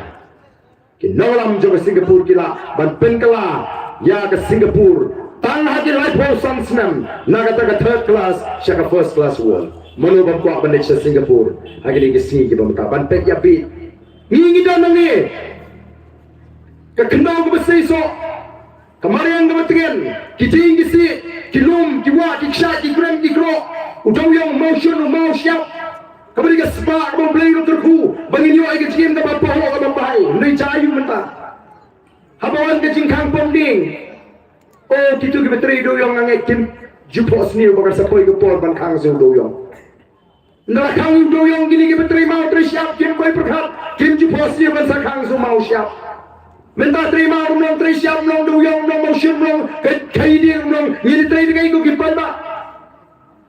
Kita ngalam juga Singapura kita ban penkala ya ke Singapura. Tang hati life house sansnam. Nagata ke third class syaka first class world. Manu bangkwa ban Malaysia Singapura. Agili ke sini kita bangka ban pek ya pi. Ni kita nangi. Ke kendau ke besai so. Kemarin yang kebetulan kijing kisi kilum kiwa kiksha kikrem kikro udau yang motion mau siap kembali ke spa kamu beli terku bangin yo ke jim ke bapa ho ke bapa hai ndai cayu menta habawan ke jingkang ponding oh kitu ke betri do yang ngangai kim jupos ni bakal sapoi ke pol ban khang zo do yang ndara khang do yang gini ke betri mau tri siap kim koi perkhat kim jupos ni ban sa khang zo mau siap Minta terima umlong tersiap umlong duyong umlong motion umlong kai dia umlong ini teri kai ko kipan ba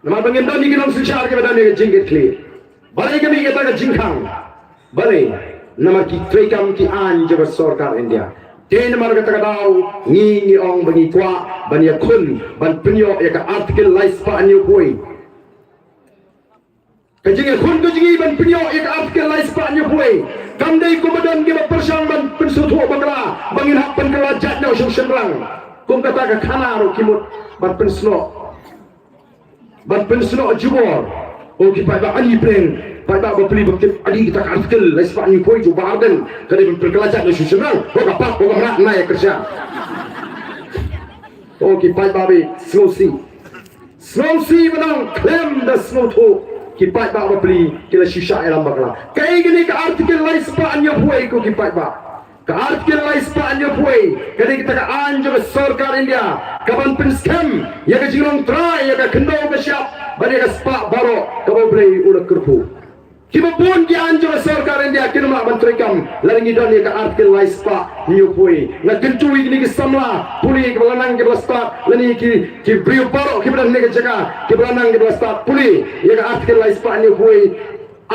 nama bangin dani kinam sinsar ke badani ke jingit clear balai kami kata ke jingkang balai nama ki trekam ki an jaba sarkar India ten mar kata kadau ni ong bangi kwa ban ya khun ban penyo ya ka article lies pa anyo boy kajing khun kajing ban penyo ya ka article lies pa anyo boy Kamdai kumadan kita persang ban pensutu bangla bangin hak penkala jatnya usung senrang kum kata ke khana ro kimut ban pensno jubor o ki pada ali pleng pada beli bakti adi kita artikel lai spani poi ju barden kade ban penkala jatnya usung senrang ko kapak ko kamra naik kerja o ki pada babi snowsi menang claim the snow to kipat ba beli kila shisha elam bakla kai gini ka artikel lai spa anyo puai ko kipat ba ka artikel lai spa anyo puai kadi kita ka anjo sarkar India kaban pin scam ya ka jingrong try ya ka kendo ka siap bani ka spa baro ka beli udah kerpu kiba pun ki anjo sarkar India kinma menteri kam laringi don ya ka artikel lai spa anyo puai na kentui gini ki samla puli ka lanang ke start lani ki brio baro ki badan ne ka jaga ki lanang ke start puli ya ka artikel lai spa anyo puai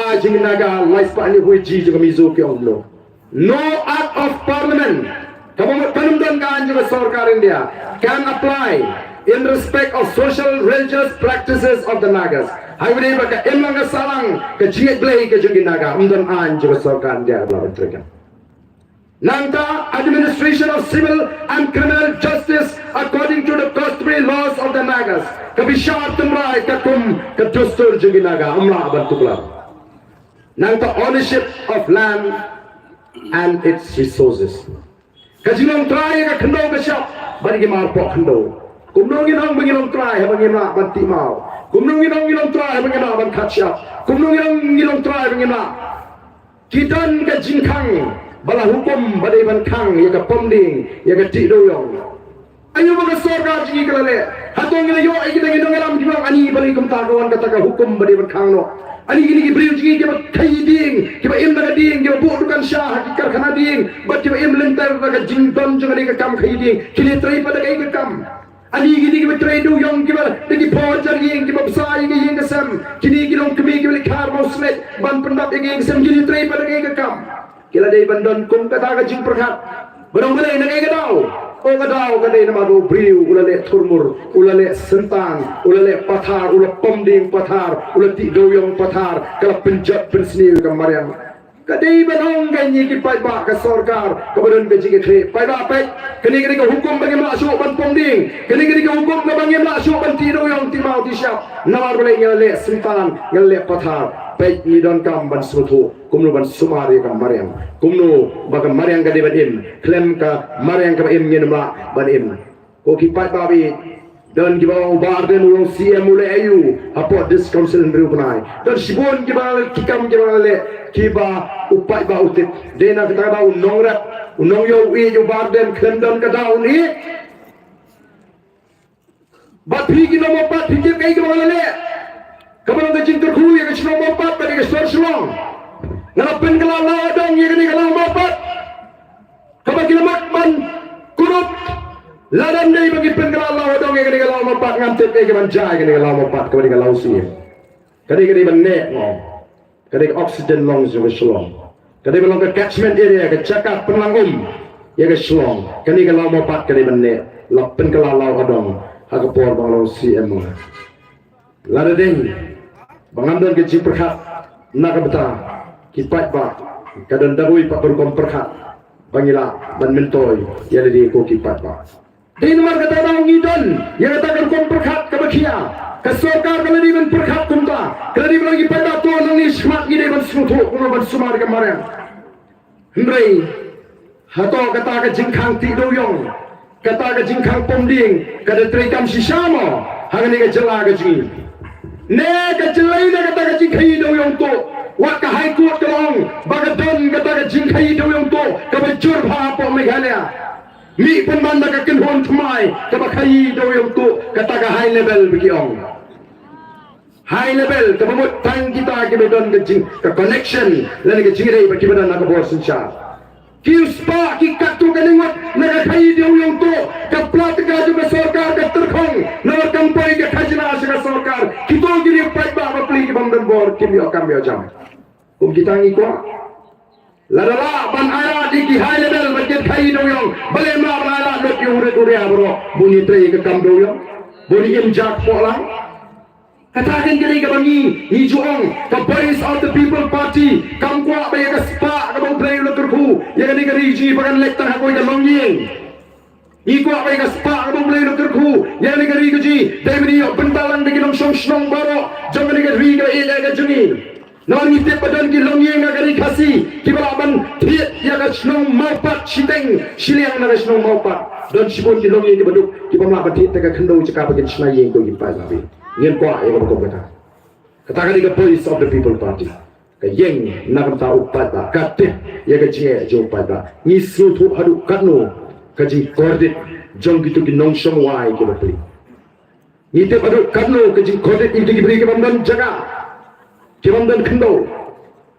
ajing naga lai spa anyo puai ji juga mizo ke omlo no act of parliament kanumdan ka anjo sarkar India can apply in respect of social religious practices of the Nagas. Haibri baka emang salang ke jiet blai ke jungi Naga umdan anjo sarkar India bla betrikan. Nanta administration of civil and criminal justice according to the customary laws of the Nagas. Kabishar tumrai kakum kadustur jungi Naga umla bantukla. Nanta ownership of land and its resources. Kajinong try ka khando ka shop bari ki mar po khando. Kumnong inong bangilong try ha bangina banti mau. Kumnong inong try ha bangina ban khatcha. Kumnong inong try bangina kitan ka jingkang bala hukum badai ban khang ya ka pomding ya ka ti doyong. Ayo mga sarkar jingi kalale. Hatong ngayo ay kita nginong alam di bang ani bali kum tagawan kata ka hukum badai ban khang no. Ani gini beliau jingi kiba kaiding kiba im daga ding kiba bu dukan syah hakikar kana ding bat kiba im lentar daga jington jangan ka kam kaiding kini trai pada kai ka kam ani gini kiba trai do yong kiba dagi pojar ging kiba besai ging kesam kini kilong kemi kiba likhar moslet ban pendap ging kesam kini trai pada kai ka kam kila dai bandon kum kata ka jing perhat barang balai na kai ka daw o ka daw ka dai nama do briu ulale thurmur ulale sentang ulale pathar ulale pomding pathar ulale ti doyong pathar kala penjat pensni ka mariam Kadai banong ganyi ki pai ba ka sarkar kemudian gaji ke kre pai ba pai kini ka hukum bagi masuk ban ponding kini ka hukum bagi masuk ban tiro yang timau di syap nawar boleh ngale simpan ngale pathar pai ni don kam ban sutu kumno ban sumari kam mariam kumno baga mariam ka debadim klem ka mariam ka im nyenma ban im ko ki pai ba bi dan kita barden uang CM mulai ayu apa discount berubah dan sibun kita kikam kita le kiba upai ba utit dena kita ba unongrat unong yo yo barden kendon ka daun ni bat phiki no mopat phiki kai ka le kaman ga jing terku ya ka shno mopat ba ka sor shlong ngala pen kala la dong ya ka kala mopat kaman kilamat ban kurut Ladan day bagi pengalaman dong yang kena lawan empat ngantet ke manjai kena lawan empat kau kena lawan sini. Kena menek ngom. Kena oksigen long juga selong. Kena belong ke catchment area ke cakap penangum ya ke selong. Kena lawan empat kena menek. Lapen kelalau adong hakapor bang lawan CM. Ladan day bangamdan ke ciperhat nak betah kipat ba kadang dagui pak berkom perhat bangila ban mentoy ya di ko kipat ba. Di nomor kata orang ngidon yang katakan kom perkat kebakia kesorkar kalau di men perkat kumta kalau di lagi pada tu nang ni smart gide ban sutu kuno ban sumar kemarin hendrai hato kata ke jingkang ti doyong kata ke jingkang pomding kada trikam sisamo hang ni ke jela ke jingi ne ke jelai na kata ke jingkai doyong tu wa ka high court kalong bagadon kata ke jingkai doyong tu ke bejur bha po Meghalaya Mi pembanda ka kinhon tumay kabakai daw yung to kataga high level bikiong high level kabamot tang kita kibedon kajing ka connection lani ka jingray bakibadan nakaborsin siya kiuspa kikatu kaningot nakakai daw yung to kaplat ka juga sarkar ka terkong nawakampay ka kajina sa sarkar kito gini pait ba mapli kibamdan bor kimyo kamyo jam kung kita ngikwa Ladala ban ara di ki high level bajet khai do yong bale ma bala lot yung ure ure abro bunyi tre ke kam do yong bunyi im jak po lang katakan kali ka bangi ni juong ka voice of the people party kam kwa ba ka spa ka bang play lo turku ya ni ka riji pagan lekta ha ko ka longyeng iko ba ka spa ka bang play lo turku ya ni ka riji demini bentalang de kinong song baro jong ni ka ri ka ila ka jungi Nawan ngitip badan ki longyeng agari kasi kibalaban thiet ya ka snong maupat siteng siliang na ka snong maupat don sibon ki longyeng ki baduk ki pamla batit ka khando chaka bagin snayeng ko gipai labi ngien kwa ya ko kata katakan ka voice of the people party ka yeng na ka upat ba katte ya ka je jo upat ba ni su thu hadu katno ka ji kordit jong gitu ki nong song wai ki batli ngitip hadu katno ka ji kordit itu ki beri ki pamdan jaga Kibamdan kendo,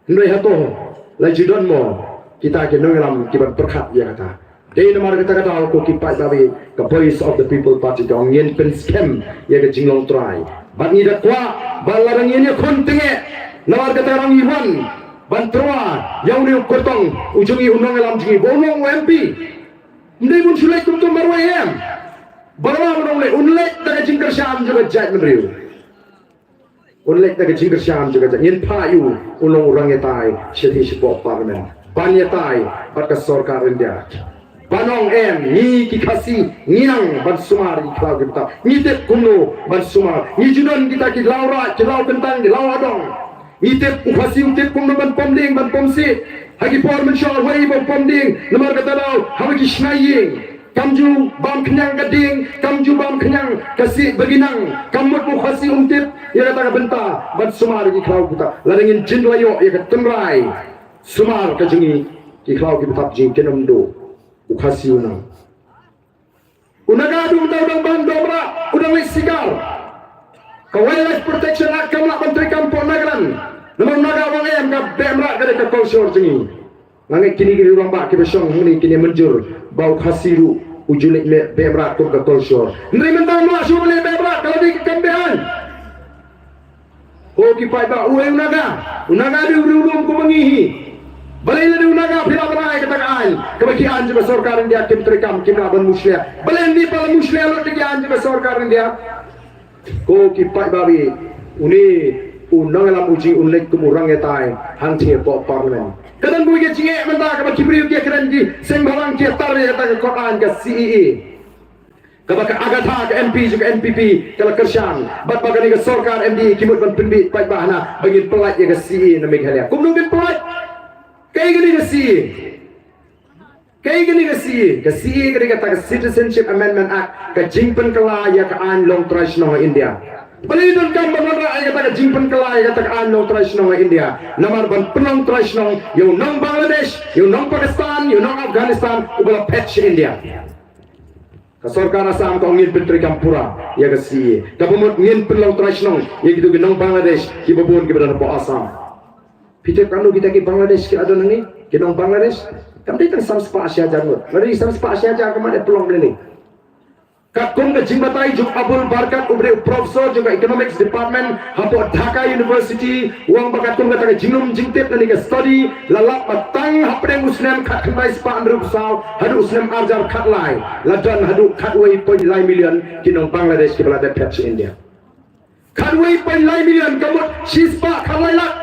hendai hato, lagi don mo, kita ke nongelam kiban perkat dia kata. Dari nomor kata aku kipat babi ke voice of the people party dong yen pen scam ya ke jinglong try. Bat ni dak kwa, balarang yen kontenge, nomor kata orang Iwan, bantua, yang ni kotong, ujungi unong elam jingi, bonong MP. Hendai pun sulai kutum marwayam. Bawa unong le, unlek tak jingkar syam juga jat menriu. Unlek tak jingkar syam juga yen payu ulong orang yetai syedi support parlimen ban yetai bat ka sarkar India banong ni ki khasi nginang ban sumar ki klau kita ngitep kumno ban sumar ni judon kita ki laura ki lau tentang ki lau adong ngitep khasi utep kumno ban pomding ban pomsi hagi por men shor wai ban pomding nomor kata lau hagi snaying kamju bam kenyang gading kamju bam kenyang kasi beginang kamut mu khasi umtip ya kata benta ban sumar ki klau kita ladengin jin layo ya ketemrai sumar kajengi ki klau ki betap jing kenomdo ukhasi unang unaga dum udang bando bra udang sigar ka wildlife protection act kamla menteri kampung nagaran nomor naga wang em ka bemra ka ka kausor jengi ngangai kini kiri urang ba ki besong muni kini menjur bau khasiru ujulik le bemra ko ka kausor ndri mentang ma su le bemra kalau di kambehan o ki pai ba uwe unaga di urung ko mangihi balai na unaga pila barai kata kan kebakian juga sarkar India kim terikam kim laban muslim balai ni pala muslim lo tigian juga sarkar India ko ki pai babi uni unang alam uji unlek kumurang etai hang tie po parlimen kadan bu ge jinge menta ka kibriu ge kadan ji seng barang ke tar ya ta Quran ke CEE kabaka agatha ke MP juga NPP kala kersan bat bagani ke sarkar MD kimut ban pinbit pai bahana bagi pelat ya ke CEE na Meghalaya kum nung pelat kai gani ke CEE kai gani ke CEE ke kata Citizenship Amendment Act ke jingpen kala ya ke an long traditional India Balidon kam banara ay kata jingpen kala ay kata an long traditional India namar ban penong traditional yung nang Bangladesh yung nang Pakistan yung nang Afghanistan ubala patch India Sarkar Assam ko ngin pentri kampura ya ke CEE kabumut ngin penong traditional ya gitu nang Bangladesh kibabun kibada po Assam Peter kanu kita ki Bangladesh ki adon ngi ki nang Bangladesh kamdai tang samspa Asia jangut mari samspa Asia jangut kamade pelong ni Kakung ke jimbatai juk Abdul Barkat ubri profesor juga economics department hapo Dhaka University uang bakatung kata jinum jingtip nani ke study lalap patang hapdeng usnem khat khamai spa andru saw hadu usnem arjar khat lai ladan hadu khatway point lai million kinong Bangladesh ke belada patch India khatway point lai million kamut shispa khalai lak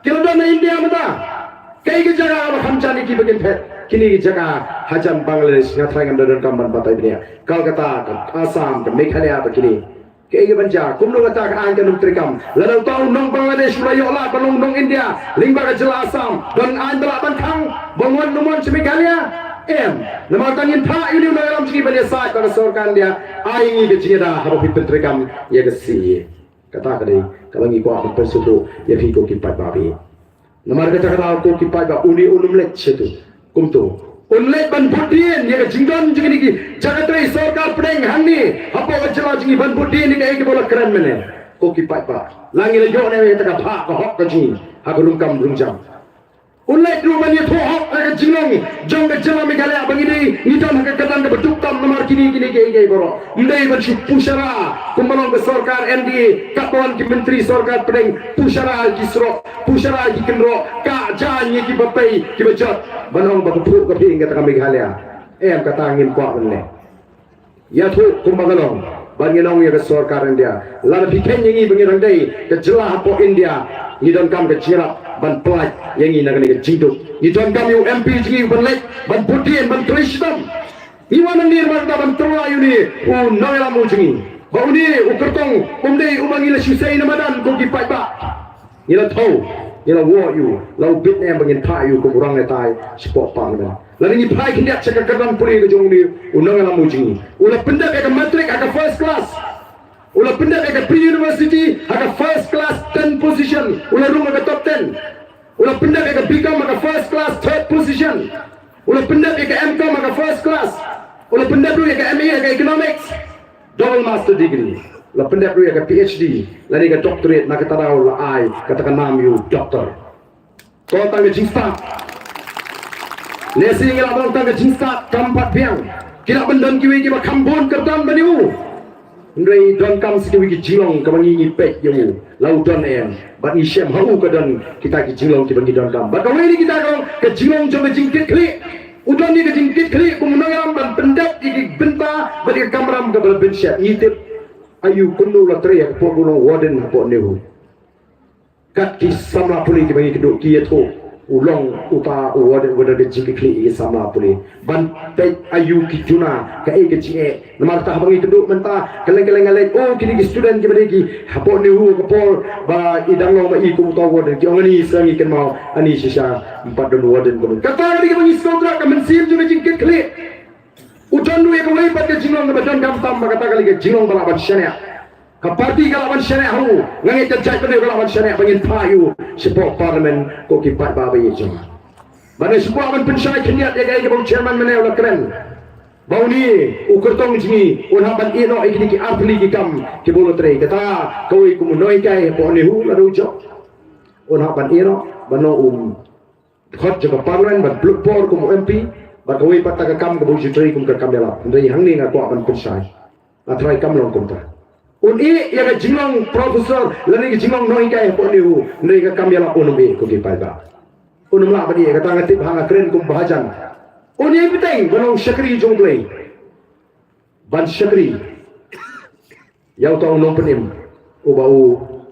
kiladan na India mata kai ke jaga hamjani ki bagian pet kini jaga hajam Bangladesh ngathai ngam dan kamban batai dia Kolkata ke Assam ke Meghalaya begini ke banja kumno kata ke an kanum trikam lalu tahu nong Bangladesh melayu lah balong nong India lingba ke jela Assam dan an belak bankang bangun numon Meghalaya nama tangin pa ini na alam sigi bani sa ka sorkan dia ai ke jira habo pitrikam ya ke si kata ke dei kalangi ko apa persudu ya fi ko kipat babi nama kata ko kipat ba uni unumlet situ kumtu unlet ban budien ya jingdon jing ni jagatri sarkar pedeng hangni apa wajala jing ban budien ni ke bola keren mene ko ki pai pa langi le yo ne ta ka pha ka hok ka jing ha ko rum jam unlet ru man ye tho hok ka jinglong jong ke jama Meghalaya bangi ni tam ka katan ke beduk tam nomor kini ke boro ndai ban si pusara kumbalong ke sarkar ND kapan ki menteri sarkar pedeng pusara kisro pusara ki kenro ka janye ki bapai ki bajot banong bapu ka ping kata Meghalaya kata angin kuat benne ya thu kumbagalong banginong ya ke sarkar India la bikin yangi bangirang dai ke jelah po India ni don kam ke jirap ban plat yangi na ke jingduk ni don kam yu MP jingi ban lek ban budien ban kristam ni wanan ni ban trola yu ni noela mu jingi ba uni ukertong umdei umangi la shisai na madan ko ki pai ba ni la thau ni la wo yu lau bit ne bangin tha yu ko urang ne tai sport pang na la ni pai kindak cakap kadam puri ke jong ni unang la mu jingi ula pendak ke matric aga first class ula pendak ke pre-university aga first class 10 position ula room aga top 10 ula pendak ke BCom aga first class 3rd position ula pendak ke MCom aga first class ula pendak ke MA aga economics double master degree ula pendak ke PhD lani ke doctorate na kata raw la ai katakan nam you doctor ko tang ke jingsta lesi ngela bang tang ke jingsta kampat piang kira bendon kiwi ki ba kambon kertam baniu Ndai don kam sikit ki jilong ka bangi ni pek yamu lau don bat ni syem hau ka don kita ki jilong ki bangi don kam bat kawai ni kita kong ke jilong jom jingkit kli udon ni ke jingkit kli ku menangam ban pendap ki benta bat ki kamram ka bal bin syat ngitip ayu kunu la tre ko gunung warden po nehu kat ki samla puli ki bangi keduk ki yeto ulong uta warden ke jingkit kli ki samla puli ban tai ayu ki juna ka ke jie nomor tah bangi keduk menta keleng-keleng alai oh kini ki student ki bagi hapo ni hu ko por ba idang lo ma i ku to warden ki ongani sangi ken mau ani sisa 4 don warden ko kata ni ki bangi skotra ka mensim juga jingkit kli ujon nu e ko lai pat ke jingong ka badan kam tam kata kali ke jingong bala ban syania ka parti ka lawan syania hu ngangi jajai ka lawan syania bangin payu support parlimen ko ki pat ba bayi jong bane support ban pensyai keniat ya ga bang chairman mene ola keren bau ni ukertong jingi unhaban ino ikini ki arpli ki kam ki bolo tre kata koi ku munoi kai po ni hu la rujo unhaban ino bano khot jaga parlimen ban blupor ku MP ba koi pata ka kam ka bu jitri kum ka kam dela ndai hangni nga ko ban pensai na trai kam long kum ta un i ya ga jinglong professor lani ki jinglong noi kai po ni hu ndai ka kam dela unumbi ku ki pai ba unumla ba ni kata ngatip hanga keren kum bahajan Oni piteng banong syakri jonglei ban syakri yau tong nong penim o bau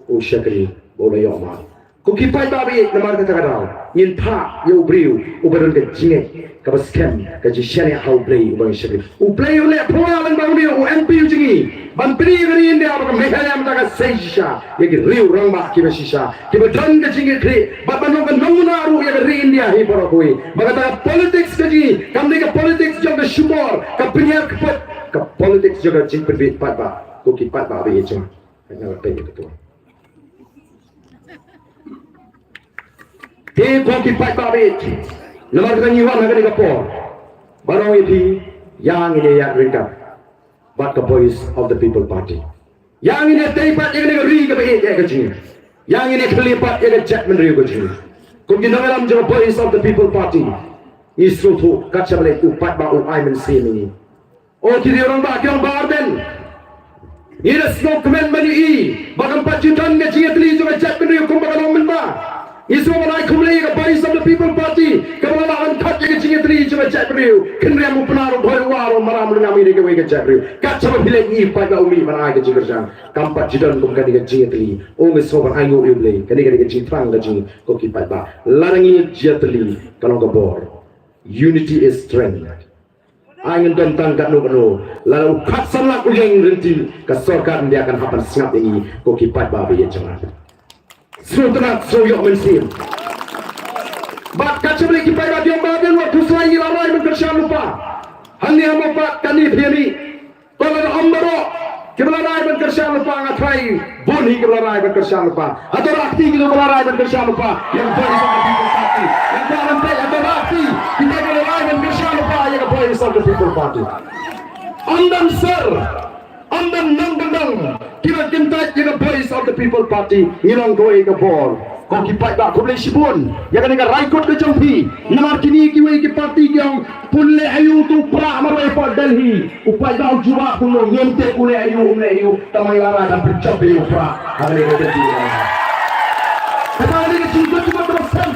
o syakri boleh yo ma ko ki pai ba bi namar ka ta dau yin tha yo briu ubaron ke jinge ka scam ka ji shane how play ubang shiri u play le phoa lang bang dio u mp u jingi ban pri gari india ba meghalaya ma ka seisha ye ki riu rang ba ki ba shisha ki ba dran ka jinge kre ba ba no ka namuna ru ye ri india hi boro koi ba ta politics ka ji kam ne ka politics jong ka shumor ka priya ka politics jong ka jing pri pat ba ko ki pat ba bi jong ka na pe ke to He ko ki pai ba be lamar ka ni wa na ka po barong iti yang ini ya ringka but the voice of the people party yang ini teipat yang ini ri ka be ya ka jing yang ini kelipat ya ka chatman ri ka jing ko ki na lam jo voice of the people party isu tu ka chabale upat ba u ai men se ni o ki ri orang ba kyong ba den ira smoke men mani i bagam pachutan me jing atli jo ka chatman ri ko ba ka men ba Isu malai kumlei ka voice of the people party kabala an that ke jinge tri chuma chapriu kinre mu pnaru bhoi waro maram lu ngami ke we ke chapriu ka chama bile ni pa ga umi mana ke jinge jang kampa jidan kum ka ni ke jinge tri o me so ban ayo yu ble ka ni ke jing trang ga jing ko ki pa ba larangi jatli kalong ka bor unity is strength angin dan tangkat no no lalu katsan la ku yang renti ka sorkar dia akan hapan singap ini ko ki pa ba be jangan Sultanat Soyok Mensim. Bat kaca beli kipai radio badan waktu selagi larai berkersian lupa. Hani amopat kani piani. Kalau ada ombaro, kibelarai berkersian lupa ngatrai. Buni kibelarai berkersian lupa. Atau rakti kibelarai berkersian lupa. Yang boleh sama people party. Yang boleh atau rakti kita kibelarai berkersian lupa yang boleh sama people party. Andan sir. Andan nang dandang. Kira kintai kira voice of the people party ngirang goe ke bor ko ki pai ba ko le sibun ya kan ga raikot ke jongpi namar kini ki we ki party yang pulle ayu tu pra marai pa delhi upai ba juba kuno yente kule ayu tamai lara dan bercobe pra hari ke dia kata ni ke cuba teruskan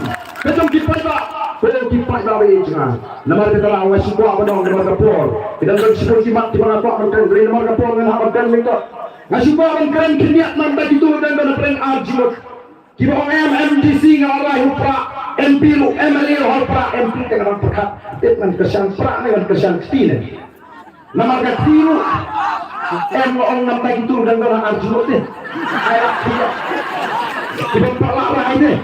ke jong ki pai ba ko ki pai ba we jangan namar ke tara awas ko abadong namar ke bor kita kan sibun ki mat mana ko kan green namar ke bor ngan ha kan mingko Nasuba ang keren kiniat man bagi tu dan bana preng arjimot. Kiba ang MMDC nga aray hupra, MP lu, MLA lu hupra, MP ka naman pakat. It man kasyang pra, man kasyang tinan. Namagat tiru, M lo ang nambay tu dan bana arjimot eh. Ayak siya. Kiba ang palaray eh.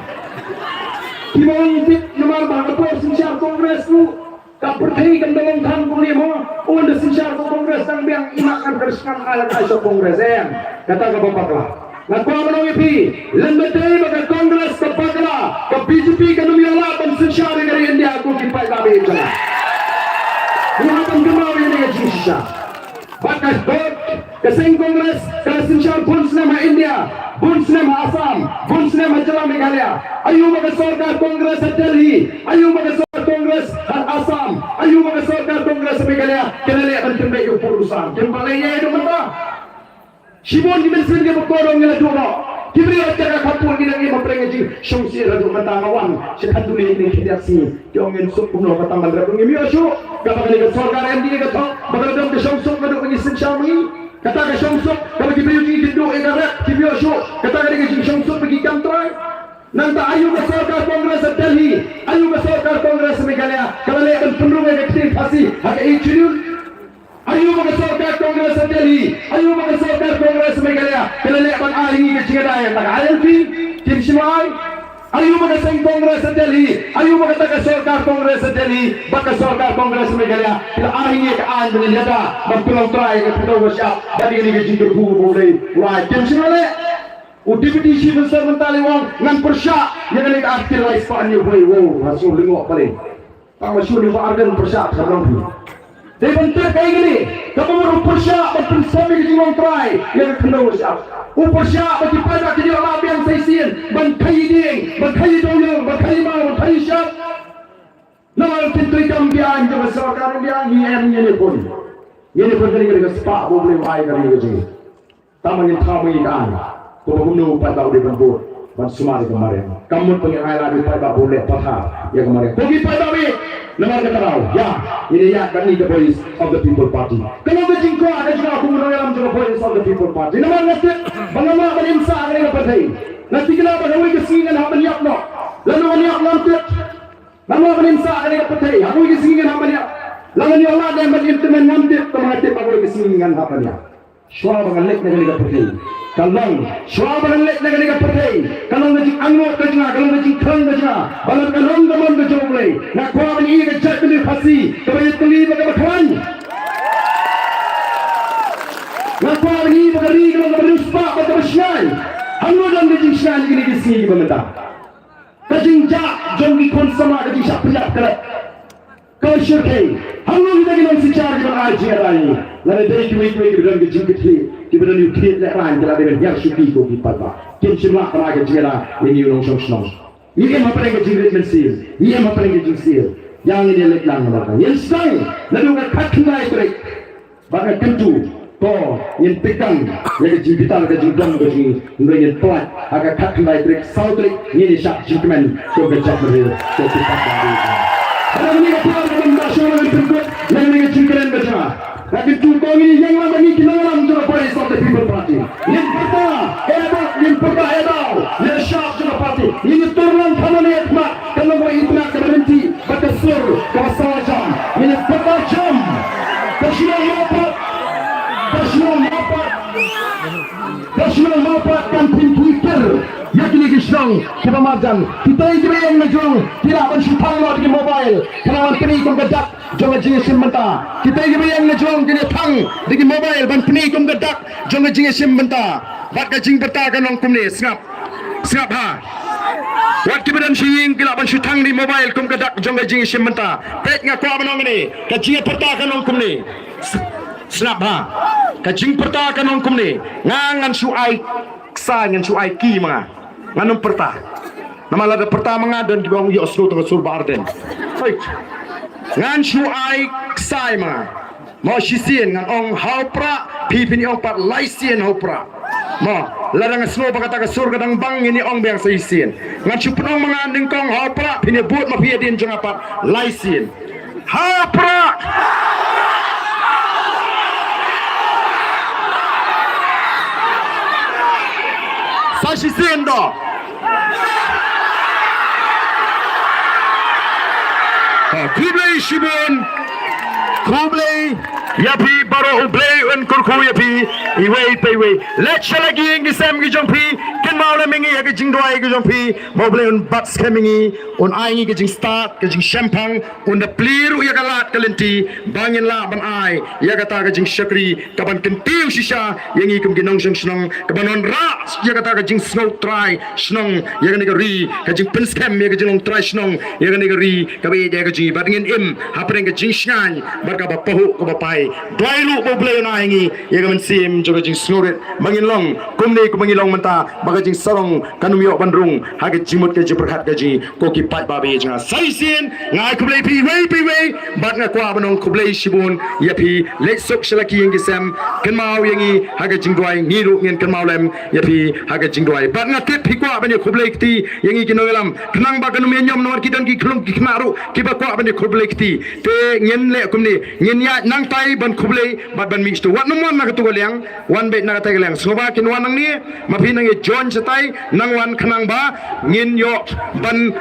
Kiba ang itik naman baka po siya kongres lu. Kaperti kan dalam kan kuliah mo, udah sincere kongres yang biang imakan kereskan alat aisyah kongres yang kata ke bapak lah. Ngaku apa ipi? Lembaga bagai kongres kepakla, ke BJP kan miala dan sincere dari India aku kipai kami itu. Muhammad kemau ini kejinsya. Bagai bot, keseng kongres, sincere pun nama India. Bun sinema Assam, bun sinema Jala Meghalaya. Ayu bagai sorkar kongres Delhi, ayu bagai sorkar kongres Assam, ayu bagai sorkar kongres Meghalaya. Kena lihat berkembang itu urusan. Kembalinya itu mana? Shibon di mesin dia berkorong dengan dua. Kibri aja kapur kita ni memperingati syumsi radu matamawan. Sekat dulu ini kita sini. Jangan sok puno matamal radu ni miosho. Kapag ni sorkar MD kita, bakal dalam syumsuk radu pengisin syami. Kata ke syumsuk, kalau kibri uji tindu ekarat, kibri osho. Kata ke syumsuk pergi kantrai. Nanti ayu ke sorkar kongres Delhi, ayu ke sorkar kongres Meghalaya. Kalau lihat penuh ekstrim pasti, agak injilun. Ayu ke sorkar kongres Delhi, ayu ke sorkar kongres Meghalaya. Kalau lihat ban ahli ke Cingdaya, tak ada tim Simai. Ayu ke seng kongres Delhi, ayu ke tak sorkar kongres Delhi, bak sorkar kongres Meghalaya. Kalau ahli ke ahli menyata, berpeluang try ke petugas siap. Dari ini ke Cingdaya boleh, wah tim Simai. Udipiti civil servant taliwang ngan persya yang ni artil lais pan you boy wow hasil lingok paling ang masyur ni argan persya sabang pi de bentar kayak gini kamu mau persya betul sami di wong try yang kena siap persya bagi pada ke dia lah biang saisian ban kai ding ban kai doyong ban kai mau ban kai syap nama pintu ikam biang je besar biang ni pun kali spa boleh ai kali ni taman yang kami kan Kau gumno pada udah berbur, ban sumari kemarin. Kamu pengen air lagi pada boleh patah ya kemarin. Pergi pada Nama kata tahu, ya, ini ya kan the voice of the people party. Kalau kecing kau ada juga aku menolak the voice of the people party. Nama ngasih, bagaimana berimsa dengan partai. Nanti kenapa kau kesingan hamba niat no? Lalu niat nanti, nama berimsa dengan partai. Aku kesingan hamba niat. Lalu ni Allah yang berimplement nanti temanti aku kesingan hamba niat. Suara bangalek dengan partai. Kalau suara bangalek dengan partai. Kalau ngajik anggota kerja, kalau ngajik kerang kerja, balas kalau teman kerja boleh. Nak kuat ini kerja kena pasti. Kebanyakan kali bagaimana kawan? Nak kuat ini bagaimana kalau berusbah bagaimana syai? Anggota ngajik syai ini kesini bagaimana? Kajing jak jombi konsama kajing syak pelak kerat. Kau syurkai. Anggota kita kena secara kita aji ada ini. Lalu dari dua kita kajing kecil. Kita ni ukir leran kita dengan yang syuki ko di palba. Kim simlah peraga jera ini ulong song. Ini apa yang kajing mensir. Ini apa yang kajing sir. Yang ini leklang mereka. Yang sedang lalu kat kena itu. Bahkan tentu ko yang pegang yang kajing vital kajing dom kajing yang tuat agak kat kena itu. Saudari ini syak jikmen ko kajak mereka. Ko kita kembali. Kalau ini kita mendasyur berikut, yang ini kajing baca. Tapi tu kau ini yang lama ni kita orang juga voice of the people party. Yang pertama yang sharp juga party. Ini turun kamu lihat mak, kalau kau itu nak berhenti, betul kau salah jam. Ini pertama jam. Nasional mapat kan Twitter. Yakini kisang kita majan. Kita ini yang ngejong tidak bersutang lo di mobile. Kenapa kini kau gedak jangan jenis sementara. Kita ini yang ngejong kini tang di mobile ban kini kau gedak jangan jenis sementara. Bat kajing bertakan orang kumni sengap ha. Wat kibadan siying kila ban sutang di mobile kau gedak jangan jenis sementara. Pet ngaku apa orang ini? Kajing bertakan orang kumni. Snap ha. Kajing perta kan ongkum ni. Ngangan suai ksa ngan suai ki mga. Nganong perta. Nama lada perta mga dan kibang yo oslo tengah surba arden. Fight. Ngan suai ksa mga. Mo sisien ngan ong haupra pipini ong pat laisien haupra. Mo ladang snow pakata ka surga dang bang ini ong bang sa isien. Ngan supunong mga anding kong haupra pinebut mapiadin jeng apat laisien. Haupra. Sashi Sendo. Kublai Shibun. Kublai Yapi Baro Ublai Un Kurku Yapi Iway Payway. Let's lagi yang gisam gijongpi. Ken mau na mingi ya gijing doai gijongpi. Mau blai un bats kemingi. Un aingi gijing start gijing champang. Un da pliru ya galat kalenti. Bangin la ban ai. Ya kata gijing syakri. Kapan kentiu sisa. Yang ikum ginong senong. Kapan on ras. Ya kata gijing snow try. Senong. Ya kan ri. Gijing penskem ya gijing try senong. Ya kan ri. Kapan ya gijing badingin im. Hapeng gijing shngan. Barka pahu ko bapai dai lu ko blay na hingi ye gaman sim joga jing snoret bangin long kumne ko bangin long menta baga jing sarong kanumyo bandrung haga jimut ke jiperkhat gaji ko ki pat babe jinga saisin ngai ko blay pi wei bat nga kwa banong ko blay shibun ya pi le sok shalaki ngi sam kan mau yangi haga jing doi ngiru ngin kan mau lem ya pi haga jing doi bat nga tip pi kwa bani ko blay kti yangi kinolam knang ba kanum nyom nomor kidan ki klum ki knaru ki ba kwa bani ko blay kti te ngin le kumni ngin ya nang tai ban kublai bat ban mix tu wat nomor nak tu galiang wan bet nak tai galiang soba kin wan nang ni mapi nang John setai nang wan khnang ba ngin yo ban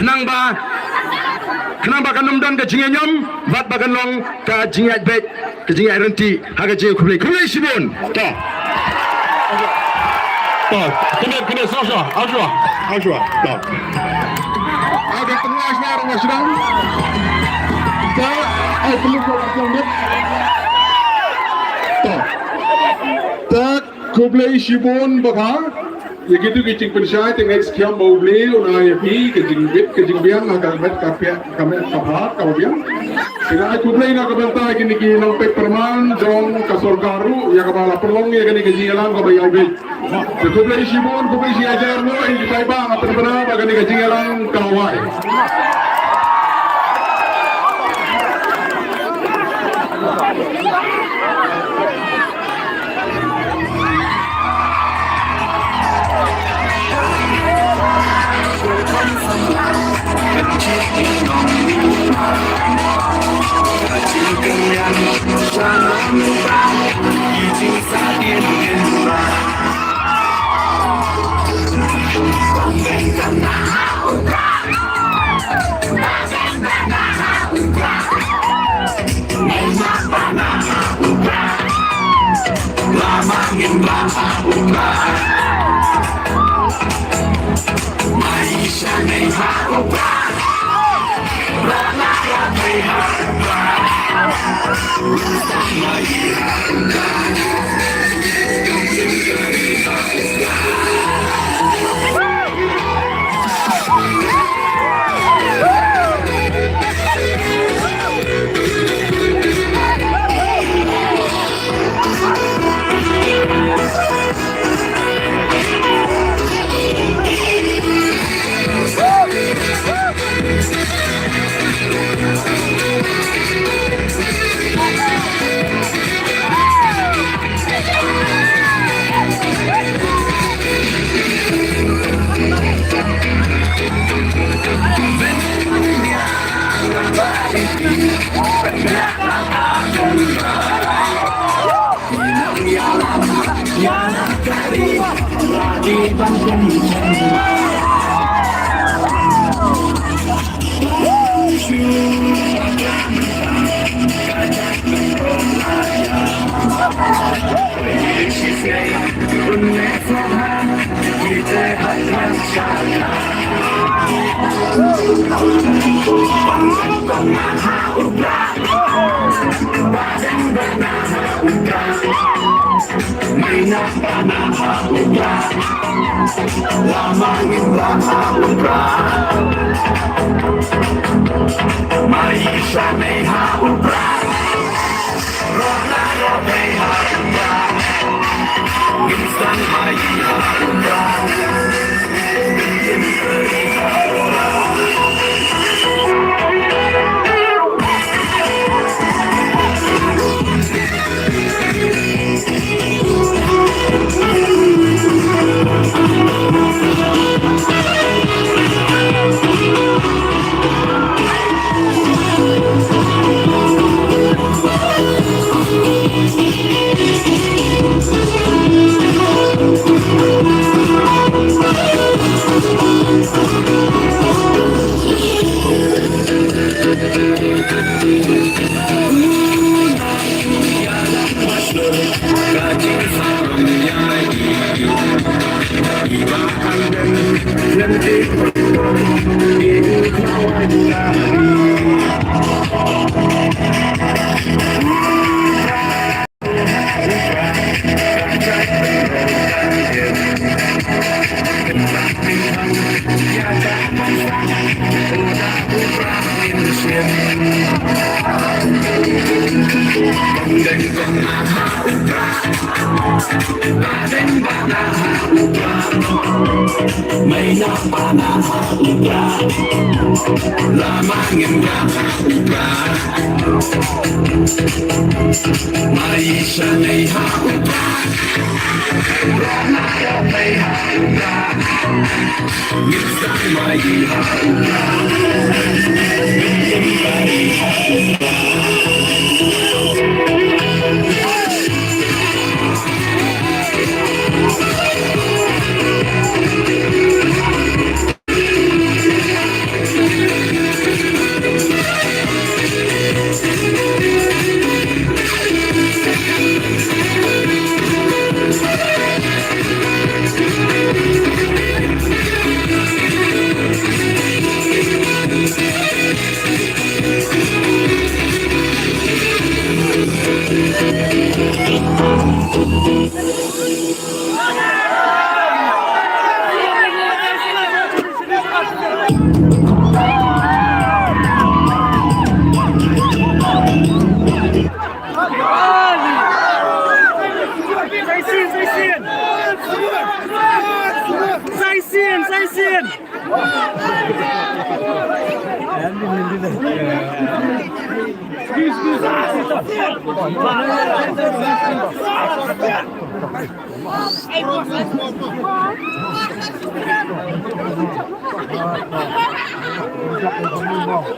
khnang ba kanum dan ka jinga nyom bat bagan long ka jinga bet ka jinga renti ha ka jinga kublai sibun ta kena Aja ta ada tengah sekarang sedang tak kublai shibun baka ya gitu kicing pensai tengah sekian bau beli unai pi kicing bit kicing biang agak met kapia kamet kaphat kau biang kena kublai nak kebentai kini kini nang perman jong kasor garu ya kepala perlong ya kini kicing elang kau bayar bit kublai shibun kublai si ajar no ini kita bang apa benar bagai kicing elang kawai Check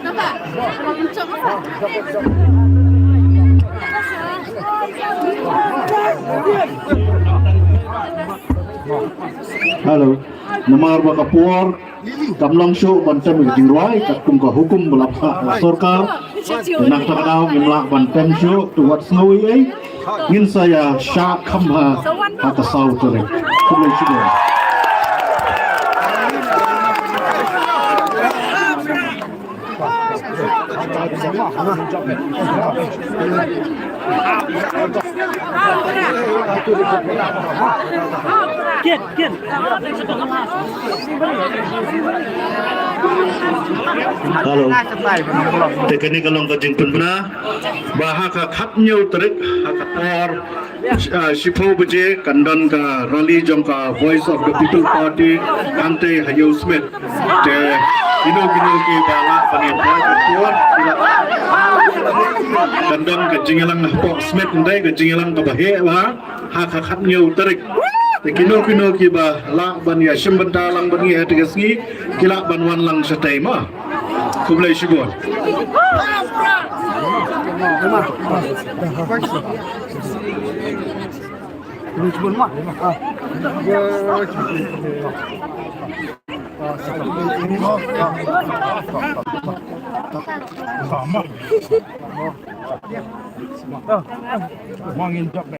Nampak? Kalau kencang apa? Halo, nama Arba Kapur, Kamlang Show Bantem Jing Roy, Katung ka hukum belapsa sorkar, nak terkenal memlak Bantem Show tuat snowy ay, ngin saya syak kamha atas sau tere, kumai sudah. Halo, teknik kalau kajing penbena, bahaka katnyau terik hakator, sipo beje kandan ka rally jong ka Voice of the People Party ante Hayau Smith, te ino ki bala panipuan kuat, kandan ka jingelang Pop Smith ndai ka jingelang ka bahe lah, haka katnyau terik. Kino ki ba la ban ya shimbanta lang ban ya tigasgi kila ban wan lang sa tema kumlay sigon Mangin job